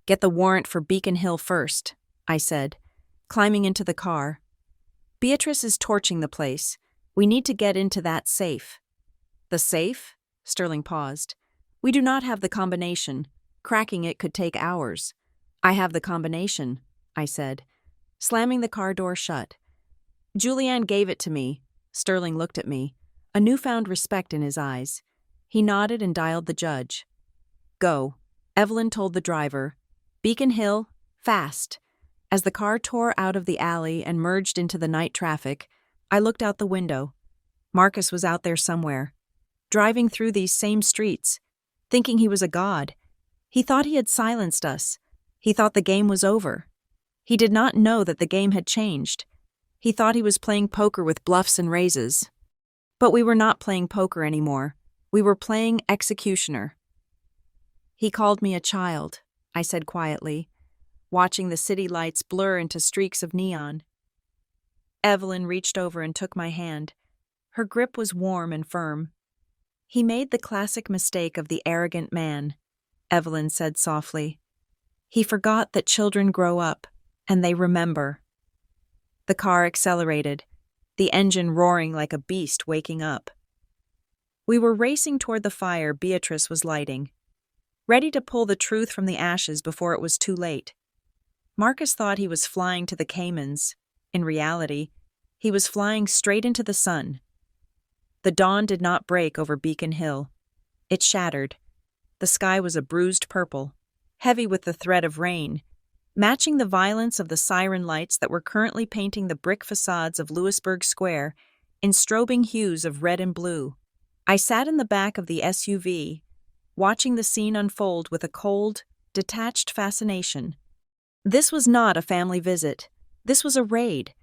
Get the warrant for Beacon Hill first, I said, climbing into the car. Beatrice is torching the place. We need to get into that safe. The safe? Sterling paused. We do not have the combination. Cracking it could take hours. I have the combination, I said, slamming the car door shut. Julianne gave it to me. Sterling looked at me, a newfound respect in his eyes. He nodded and dialed the judge. Go, Evelyn told the driver. Beacon Hill, fast. As the car tore out of the alley and merged into the night traffic, I looked out the window. Marcus was out there somewhere, driving through these same streets, thinking he was a god. He thought he had silenced us. He thought the game was over. He did not know that the game had changed. He thought he was playing poker with bluffs and raises. But we were not playing poker anymore. We were playing executioner. He called me a child, I said quietly, watching the city lights blur into streaks of neon. Evelyn reached over and took my hand. Her grip was warm and firm. He made the classic mistake of the arrogant man, Evelyn said softly. He forgot that children grow up, and they remember. The car accelerated, the engine roaring like a beast waking up. We were racing toward the fire Beatrice was lighting, ready to pull the truth from the ashes before it was too late. Marcus thought he was flying to the Caymans. In reality, he was flying straight into the sun. The dawn did not break over Beacon Hill. It shattered. The sky was a bruised purple, heavy with the threat of rain, matching the violence of the siren lights that were currently painting the brick facades of Louisburg Square in strobing hues of red and blue. I sat in the back of the SUV, watching the scene unfold with a cold, detached fascination. This was not a family visit. This was a raid.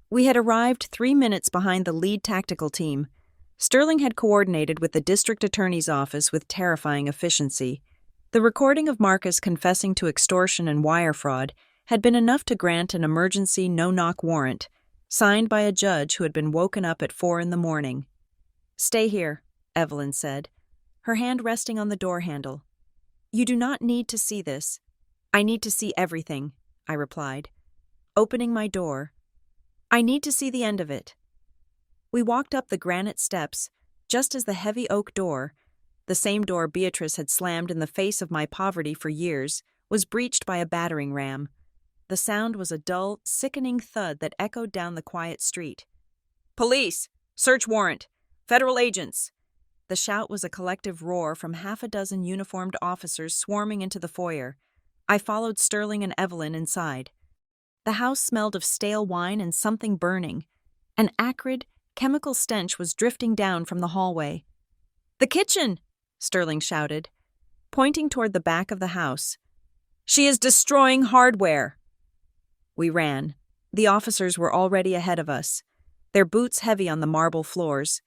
We had arrived 3 minutes behind the lead tactical team. Sterling had coordinated with the district attorney's office with terrifying efficiency. The recording of Marcus confessing to extortion and wire fraud had been enough to grant an emergency no-knock warrant, signed by a judge who had been woken up at 4 a.m. Stay here, Evelyn said, her hand resting on the door handle. You do not need to see this. I need to see everything, I replied, opening my door. I need to see the end of it. We walked up the granite steps, just as the heavy oak door, the same door Beatrice had slammed in the face of my poverty for years, was breached by a battering ram. The sound was a dull, sickening thud that echoed down the quiet street. Police! Search warrant! Federal agents! The shout was a collective roar from half a dozen uniformed officers swarming into the foyer. I followed Sterling and Evelyn inside. The house smelled of stale wine and something burning. An acrid, chemical stench was drifting down from the hallway. The kitchen! Sterling shouted, pointing toward the back of the house. She is destroying hardware! We ran. The officers were already ahead of us, their boots heavy on the marble floors.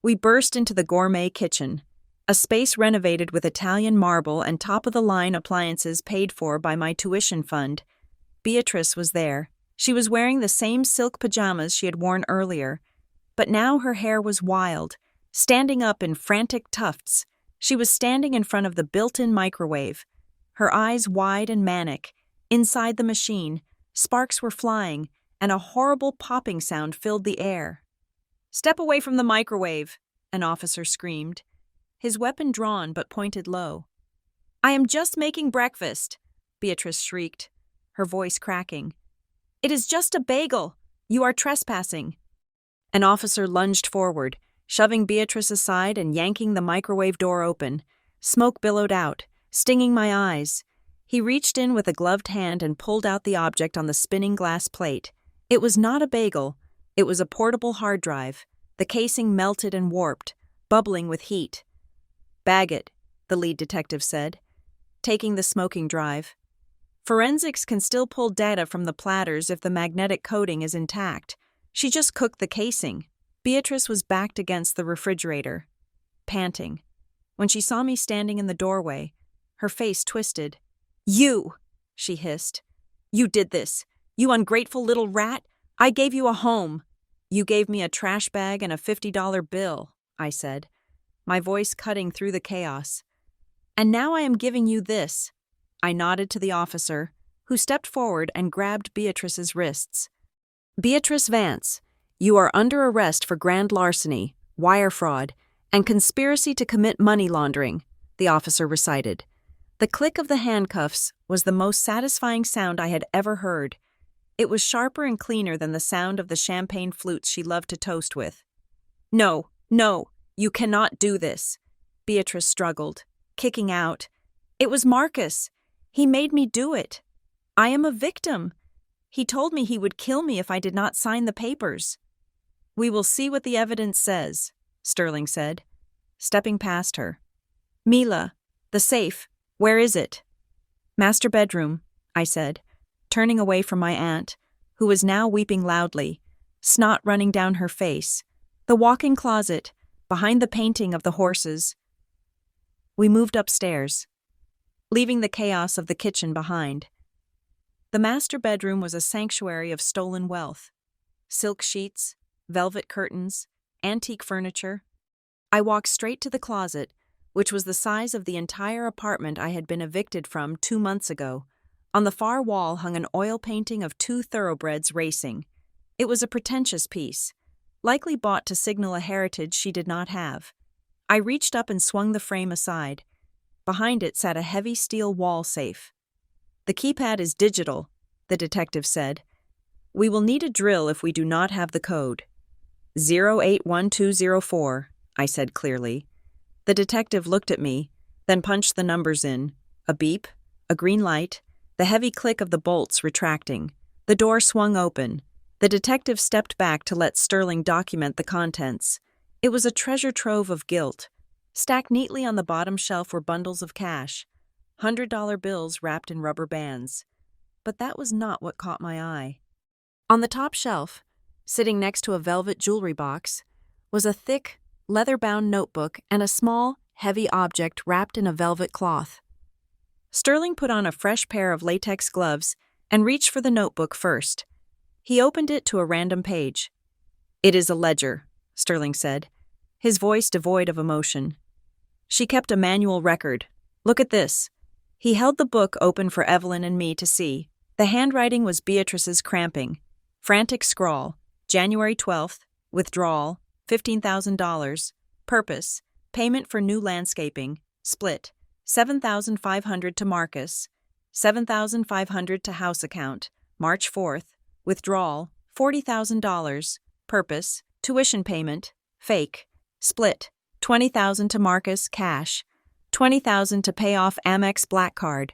We burst into the gourmet kitchen, a space renovated with Italian marble and top-of-the-line appliances paid for by my tuition fund. Beatrice was there. She was wearing the same silk pajamas she had worn earlier, but now her hair was wild, standing up in frantic tufts. She was standing in front of the built-in microwave, her eyes wide and manic. Inside the machine, sparks were flying, and a horrible popping sound filled the air. Step away from the microwave, an officer screamed, his weapon drawn but pointed low. I am just making breakfast, Beatrice shrieked, her voice cracking. It is just a bagel. You are trespassing. An officer lunged forward, shoving Beatrice aside and yanking the microwave door open. Smoke billowed out, stinging my eyes. He reached in with a gloved hand and pulled out the object on the spinning glass plate. It was not a bagel. It was a portable hard drive. The casing melted and warped, bubbling with heat. Bag it, the lead detective said, taking the smoking drive. Forensics can still pull data from the platters if the magnetic coating is intact. She just cooked the casing. Beatrice was backed against the refrigerator, panting. When she saw me standing in the doorway, her face twisted. "You!" she hissed. "You did this. You ungrateful little rat. I gave you a home." "You gave me a trash bag and a $50 bill," I said, my voice cutting through the chaos. "And now I am giving you this." I nodded to the officer, who stepped forward and grabbed Beatrice's wrists. "Beatrice Vance, you are under arrest for grand larceny, wire fraud, and conspiracy to commit money laundering," the officer recited. The click of the handcuffs was the most satisfying sound I had ever heard. It was sharper and cleaner than the sound of the champagne flutes she loved to toast with. "No, no, you cannot do this," Beatrice struggled, kicking out. "It was Marcus. He made me do it. I am a victim. He told me he would kill me if I did not sign the papers." "We will see what the evidence says," Sterling said, stepping past her. "Mila, the safe, where is it?" "Master bedroom," I said, turning away from my aunt, who was now weeping loudly, snot running down her face. "The walk-in closet, behind the painting of the horses." We moved upstairs, leaving the chaos of the kitchen behind. The master bedroom was a sanctuary of stolen wealth. Silk sheets, velvet curtains, antique furniture. I walked straight to the closet, which was the size of the entire apartment I had been evicted from 2 months ago. On the far wall hung an oil painting of 2 thoroughbreds racing. It was a pretentious piece, likely bought to signal a heritage she did not have. I reached up and swung the frame aside. Behind it sat a heavy steel wall safe. "The keypad is digital," the detective said. "We will need a drill if we do not have the code." 081204, I said clearly. The detective looked at me, then punched the numbers in. A beep, a green light, the heavy click of the bolts retracting. The door swung open. The detective stepped back to let Sterling document the contents. It was a treasure trove of guilt. Stacked neatly on the bottom shelf were bundles of cash, $100 bills wrapped in rubber bands. But that was not what caught my eye. On the top shelf, sitting next to a velvet jewelry box, was a thick, leather-bound notebook and a small, heavy object wrapped in a velvet cloth. Sterling put on a fresh pair of latex gloves and reached for the notebook first. He opened it to a random page. "It is a ledger," Sterling said, his voice devoid of emotion. "She kept a manual record. Look at this." He held the book open for Evelyn and me to see. The handwriting was Beatrice's cramping. Frantic scrawl, January 12th, withdrawal, $15,000, purpose, payment for new landscaping, split, $7,500 to Marcus, $7,500 to house account, March 4th, withdrawal, $40,000, purpose, tuition payment, fake, split, $20,000 to Marcus, cash, $20,000 to pay off Amex Black Card.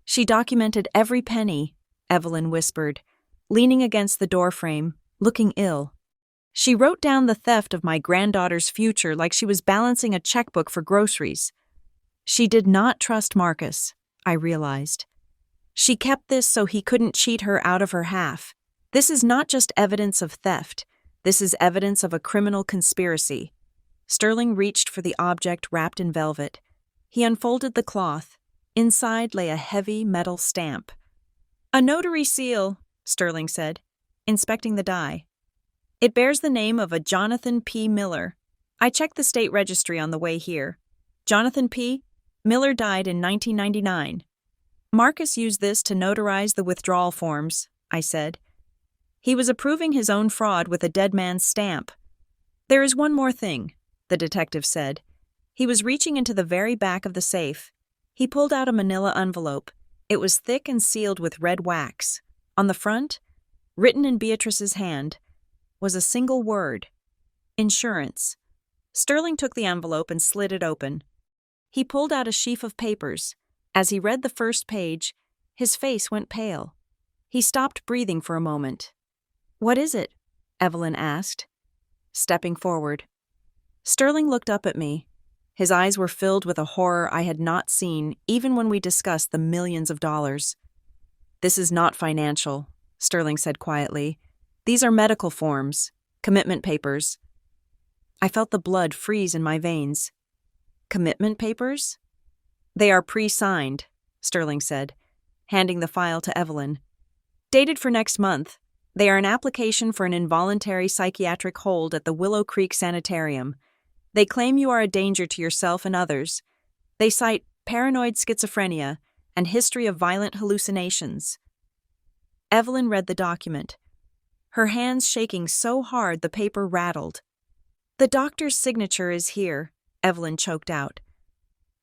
"She documented every penny," Evelyn whispered, leaning against the doorframe, looking ill. "She wrote down the theft of my granddaughter's future like she was balancing a checkbook for groceries." She did not trust Marcus, I realized. She kept this so he couldn't cheat her out of her half. This is not just evidence of theft. This is evidence of a criminal conspiracy. Sterling reached for the object wrapped in velvet. He unfolded the cloth. Inside lay a heavy metal stamp. "A notary seal," Sterling said, inspecting the die. "It bears the name of a Jonathan P. Miller. I checked the state registry on the way here. Jonathan P. Miller died in 1999. Marcus used this to notarize the withdrawal forms," I said. "He was approving his own fraud with a dead man's stamp." "There is one more thing," the detective said. He was reaching into the very back of the safe. He pulled out a manila envelope. It was thick and sealed with red wax. On the front, written in Beatrice's hand, was a single word: insurance. Sterling took the envelope and slid it open. He pulled out a sheaf of papers. As he read the first page, his face went pale. He stopped breathing for a moment. "What is it?" Evelyn asked, stepping forward. Sterling looked up at me. His eyes were filled with a horror I had not seen even when we discussed the millions of dollars. "This is not financial," Sterling said quietly. "These are medical forms, commitment papers." I felt the blood freeze in my veins. Commitment papers? They are pre-signed, Sterling said, handing the file to Evelyn. Dated for next month, they are an application for an involuntary psychiatric hold at the Willow Creek Sanitarium. They claim you are a danger to yourself and others. They cite paranoid schizophrenia and history of violent hallucinations. Evelyn read the document, her hands shaking so hard the paper rattled. The doctor's signature is here, Evelyn choked out.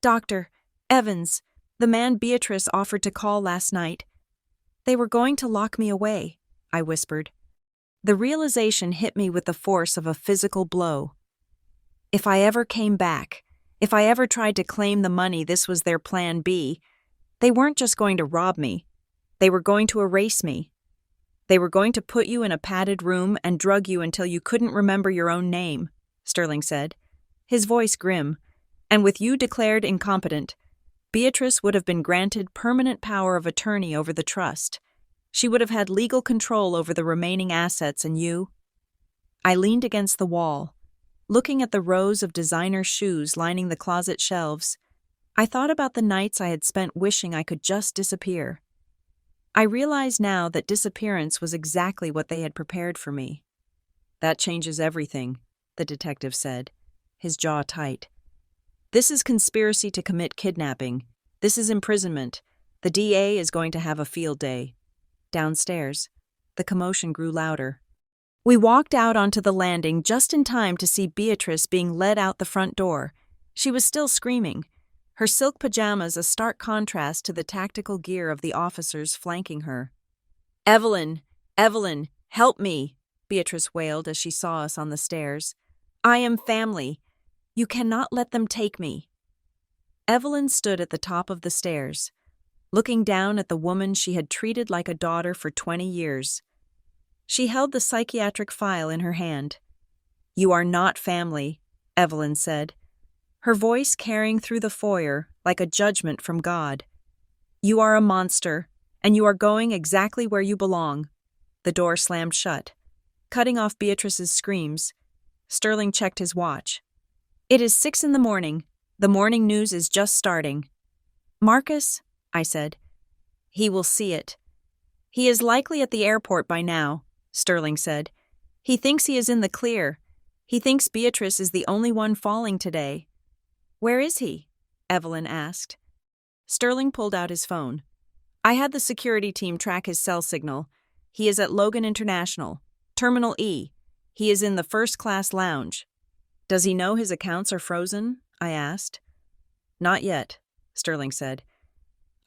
Dr. Evans, the man Beatrice offered to call last night. They were going to lock me away, I whispered. The realization hit me with the force of a physical blow. If I ever came back, if I ever tried to claim the money, this was their plan B. They weren't just going to rob me. They were going to erase me. They were going to put you in a padded room and drug you until you couldn't remember your own name, Sterling said, his voice grim. And with you declared incompetent, Beatrice would have been granted permanent power of attorney over the trust. She would have had legal control over the remaining assets, and you... I leaned against the wall, looking at the rows of designer shoes lining the closet shelves. I thought about the nights I had spent wishing I could just disappear. I realized now that disappearance was exactly what they had prepared for me. That changes everything, the detective said, his jaw tight. This is conspiracy to commit kidnapping. This is imprisonment. The DA is going to have a field day. Downstairs, the commotion grew louder. We walked out onto the landing just in time to see Beatrice being led out the front door. She was still screaming, her silk pajamas a stark contrast to the tactical gear of the officers flanking her. Evelyn, help me, Beatrice wailed as she saw us on the stairs. I am family. You cannot let them take me. Evelyn stood at the top of the stairs, looking down at the woman she had treated like a daughter for 20 years. She held the psychiatric file in her hand. You are not family, Evelyn said, her voice carrying through the foyer like a judgment from God. You are a monster, and you are going exactly where you belong. The door slammed shut, cutting off Beatrice's screams. Sterling checked his watch. It is 6 a.m. The morning news is just starting. Marcus, I said. He will see it. He is likely at the airport by now, Sterling said. He thinks he is in the clear. He thinks Beatrice is the only one falling today. Where is he? Evelyn asked. Sterling pulled out his phone. I had the security team track his cell signal. He is at Logan International, Terminal E. He is in the first-class lounge. Does he know his accounts are frozen? I asked. Not yet, Sterling said.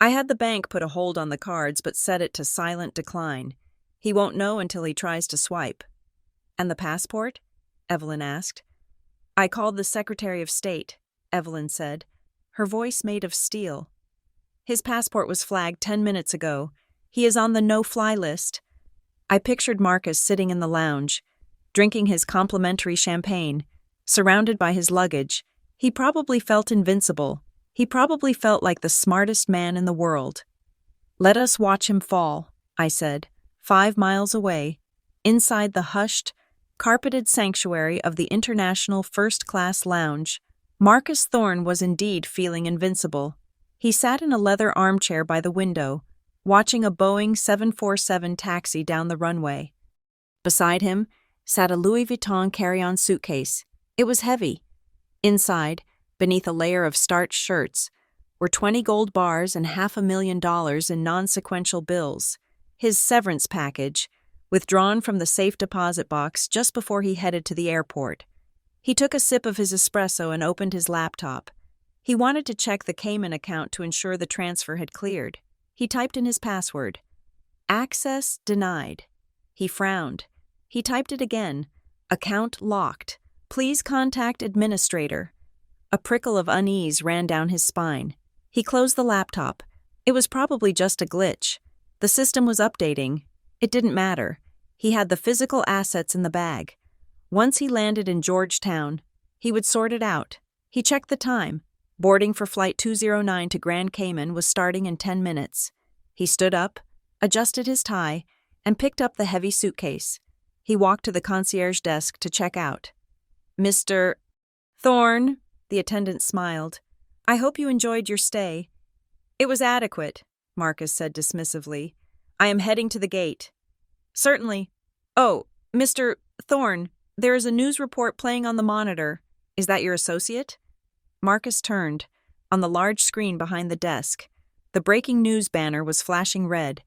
I had the bank put a hold on the cards but set it to silent decline. He won't know until he tries to swipe. And the passport? Evelyn asked. I called the Secretary of State, Evelyn said, her voice made of steel. His passport was flagged 10 minutes ago. He is on the no-fly list. I pictured Marcus sitting in the lounge, drinking his complimentary champagne, surrounded by his luggage. He probably felt invincible. He probably felt like the smartest man in the world. Let us watch him fall, I said, 5 miles away, inside the hushed, carpeted sanctuary of the International First-Class Lounge. Marcus Thorne was indeed feeling invincible. He sat in a leather armchair by the window, watching a Boeing 747 taxi down the runway. Beside him sat a Louis Vuitton carry-on suitcase. It was heavy. Inside, beneath a layer of starched shirts, were 20 gold bars and $500,000 in non-sequential bills, his severance package, withdrawn from the safe deposit box just before he headed to the airport. He took a sip of his espresso and opened his laptop. He wanted to check the Cayman account to ensure the transfer had cleared. He typed in his password. Access denied. He frowned. He typed it again. Account locked. Please contact administrator. A prickle of unease ran down his spine. He closed the laptop. It was probably just a glitch. The system was updating. It didn't matter. He had the physical assets in the bag. Once he landed in Georgetown, he would sort it out. He checked the time. Boarding for Flight 209 to Grand Cayman was starting in 10 minutes. He stood up, adjusted his tie, and picked up the heavy suitcase. He walked to the concierge desk to check out. Mr. Thorne, The attendant smiled. "I hope you enjoyed your stay." "It was adequate," Marcus said dismissively. "I am heading to the gate." "Certainly. Oh, Mr. Thorne, there is a news report playing on the monitor. Is that your associate?" Marcus turned. On the large screen behind the desk, the breaking news banner was flashing red.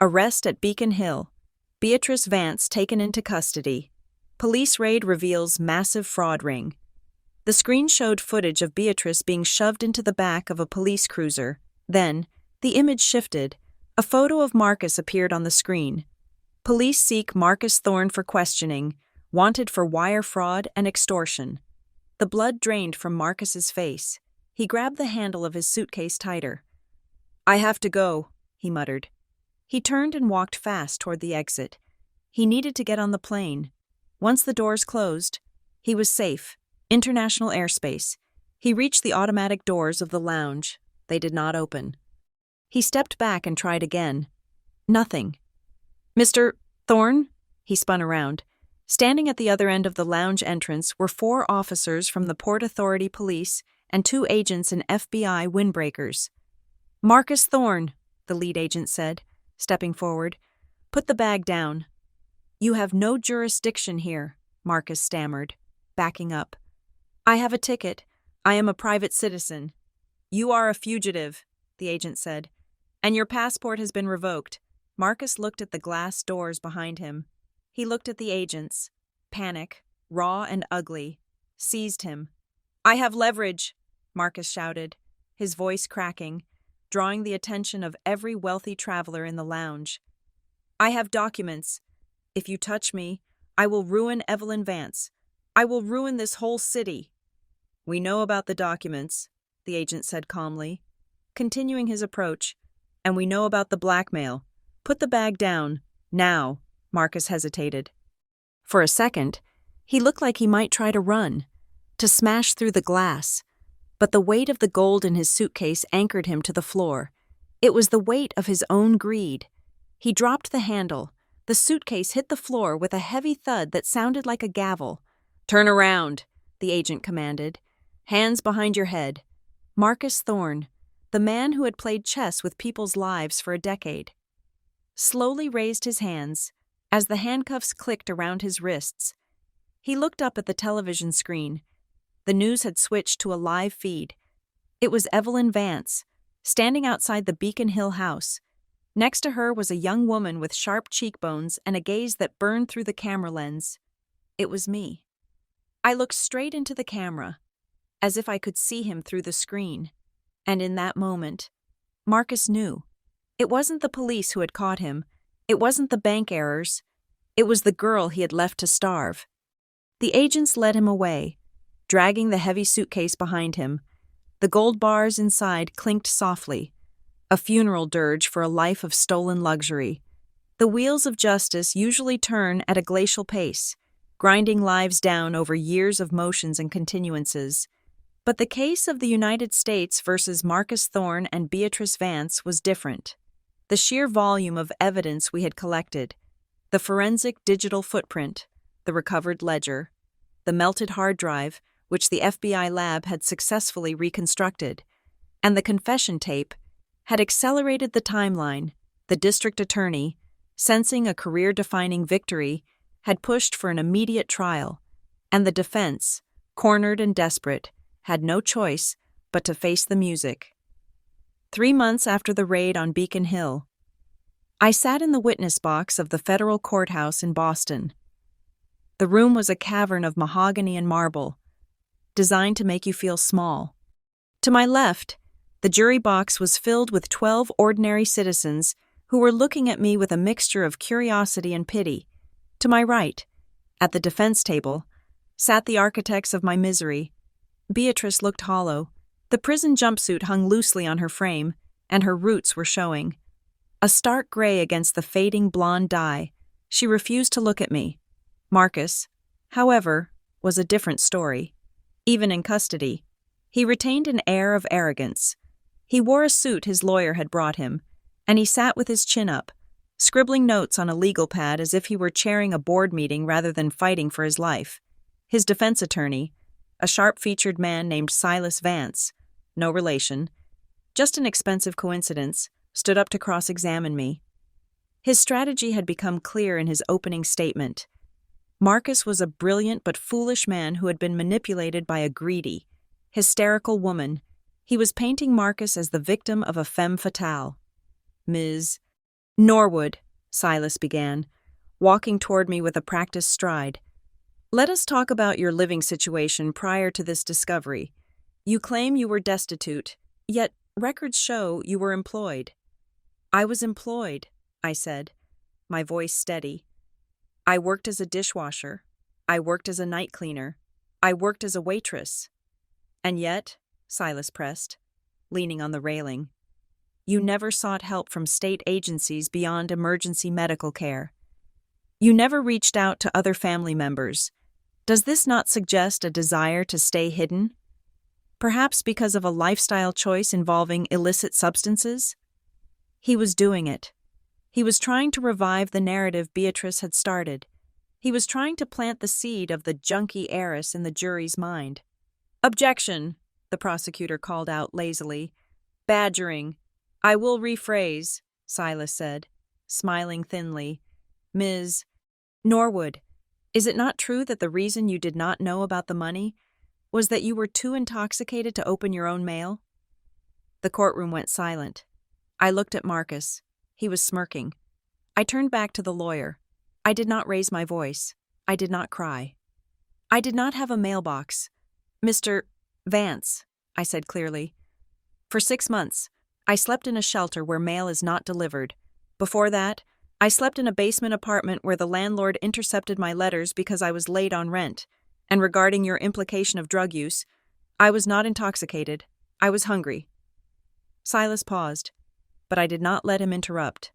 "Arrest at Beacon Hill. Beatrice Vance taken into custody. Police raid reveals massive fraud ring." The screen showed footage of Beatrice being shoved into the back of a police cruiser. Then, the image shifted. A photo of Marcus appeared on the screen. "Police seek Marcus Thorne for questioning, wanted for wire fraud and extortion." The blood drained from Marcus's face. He grabbed the handle of his suitcase tighter. "I have to go," he muttered. He turned and walked fast toward the exit. He needed to get on the plane. Once the doors closed, he was safe. International airspace. He reached the automatic doors of the lounge. They did not open. He stepped back and tried again. Nothing. "Mr. Thorne?" He spun around. Standing at the other end of the lounge entrance were 4 officers from the Port Authority Police and 2 agents in FBI windbreakers. "Marcus Thorne," the lead agent said, stepping forward. "Put the bag down." "You have no jurisdiction here," Marcus stammered, backing up. "I have a ticket. I am a private citizen." "You are a fugitive," the agent said, "and your passport has been revoked." Marcus looked at the glass doors behind him. He looked at the agents. Panic, raw and ugly, seized him. "I have leverage," Marcus shouted, his voice cracking, drawing the attention of every wealthy traveler in the lounge. "I have documents. If you touch me, I will ruin Evelyn Vance. I will ruin this whole city." "We know about the documents," the agent said calmly, continuing his approach, "and we know about the blackmail. Put the bag down, now." Marcus hesitated. For a second, he looked like he might try to run, to smash through the glass, but the weight of the gold in his suitcase anchored him to the floor. It was the weight of his own greed. He dropped the handle. The suitcase hit the floor with a heavy thud that sounded like a gavel. "Turn around," the agent commanded. "Hands behind your head." Marcus Thorne, the man who had played chess with people's lives for a decade, slowly raised his hands as the handcuffs clicked around his wrists. He looked up at the television screen. The news had switched to a live feed. It was Evelyn Vance, standing outside the Beacon Hill house. Next to her was a young woman with sharp cheekbones and a gaze that burned through the camera lens. It was me. I looked straight into the camera, as if I could see him through the screen. And in that moment, Marcus knew. It wasn't the police who had caught him. It wasn't the bank errors. It was the girl he had left to starve. The agents led him away, dragging the heavy suitcase behind him. The gold bars inside clinked softly, a funeral dirge for a life of stolen luxury. The wheels of justice usually turn at a glacial pace, grinding lives down over years of motions and continuances. But the case of the United States versus Marcus Thorne and Beatrice Vance was different. The sheer volume of evidence we had collected, the forensic digital footprint, the recovered ledger, the melted hard drive, which the FBI lab had successfully reconstructed, and the confession tape, had accelerated the timeline. The district attorney, sensing a career-defining victory, had pushed for an immediate trial, and the defense, cornered and desperate, had no choice but to face the music. 3 months after the raid on Beacon Hill, I sat in the witness box of the federal courthouse in Boston. The room was a cavern of mahogany and marble, designed to make you feel small. To my left, the jury box was filled with 12 ordinary citizens who were looking at me with a mixture of curiosity and pity. To my right, at the defense table, sat the architects of my misery. Beatrice looked hollow. The prison jumpsuit hung loosely on her frame, and her roots were showing. A stark gray against the fading blonde dye, she refused to look at me. Marcus, however, was a different story. Even in custody, he retained an air of arrogance. He wore a suit his lawyer had brought him, and he sat with his chin up, scribbling notes on a legal pad as if he were chairing a board meeting rather than fighting for his life. His defense attorney, A sharp-featured man named Silas Vance, no relation, just an expensive coincidence, stood up to cross-examine me. His strategy had become clear in his opening statement. Marcus was a brilliant but foolish man who had been manipulated by a greedy, hysterical woman. He was painting Marcus as the victim of a femme fatale. Ms. Norwood, Silas began, walking toward me with a practiced stride. Let us talk about your living situation prior to this discovery. You claim you were destitute, yet records show you were employed. I was employed, I said, my voice steady. I worked as a dishwasher. I worked as a night cleaner. I worked as a waitress. And yet, Silas pressed, leaning on the railing, you never sought help from state agencies beyond emergency medical care. You never reached out to other family members. Does this not suggest a desire to stay hidden? Perhaps because of a lifestyle choice involving illicit substances? He was doing it. He was trying to revive the narrative Beatrice had started. He was trying to plant the seed of the junkie heiress in the jury's mind. Objection, the prosecutor called out lazily. Badgering. I will rephrase, Silas said, smiling thinly. Ms. Norwood, is it not true that the reason you did not know about the money was that you were too intoxicated to open your own mail? The courtroom went silent. I looked at Marcus. He was smirking. I turned back to the lawyer. I did not raise my voice. I did not cry. I did not have a mailbox. Mr. Vance, I said clearly. For 6 months, I slept in a shelter where mail is not delivered. Before that, I slept in a basement apartment where the landlord intercepted my letters because I was late on rent. And regarding your implication of drug use, I was not intoxicated. I was hungry. Silas paused, but I did not let him interrupt.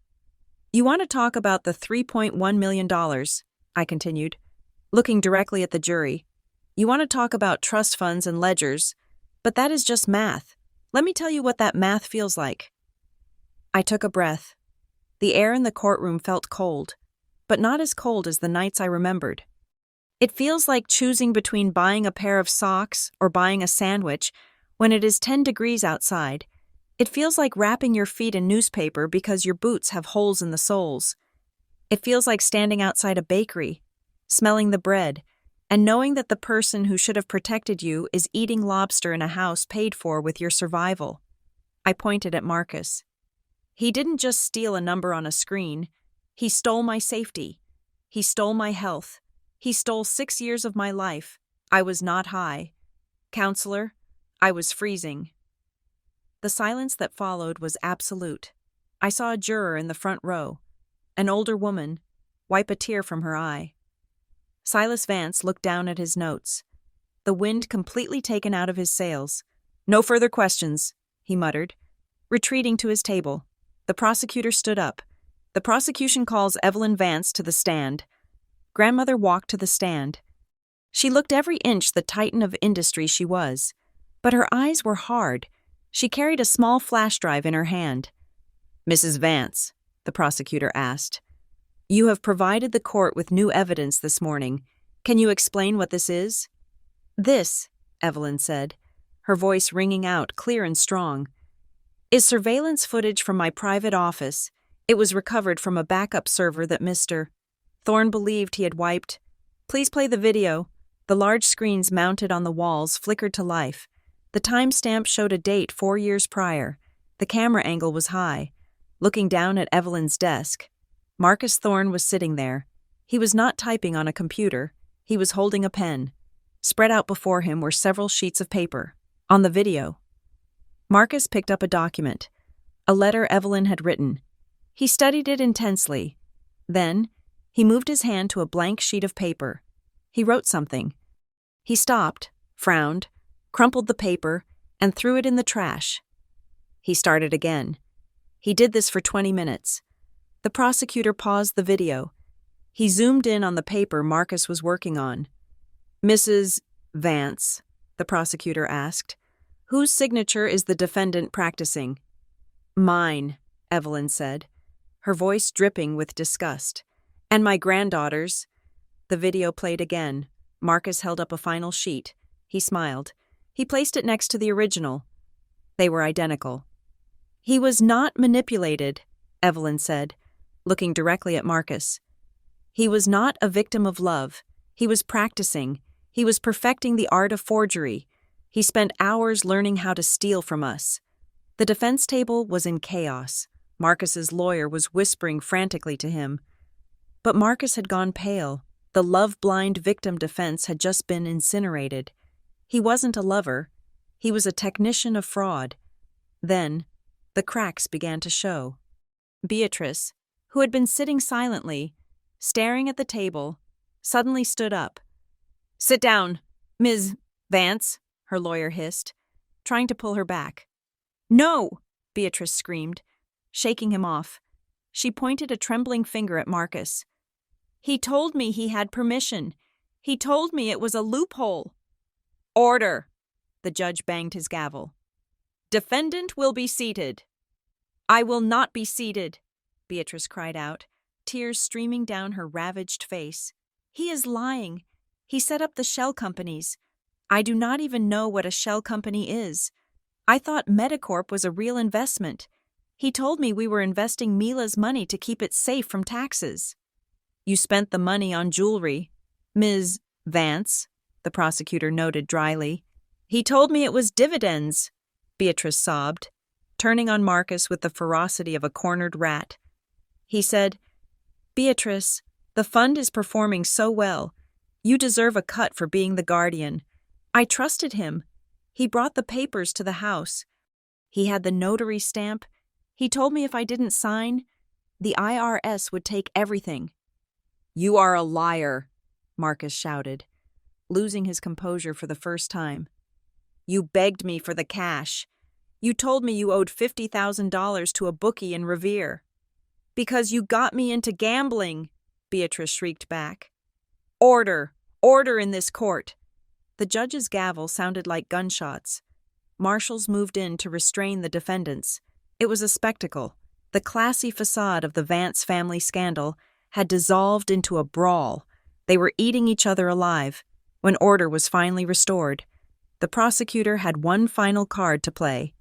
You want to talk about the $3.1 million, I continued, looking directly at the jury. You want to talk about trust funds and ledgers, but that is just math. Let me tell you what that math feels like. I took a breath. The air in the courtroom felt cold, but not as cold as the nights I remembered. It feels like choosing between buying a pair of socks or buying a sandwich when it is 10 degrees outside. It feels like wrapping your feet in newspaper because your boots have holes in the soles. It feels like standing outside a bakery, smelling the bread, and knowing that the person who should have protected you is eating lobster in a house paid for with your survival. I pointed at Marcus. He didn't just steal a number on a screen. He stole my safety. He stole my health. He stole 6 years of my life. I was not high. Counselor, I was freezing. The silence that followed was absolute. I saw a juror in the front row, an older woman, wipe a tear from her eye. Silas Vance looked down at his notes, the wind completely taken out of his sails. No further questions, he muttered, retreating to his table. The prosecutor stood up. The prosecution calls Evelyn Vance to the stand. Grandmother walked to the stand. She looked every inch the titan of industry she was, but her eyes were hard. She carried a small flash drive in her hand. Mrs. Vance, the prosecutor asked, you have provided the court with new evidence this morning. Can you explain what this is? This, Evelyn said, her voice ringing out clear and strong, is surveillance footage from my private office. It was recovered from a backup server that Mr. Thorne believed he had wiped. Please play the video. The large screens mounted on the walls flickered to life. The timestamp showed a date 4 years prior. The camera angle was high. Looking down at Evelyn's desk, Marcus Thorne was sitting there. He was not typing on a computer. He was holding a pen. Spread out before him were several sheets of paper. On the video, Marcus picked up a document, a letter Evelyn had written. He studied it intensely. Then, he moved his hand to a blank sheet of paper. He wrote something. He stopped, frowned, crumpled the paper, and threw it in the trash. He started again. He did this for 20 minutes. The prosecutor paused the video. He zoomed in on the paper Marcus was working on. Mrs. Vance, the prosecutor asked, whose signature is the defendant practicing? Mine, Evelyn said, her voice dripping with disgust. And my granddaughter's. The video played again. Marcus held up a final sheet. He smiled. He placed it next to the original. They were identical. He was not manipulated, Evelyn said, looking directly at Marcus. He was not a victim of love. He was practicing. He was perfecting the art of forgery. He spent hours learning how to steal from us. The defense table was in chaos. Marcus's lawyer was whispering frantically to him. But Marcus had gone pale. The love-blind victim defense had just been incinerated. He wasn't a lover. He was a technician of fraud. Then, the cracks began to show. Beatrice, who had been sitting silently, staring at the table, suddenly stood up. "Sit down, Ms. Vance," her lawyer hissed, trying to pull her back. "No!" Beatrice screamed, shaking him off. She pointed a trembling finger at Marcus. "He told me he had permission. He told me it was a loophole." "Order!" The judge banged his gavel. "Defendant will be seated." "I will not be seated," Beatrice cried out, tears streaming down her ravaged face. "He is lying. He set up the shell companies. I do not even know what a shell company is. I thought Medicorp was a real investment. He told me we were investing Mila's money to keep it safe from taxes." "You spent the money on jewelry, Ms. Vance," the prosecutor noted dryly. "He told me it was dividends," Beatrice sobbed, turning on Marcus with the ferocity of a cornered rat. He said, "Beatrice, the fund is performing so well. You deserve a cut for being the guardian. I trusted him. He brought the papers to the house. He had the notary stamp. He told me if I didn't sign, the IRS would take everything." "You are a liar," Marcus shouted, losing his composure for the first time. "You begged me for the cash. You told me you owed $50,000 to a bookie in Revere." "Because you got me into gambling," Beatrice shrieked back. "Order! Order in this court!" The judge's gavel sounded like gunshots. Marshals moved in to restrain the defendants. It was a spectacle. The classy facade of the Vance family scandal had dissolved into a brawl. They were eating each other alive. When order was finally restored, the prosecutor had one final card to play.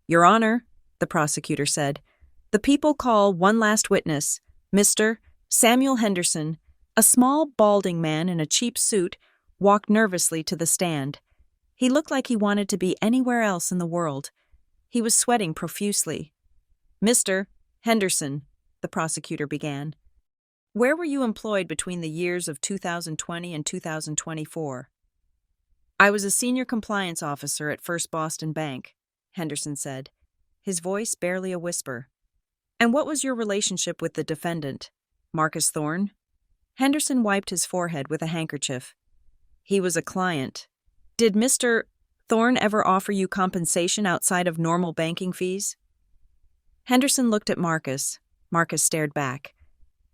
"Your Honor," the prosecutor said, "the people call one last witness, Mr. Samuel Henderson." A small, balding man in a cheap suit walked nervously to the stand. He looked like he wanted to be anywhere else in the world. He was sweating profusely. "Mr. Henderson," the prosecutor began, "where were you employed between the years of 2020 and 2024? "I was a senior compliance officer at First Boston Bank," Henderson said, his voice barely a whisper. "And what was your relationship with the defendant, Marcus Thorne?" Henderson wiped his forehead with a handkerchief. "He was a client. Did Mr. Thorne ever offer you compensation outside of normal banking fees?" Henderson looked at Marcus. Marcus stared back,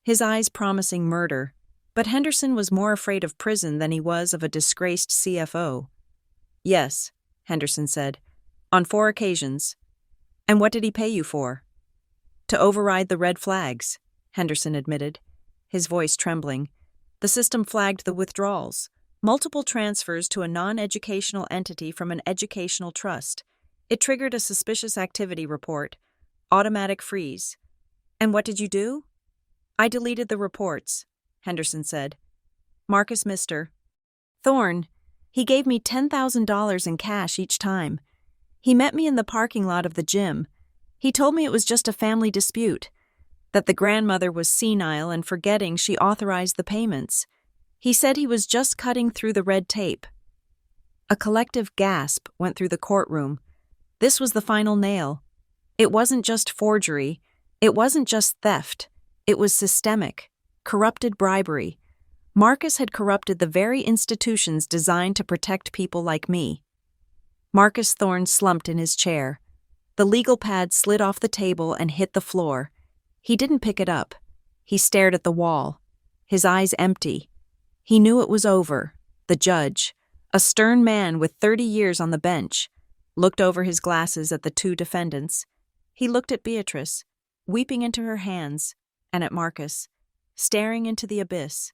his eyes promising murder, but Henderson was more afraid of prison than he was of a disgraced CFO. "Yes," Henderson said, "on 4 occasions." "And what did he pay you for?" "To override the red flags," Henderson admitted, his voice trembling. "The system flagged the withdrawals, multiple transfers to a non-educational entity from an educational trust. It triggered a suspicious activity report, automatic freeze." "And what did you do?" "I deleted the reports," Henderson said. "Marcus Mr. Thorne, he gave me $10,000 in cash each time. He met me in the parking lot of the gym. He told me it was just a family dispute, that the grandmother was senile and forgetting she authorized the payments. He said he was just cutting through the red tape." A collective gasp went through the courtroom. This was the final nail. It wasn't just forgery. It wasn't just theft. It was systemic, corrupted bribery. Marcus had corrupted the very institutions designed to protect people like me. Marcus Thorne slumped in his chair. The legal pad slid off the table and hit the floor. He didn't pick it up. He stared at the wall, his eyes empty. He knew it was over. The judge, a stern man with 30 years on the bench, looked over his glasses at the 2 defendants. He looked at Beatrice, weeping into her hands, and at Marcus, staring into the abyss.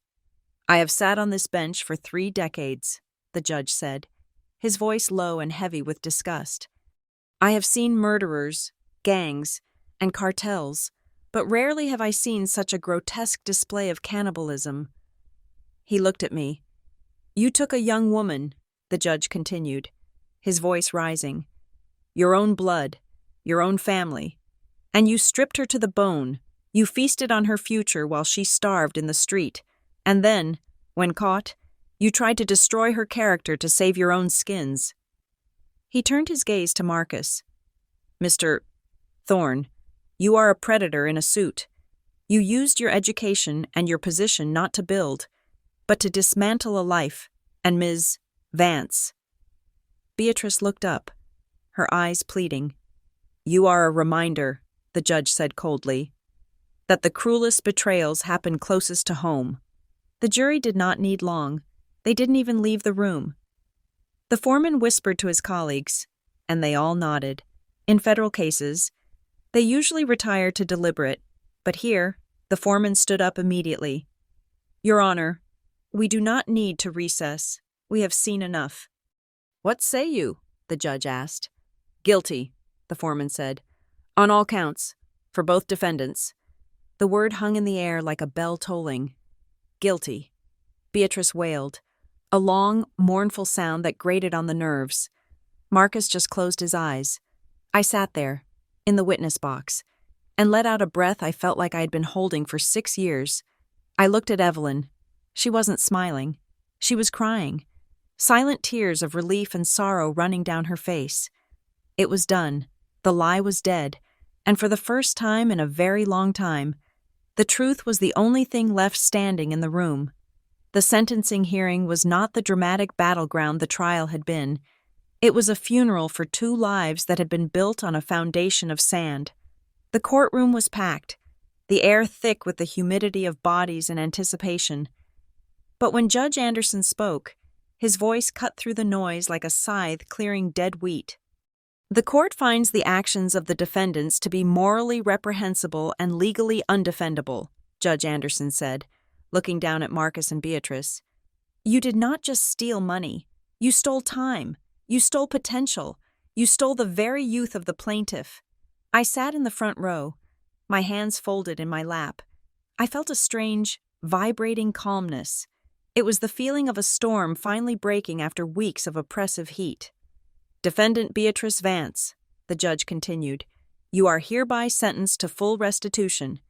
"I have sat on this bench for 3 decades, the judge said. his voice low and heavy with disgust. "I have seen murderers, gangs, and cartels, but rarely have I seen such a grotesque display of cannibalism." He looked at me. "You took a young woman," the judge continued, his voice rising. "Your own blood, your own family. And you stripped her to the bone. You feasted on her future while she starved in the street. And then, when caught, you tried to destroy her character to save your own skins." He turned his gaze to Marcus. "Mr. Thorne, you are a predator in a suit. You used your education and your position not to build, but to dismantle a life, and Ms. Vance." Beatrice looked up, her eyes pleading. "You are a reminder," the judge said coldly, "that the cruelest betrayals happen closest to home." The jury did not need long. They didn't even leave the room. The foreman whispered to his colleagues, and they all nodded. In federal cases, they usually retire to deliberate, but here, the foreman stood up immediately. "Your Honor, we do not need to recess. We have seen enough." "What say you?" the judge asked. "Guilty," the foreman said. "On all counts, for both defendants." The word hung in the air like a bell tolling. "Guilty," Beatrice wailed, a long, mournful sound that grated on the nerves. Marcus just closed his eyes. I sat there, in the witness box, and let out a breath I felt like I had been holding for 6 years. I looked at Evelyn. She wasn't smiling. She was crying, silent tears of relief and sorrow running down her face. It was done. The lie was dead, and for the first time in a very long time, the truth was the only thing left standing in the room. The sentencing hearing was not the dramatic battleground the trial had been. It was a funeral for 2 lives that had been built on a foundation of sand. The courtroom was packed, the air thick with the humidity of bodies and anticipation. But when Judge Anderson spoke, his voice cut through the noise like a scythe clearing dead wheat. "The court finds the actions of the defendants to be morally reprehensible and legally undefendable," Judge Anderson said, looking down at Marcus and Beatrice. "You did not just steal money. You stole time. You stole potential. You stole the very youth of the plaintiff." I sat in the front row, my hands folded in my lap. I felt a strange, vibrating calmness. It was the feeling of a storm finally breaking after weeks of oppressive heat. "Defendant Beatrice Vance," the judge continued, "you are hereby sentenced to full restitution.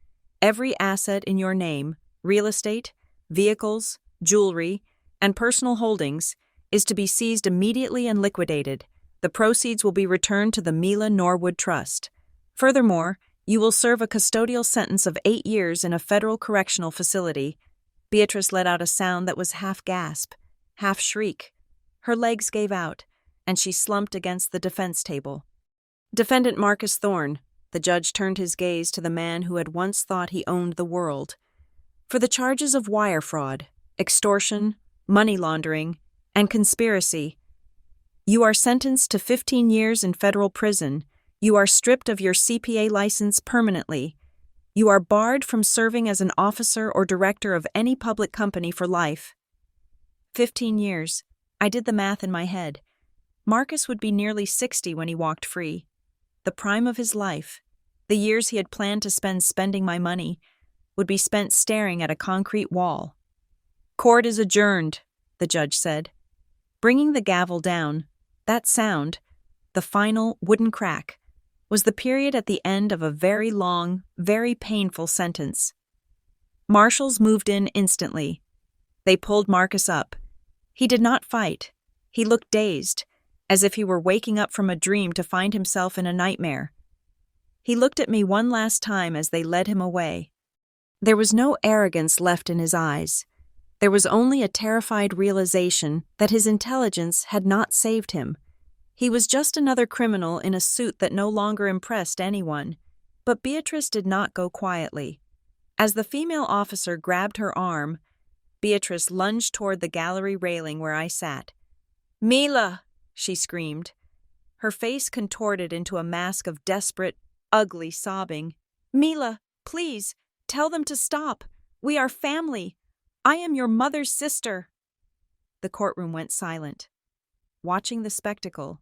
Every asset in your name, real estate, vehicles, jewelry, and personal holdings, is to be seized immediately and liquidated. The proceeds will be returned to the Mila Norwood Trust. Furthermore, you will serve a custodial sentence of 8 years in a federal correctional facility." Beatrice let out a sound that was half gasp, half shriek. Her legs gave out, and she slumped against the defense table. "Defendant Marcus Thorne," the judge turned his gaze to the man who had once thought he owned the world. "For the charges of wire fraud, extortion, money laundering, and conspiracy, you are sentenced to 15 years in federal prison. You are stripped of your CPA license permanently. You are barred from serving as an officer or director of any public company for life." 15 years. I did the math in my head. Marcus would be nearly 60 when he walked free. The prime of his life, the years he had planned to spend spending my money, would be spent staring at a concrete wall. "Court is adjourned," the judge said. Bringing the gavel down, that sound, the final wooden crack, was the period at the end of a very long, very painful sentence. Marshals moved in instantly. They pulled Marcus up. He did not fight. He looked dazed, as if he were waking up from a dream to find himself in a nightmare. He looked at me one last time as they led him away. There was no arrogance left in his eyes. There was only a terrified realization that his intelligence had not saved him. He was just another criminal in a suit that no longer impressed anyone. But Beatrice did not go quietly. As the female officer grabbed her arm, Beatrice lunged toward the gallery railing where I sat. "Mila!" she screamed. Her face contorted into a mask of desperate, ugly sobbing. "Mila, please, tell them to stop. We are family. I am your mother's sister." The courtroom went silent. watching the spectacle.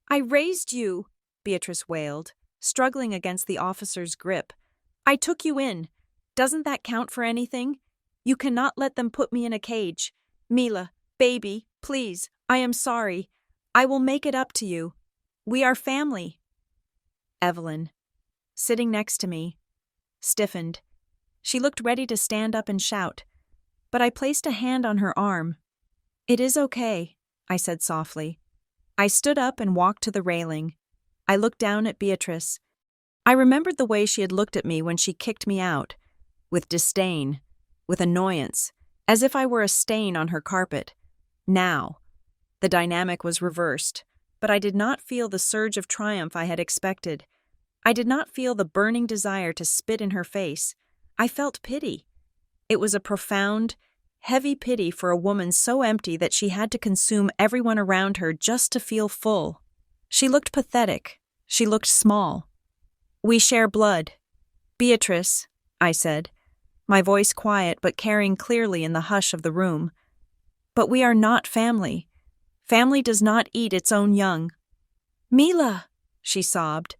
"I raised you," Beatrice wailed, struggling against the officer's grip. "I took you in. Doesn't that count for anything? You cannot let them put me in a cage. Mila, baby, please, I am sorry. I will make it up to you. We are family." Evelyn, sitting next to me, stiffened. She looked ready to stand up and shout, but I placed a hand on her arm. "It is okay," I said softly. I stood up and walked to the railing. I looked down at Beatrice. I remembered the way she had looked at me when she kicked me out, with disdain, with annoyance, as if I were a stain on her carpet. Now, the dynamic was reversed, but I did not feel the surge of triumph I had expected. I did not feel the burning desire to spit in her face. I felt pity. It was a profound, heavy pity for a woman so empty that she had to consume everyone around her just to feel full. She looked pathetic. She looked small. "We share blood." "Beatrice," I said, my voice quiet but carrying clearly in the hush of the room. "But we are not family. Family does not eat its own young." "Mila," she sobbed,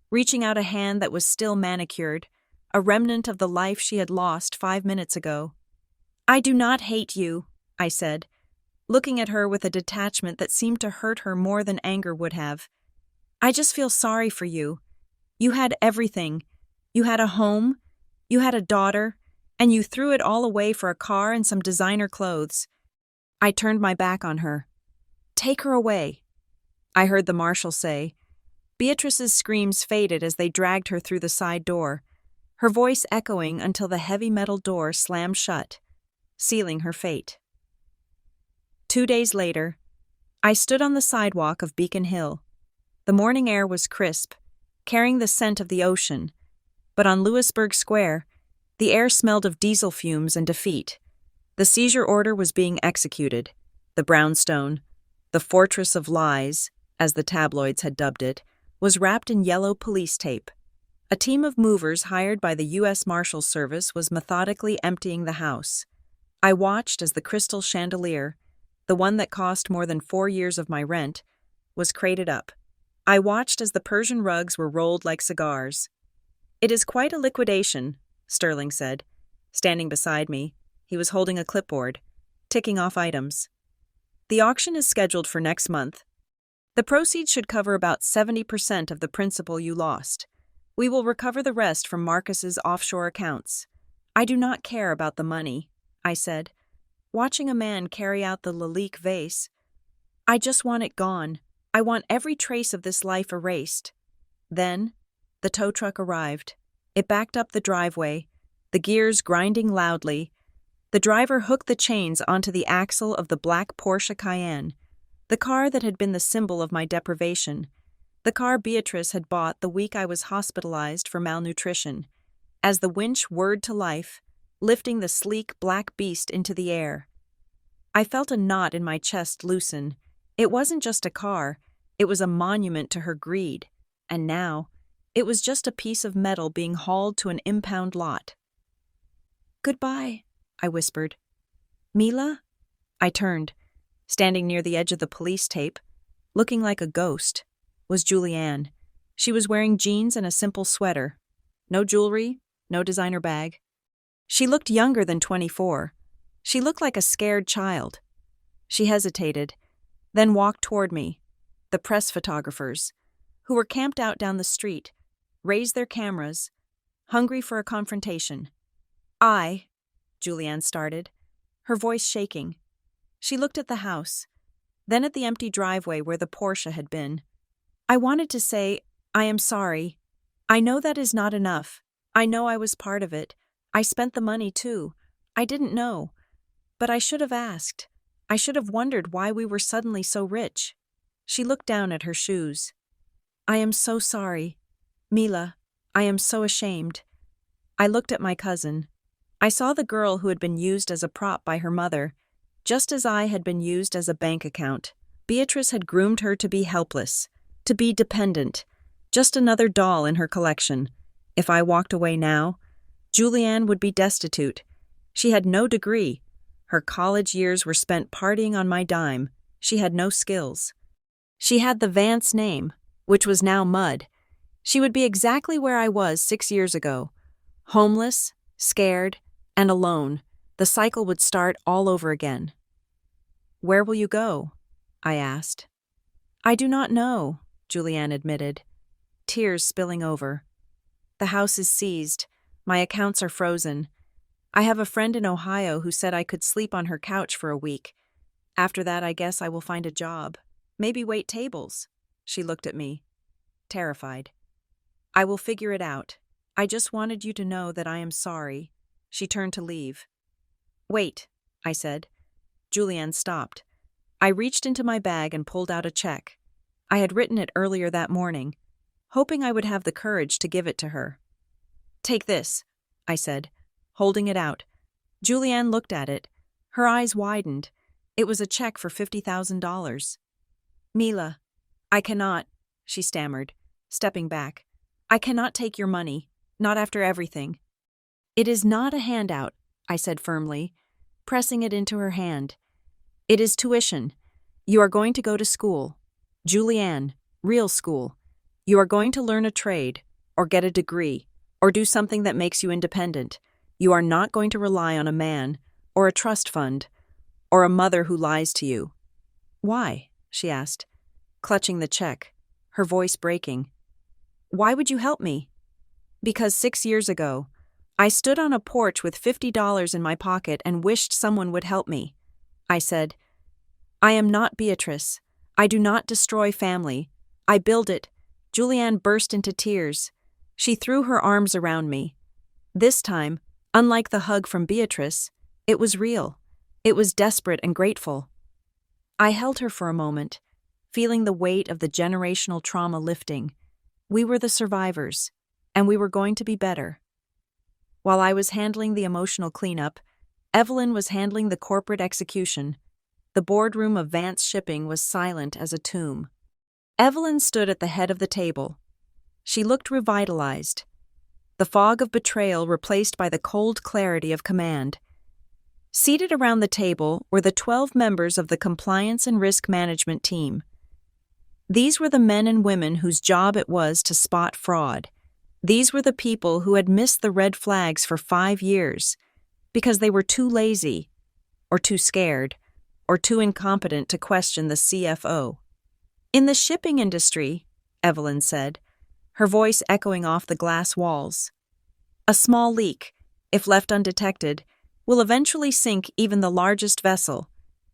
reaching out a hand that was still manicured, a remnant of the life she had lost 5 minutes ago. "I do not hate you," I said, looking at her with a detachment that seemed to hurt her more than anger would have. "I just feel sorry for you. You had everything. You had a home, you had a daughter, and you threw it all away for a car and some designer clothes." I turned my back on her. "Take her away," I heard the marshal say. Beatrice's screams faded as they dragged her through the side door, her voice echoing until the heavy metal door slammed shut, sealing her fate. 2 days later, I stood on the sidewalk of Beacon Hill. The morning air was crisp, carrying the scent of the ocean, but on Louisburg Square, the air smelled of diesel fumes and defeat. The seizure order was being executed. The brownstone, the fortress of lies, as the tabloids had dubbed it, was wrapped in yellow police tape. A team of movers hired by the U.S. Marshals Service was methodically emptying the house. I watched as the crystal chandelier, the one that cost more than 4 years of my rent, was crated up. I watched as the Persian rugs were rolled like cigars. "It is quite a liquidation," Sterling said. Standing beside me, he was holding a clipboard, ticking off items. "The auction is scheduled for next month. The proceeds should cover about 70% of the principal you lost. We will recover the rest from Marcus's offshore accounts." "I do not care about the money," I said, watching a man carry out the Lalique vase. "I just want it gone. I want every trace of this life erased." Then, the tow truck arrived. It backed up the driveway, the gears grinding loudly. The driver hooked the chains onto the axle of the black Porsche Cayenne, the car that had been the symbol of my deprivation, the car Beatrice had bought the week I was hospitalized for malnutrition. As the winch whirred to life, lifting the sleek black beast into the air, I felt a knot in my chest loosen. It wasn't just a car, it was a monument to her greed, and now, it was just a piece of metal being hauled to an impound lot. "Goodbye," I whispered. "Mila?" I turned. Standing near the edge of the police tape, looking like a ghost, was Julianne. She was wearing jeans and a simple sweater. No jewelry, no designer bag. She looked younger than 24. She looked like a scared child. She hesitated, then walked toward me. The press photographers, who were camped out down the street, raised their cameras, hungry for a confrontation. Julianne started, her voice shaking. She looked at the house, then at the empty driveway where the Porsche had been. "I wanted to say, I am sorry. I know that is not enough. I know I was part of it. I spent the money too. I didn't know. But I should have asked. I should have wondered why we were suddenly so rich." She looked down at her shoes. "I am so sorry. Mila, I am so ashamed." I looked at my cousin. I saw the girl who had been used as a prop by her mother, just as I had been used as a bank account. Beatrice had groomed her to be helpless, to be dependent, just another doll in her collection. If I walked away now, Julianne would be destitute. She had no degree. Her college years were spent partying on my dime. She had no skills. She had the Vance name, which was now mud. She would be exactly where I was 6 years ago. Homeless, scared, and alone. The cycle would start all over again. "Where will you go?" I asked. "I do not know," Julianne admitted, tears spilling over. "The house is seized. My accounts are frozen. I have a friend in Ohio who said I could sleep on her couch for a week. After that, I guess I will find a job. Maybe wait tables." She looked at me, terrified. "I will figure it out. I just wanted you to know that I am sorry." She turned to leave. "Wait," I said. Julianne stopped. I reached into my bag and pulled out a check. I had written it earlier that morning, hoping I would have the courage to give it to her. "Take this," I said, holding it out. Julianne looked at it. Her eyes widened. It was a check for $50,000. "Mila, I cannot," she stammered, stepping back. "I cannot take your money, not after everything." "It is not a handout," I said firmly, pressing it into her hand. "It is tuition. You are going to go to school. Julianne, real school. You are going to learn a trade, or get a degree, or do something that makes you independent. You are not going to rely on a man, or a trust fund, or a mother who lies to you." "Why?" she asked, clutching the check, her voice breaking. "Why would you help me?" "Because 6 years ago, I stood on a porch with $50 in my pocket and wished someone would help me," I said. "I am not Beatrice. I do not destroy family. I build it." Julianne burst into tears. She threw her arms around me. This time, unlike the hug from Beatrice, it was real. It was desperate and grateful. I held her for a moment, feeling the weight of the generational trauma lifting. We were the survivors, and we were going to be better. While I was handling the emotional cleanup, Evelyn was handling the corporate execution. The boardroom of Vance Shipping was silent as a tomb. Evelyn stood at the head of the table. She looked revitalized. The fog of betrayal replaced by the cold clarity of command. Seated around the table were the 12 members of the compliance and risk management team. These were the men and women whose job it was to spot fraud. These were the people who had missed the red flags for 5 years because they were too lazy, or too scared, or too incompetent to question the CFO. "In the shipping industry," Evelyn said, her voice echoing off the glass walls, "a small leak, if left undetected, will eventually sink even the largest vessel.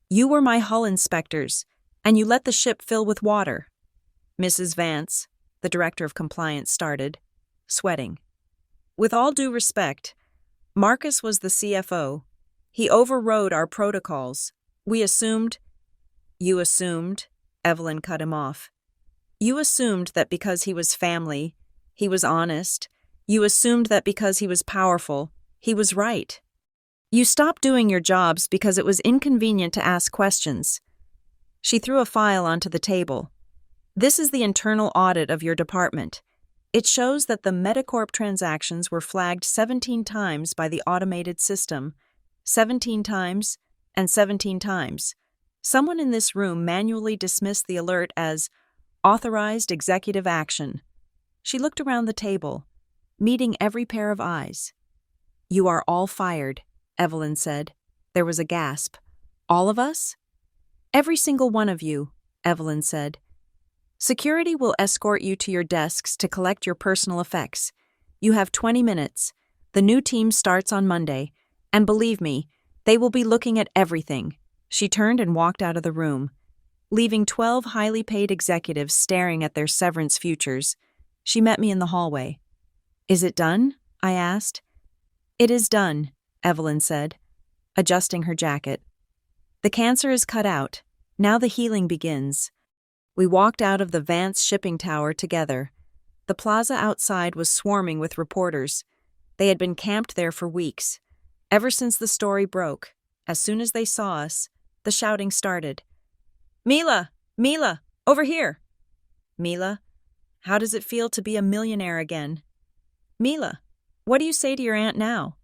You were my hull inspectors, and you let the ship fill with water." "Mrs. Vance," the director of compliance started, sweating. "With all due respect, Marcus was the CFO. He overrode our protocols. We assumed—" "You assumed," Evelyn cut him off. "You assumed that because he was family, he was honest. You assumed that because he was powerful, he was right. You stopped doing your jobs because it was inconvenient to ask questions." She threw a file onto the table. "This is the internal audit of your department. It shows that the Medicorp transactions were flagged 17 times by the automated system. 17 times and 17 times. Someone in this room manually dismissed the alert as authorized executive action." She looked around the table, meeting every pair of eyes. "You are all fired," Evelyn said. There was a gasp. "All of us?" "Every single one of you," Evelyn said. "Security will escort you to your desks to collect your personal effects. You have 20 minutes. The new team starts on Monday, and believe me, they will be looking at everything." She turned and walked out of the room, leaving 12 highly paid executives staring at their severance futures. She met me in the hallway. "Is it done?" I asked. "It is done," Evelyn said, adjusting her jacket. "The cancer is cut out. Now the healing begins." We walked out of the Vance shipping tower together. The plaza outside was swarming with reporters. They had been camped there for weeks. Ever since the story broke, as soon as they saw us, the shouting started. "Mila! Mila! Over here!" "Mila, how does it feel to be a millionaire again?" "Mila, what do you say to your aunt now?"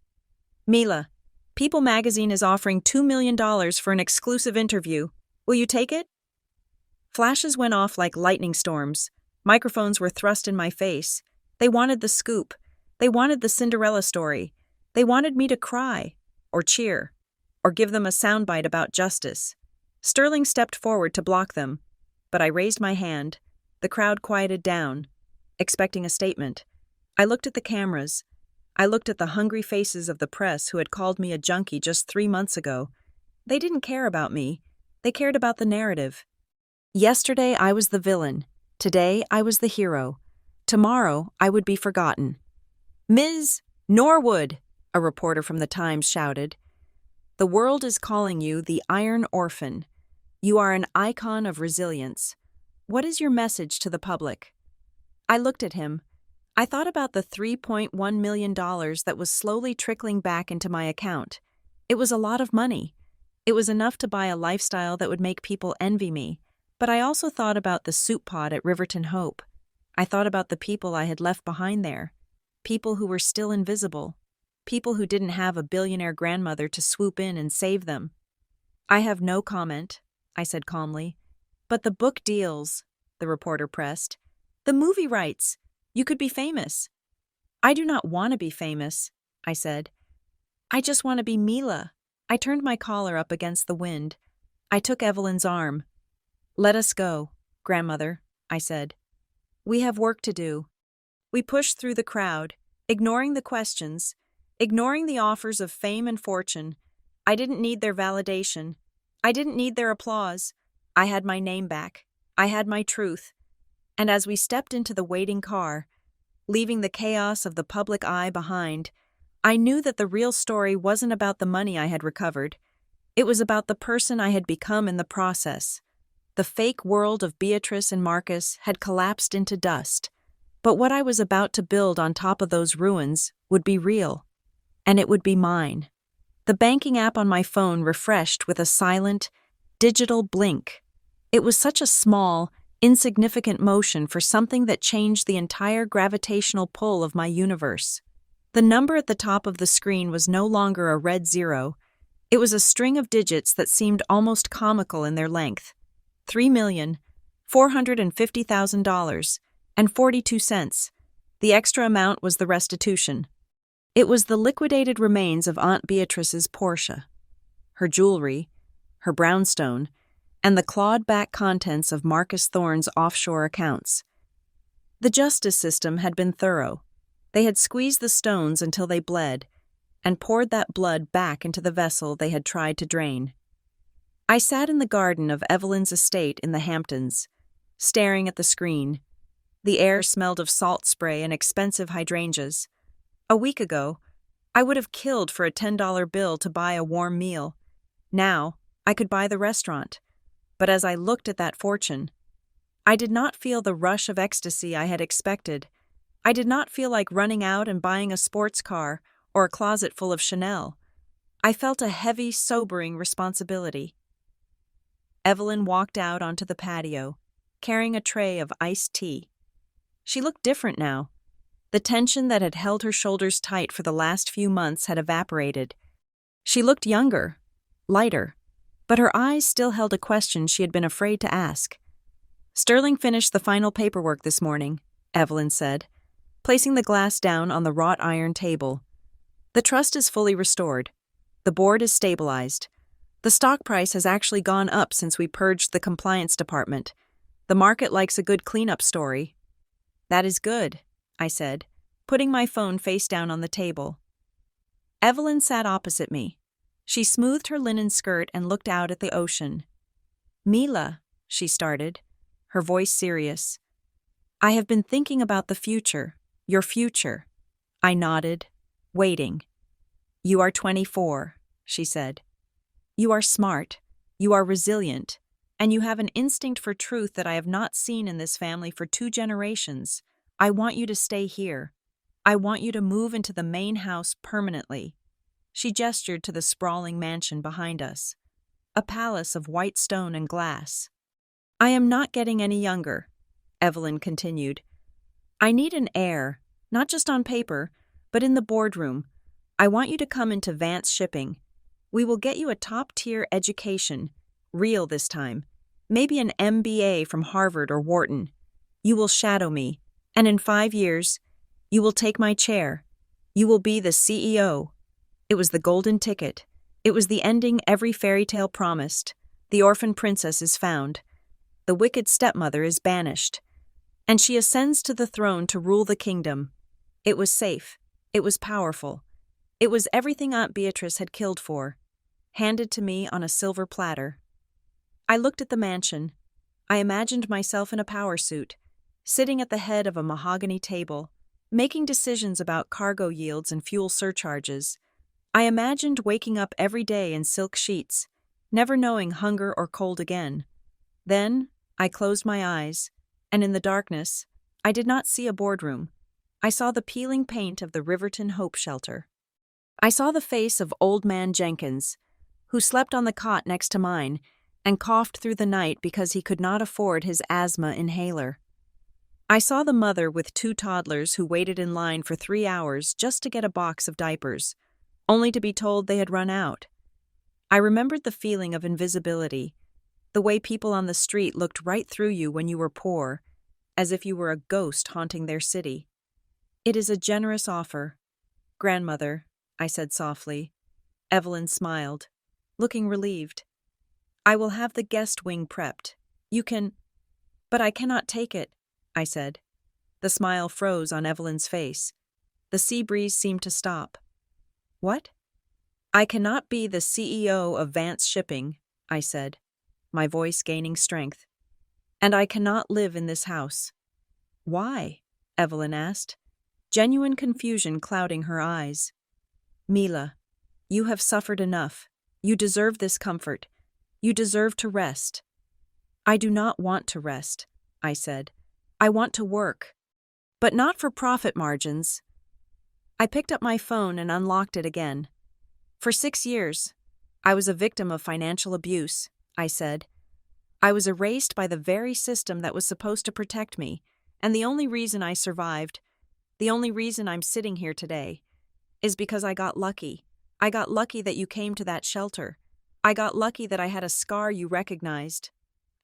"Mila, People magazine is offering $2 million for an exclusive interview. Will you take it?" Flashes went off like lightning storms. Microphones were thrust in my face. They wanted the scoop. They wanted the Cinderella story. They wanted me to cry, or cheer, or give them a soundbite about justice. Sterling stepped forward to block them, but I raised my hand. The crowd quieted down, expecting a statement. I looked at the cameras. I looked at the hungry faces of the press who had called me a junkie just 3 months ago. They didn't care about me. They cared about the narrative. Yesterday I was the villain. Today I was the hero. Tomorrow I would be forgotten. "Ms. Norwood," a reporter from the Times shouted. "The world is calling you the Iron Orphan. You are an icon of resilience. What is your message to the public?" I looked at him. I thought about the $3.1 million that was slowly trickling back into my account. It was a lot of money. It was enough to buy a lifestyle that would make people envy me. But I also thought about the soup pot at Riverton Hope. I thought about the people I had left behind there. People who were still invisible. People who didn't have a billionaire grandmother to swoop in and save them. "I have no comment," I said calmly. "But the book deals," the reporter pressed. "The movie rights. You could be famous." "I do not want to be famous," I said. "I just want to be Mila." I turned my collar up against the wind. I took Evelyn's arm. "Let us go, grandmother," I said. "We have work to do." We pushed through the crowd, ignoring the questions, ignoring the offers of fame and fortune. I didn't need their validation. I didn't need their applause. I had my name back. I had my truth. And as we stepped into the waiting car, leaving the chaos of the public eye behind, I knew that the real story wasn't about the money I had recovered. It was about the person I had become in the process. The fake world of Beatrice and Marcus had collapsed into dust. But what I was about to build on top of those ruins would be real. And it would be mine. The banking app on my phone refreshed with a silent, digital blink. It was such a small, insignificant motion for something that changed the entire gravitational pull of my universe. The number at the top of the screen was no longer a red 0. It was a string of digits that seemed almost comical in their length. $3,450,000.42. The extra amount was the restitution. It was the liquidated remains of Aunt Beatrice's Porsche, her jewelry, her brownstone, and the clawed-back contents of Marcus Thorne's offshore accounts. The justice system had been thorough. They had squeezed the stones until they bled, and poured that blood back into the vessel they had tried to drain. I sat in the garden of Evelyn's estate in the Hamptons, staring at the screen. The air smelled of salt spray and expensive hydrangeas. A week ago, I would have killed for a $10 bill to buy a warm meal. Now, I could buy the restaurant. But as I looked at that fortune, I did not feel the rush of ecstasy I had expected. I did not feel like running out and buying a sports car or a closet full of Chanel. I felt a heavy, sobering responsibility. Evelyn walked out onto the patio, carrying a tray of iced tea. She looked different now. The tension that had held her shoulders tight for the last few months had evaporated. She looked younger, lighter, but her eyes still held a question she had been afraid to ask. "Sterling finished the final paperwork this morning," Evelyn said, placing the glass down on the wrought iron table. "The trust is fully restored. The board is stabilized. The stock price has actually gone up since we purged the compliance department. The market likes a good cleanup story." "That is good," I said, putting my phone face down on the table. Evelyn sat opposite me. She smoothed her linen skirt and looked out at the ocean. "Mila," she started, her voice serious. "I have been thinking about the future, your future." I nodded, waiting. "You are 24, she said. "You are smart, you are resilient, and you have an instinct for truth that I have not seen in this family for 2 generations. I want you to stay here. I want you to move into the main house permanently." She gestured to the sprawling mansion behind us, a palace of white stone and glass. "I am not getting any younger," Evelyn continued. "I need an heir, not just on paper, but in the boardroom. I want you to come into Vance Shipping. We will get you a top-tier education, real this time. maybe an MBA from Harvard or Wharton. You will shadow me, and in 5 years, you will take my chair. You will be the CEO. It was the golden ticket. It was the ending every fairy tale promised. The orphan princess is found. The wicked stepmother is banished. And she ascends to the throne to rule the kingdom. It was safe. It was powerful. It was everything Aunt Beatrice had killed for, handed to me on a silver platter. I looked at the mansion. I imagined myself in a power suit, sitting at the head of a mahogany table, making decisions about cargo yields and fuel surcharges. I imagined waking up every day in silk sheets, never knowing hunger or cold again. Then, I closed my eyes, and in the darkness, I did not see a boardroom. I saw the peeling paint of the Riverton Hope Shelter. I saw the face of Old Man Jenkins, who slept on the cot next to mine and coughed through the night because he could not afford his asthma inhaler. I saw the mother with 2 toddlers who waited in line for 3 hours just to get a box of diapers, only to be told they had run out. I remembered the feeling of invisibility, the way people on the street looked right through you when you were poor, as if you were a ghost haunting their city. It is a generous offer. Grandmother, I said softly. Evelyn smiled, looking relieved. I will have the guest wing prepped. You can... But I cannot take it, I said. The smile froze on Evelyn's face. The sea breeze seemed to stop. What? I cannot be the CEO of Vance Shipping, I said, my voice gaining strength. And I cannot live in this house. Why? Evelyn asked, genuine confusion clouding her eyes. Mila, you have suffered enough. You deserve this comfort. You deserve to rest. I do not want to rest, I said. I want to work, but not for profit margins. I picked up my phone and unlocked it again. For 6 years, I was a victim of financial abuse, I said. I was erased by the very system that was supposed to protect me, and the only reason I survived, the only reason I'm sitting here today, is because I got lucky. I got lucky that you came to that shelter. I got lucky that I had a scar you recognized.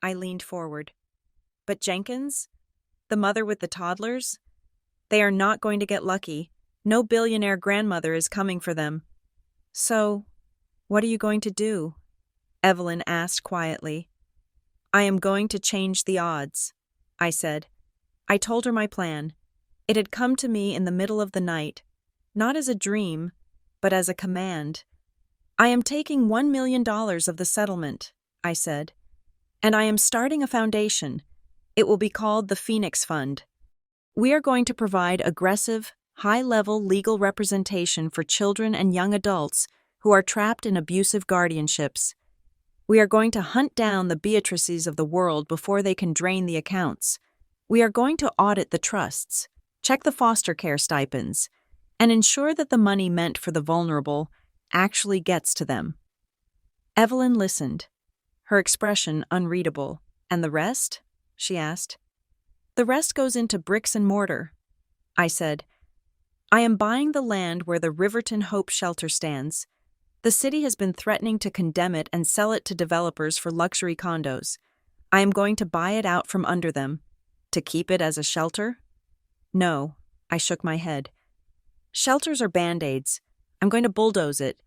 I leaned forward. But Jenkins? The mother with the toddlers? They are not going to get lucky. No billionaire grandmother is coming for them. So, what are you going to do? Evelyn asked quietly. I am going to change the odds, I said. I told her my plan. It had come to me in the middle of the night, not as a dream, but as a command. I am taking $1 million of the settlement, I said, and I am starting a foundation. It will be called the Phoenix Fund. We are going to provide aggressive, high-level legal representation for children and young adults who are trapped in abusive guardianships. We are going to hunt down the Beatrices of the world before they can drain the accounts. We are going to audit the trusts, check the foster care stipends, and ensure that the money meant for the vulnerable actually gets to them. Evelyn listened, her expression unreadable. And the rest? She asked. The rest goes into bricks and mortar, I said. I am buying the land where the Riverton Hope Shelter stands. The city has been threatening to condemn it and sell it to developers for luxury condos. I am going to buy it out from under them. To keep it as a shelter? No, I shook my head. Shelters are band-aids. I'm going to bulldoze it.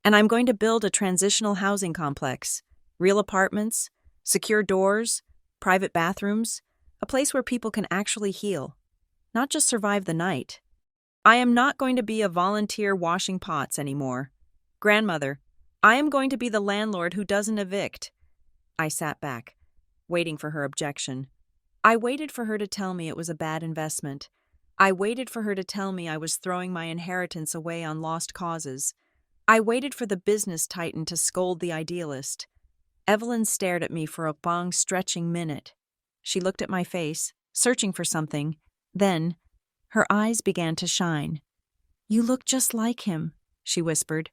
And I'm going to build a transitional housing complex. Real apartments, secure doors, private bathrooms, a place where people can actually heal, not just survive the night. I am not going to be a volunteer washing pots anymore. Grandmother, I am going to be the landlord who doesn't evict. I sat back, waiting for her objection. I waited for her to tell me it was a bad investment. I waited for her to tell me I was throwing my inheritance away on lost causes. I waited for the business titan to scold the idealist. Evelyn stared at me for a long, stretching minute. She looked at my face, searching for something. Then, her eyes began to shine. You look just like him, she whispered.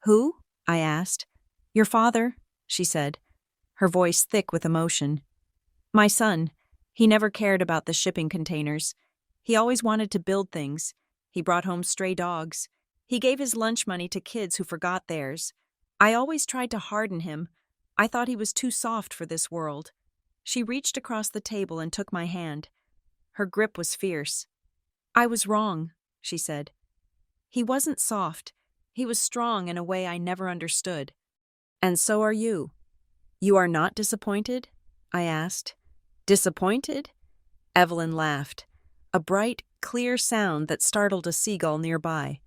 Who? I asked. Your father, she said, her voice thick with emotion. My son. He never cared about the shipping containers. He always wanted to build things. He brought home stray dogs. He gave his lunch money to kids who forgot theirs. I always tried to harden him. I thought he was too soft for this world. She reached across the table and took my hand. Her grip was fierce. "I was wrong," she said. "He wasn't soft. He was strong in a way I never understood." "And so are you. You are not disappointed?" I asked. "Disappointed?" Evelyn laughed, a bright, clear sound that startled a seagull nearby.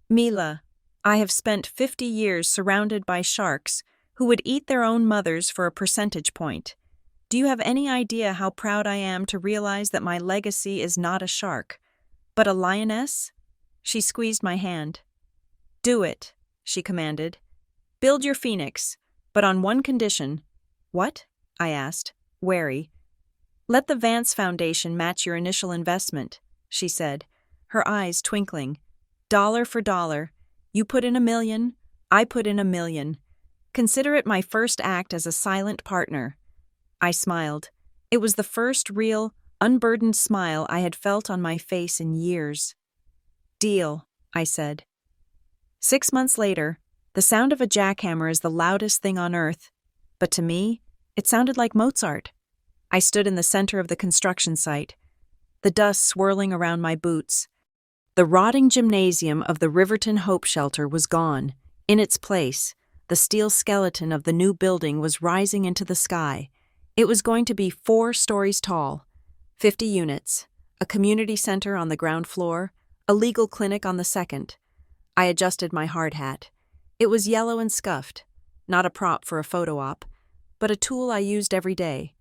"Mila, I have spent 50 years surrounded by sharks who would eat their own mothers for a percentage point. Do you have any idea how proud I am to realize that my legacy is not a shark, but a lioness?" She squeezed my hand. "Do it," she commanded. "Build your phoenix, but on one condition." "What?" I asked, wary. "Let the Vance Foundation match your initial investment," she said, her eyes twinkling. "Dollar for dollar. You put in $1 million, I put in $1 million. Consider it my first act as a silent partner." I smiled. It was the first real, unburdened smile I had felt on my face in years. "Deal," I said. 6 months later, the sound of a jackhammer is the loudest thing on earth, but to me, it sounded like Mozart. I stood in the center of the construction site, the dust swirling around my boots. The rotting gymnasium of the Riverton Hope Shelter was gone. In its place, the steel skeleton of the new building was rising into the sky. It was going to be 4 stories tall, 50 units, a community center on the ground floor, a legal clinic on the second. I adjusted my hard hat. It was yellow and scuffed, not a prop for a photo op, but a tool I used every day.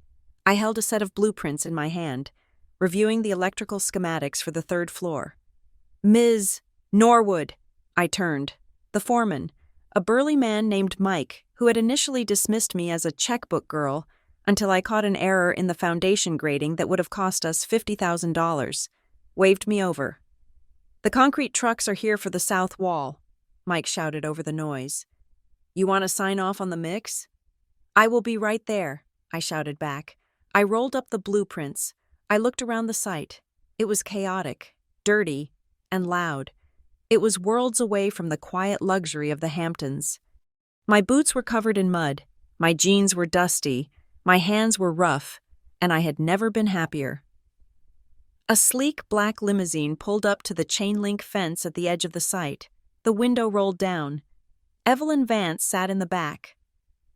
I held a set of blueprints in my hand, reviewing the electrical schematics for the 3rd floor. "Ms. Norwood," I turned. The foreman, a burly man named Mike, who had initially dismissed me as a checkbook girl until I caught an error in the foundation grading that would have cost us $50,000, waved me over. "The concrete trucks are here for the south wall," Mike shouted over the noise. "You want to sign off on the mix?" "I will be right there," I shouted back. I rolled up the blueprints. I looked around the site. It was chaotic, dirty, and loud. It was worlds away from the quiet luxury of the Hamptons. My boots were covered in mud, my jeans were dusty, my hands were rough, and I had never been happier. A sleek black limousine pulled up to the chain-link fence at the edge of the site. The window rolled down. Evelyn Vance sat in the back,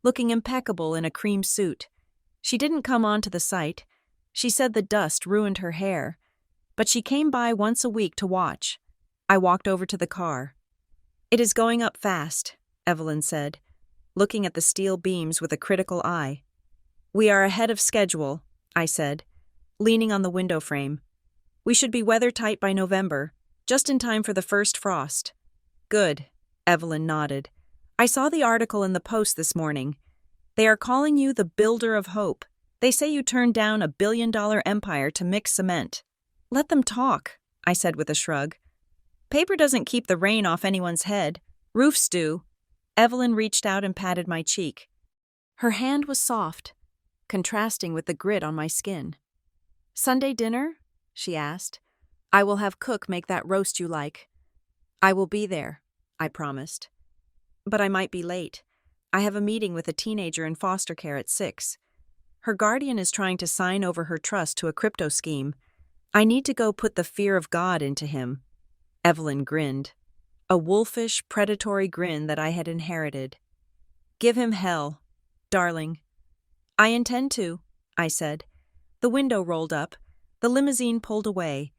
looking impeccable in a cream suit. She didn't come onto the site. She said the dust ruined her hair, but she came by once a week to watch. I walked over to the car. "It is going up fast," Evelyn said, looking at the steel beams with a critical eye. "We are ahead of schedule," I said, leaning on the window frame. "We should be weather-tight by November, just in time for the first frost." "Good," Evelyn nodded. "I saw the article in the Post this morning. They are calling you the builder of hope. They say you turned down $1 billion empire to mix cement." "Let them talk," I said with a shrug. "Paper doesn't keep the rain off anyone's head. Roofs do." Evelyn reached out and patted my cheek. Her hand was soft, contrasting with the grit on my skin. "Sunday dinner?" she asked. "I will have Cook make that roast you like." "I will be there," I promised. "But I might be late. I have a meeting with a teenager in foster care at 6. Her guardian is trying to sign over her trust to a crypto scheme. I need to go put the fear of God into him." Evelyn grinned, a wolfish, predatory grin that I had inherited. "Give him hell, darling." "I intend to," I said. The window rolled up. The limousine pulled away,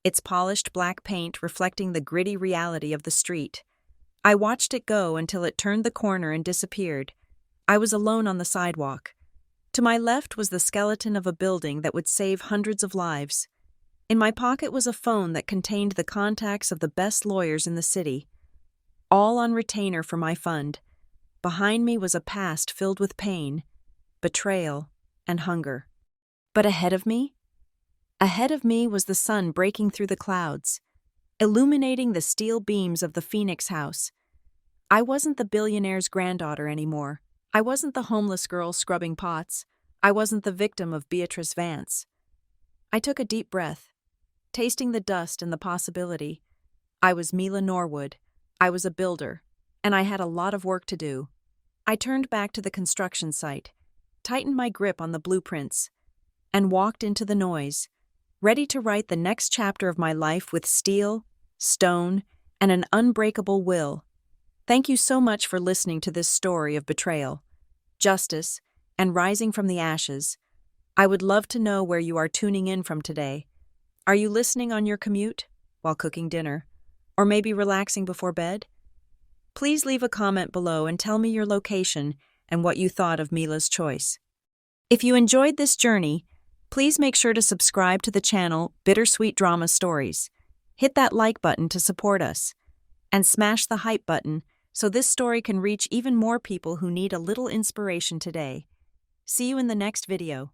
its polished black paint reflecting the gritty reality of the street. I watched it go until it turned the corner and disappeared. I was alone on the sidewalk. To my left was the skeleton of a building that would save hundreds of lives. In my pocket was a phone that contained the contacts of the best lawyers in the city, all on retainer for my fund. Behind me was a past filled with pain, betrayal, and hunger. But ahead of me? Ahead of me was the sun breaking through the clouds, illuminating the steel beams of the Phoenix house. I wasn't the billionaire's granddaughter anymore. I wasn't the homeless girl scrubbing pots. I wasn't the victim of Beatrice Vance. I took a deep breath, tasting the dust and the possibility. I was Mila Norwood. I was a builder, and I had a lot of work to do. I turned back to the construction site, tightened my grip on the blueprints, and walked into the noise, ready to write the next chapter of my life with steel, stone, and an unbreakable will. Thank you so much for listening to this story of betrayal, justice, and rising from the ashes. I would love to know where you are tuning in from today. Are you listening on your commute, while cooking dinner, or maybe relaxing before bed? Please leave a comment below and tell me your location and what you thought of Mila's choice. If you enjoyed this journey, please make sure to subscribe to the channel BitterSweet Drama Stories. Hit that like button to support us, and smash the hype button so this story can reach even more people who need a little inspiration today. See you in the next video.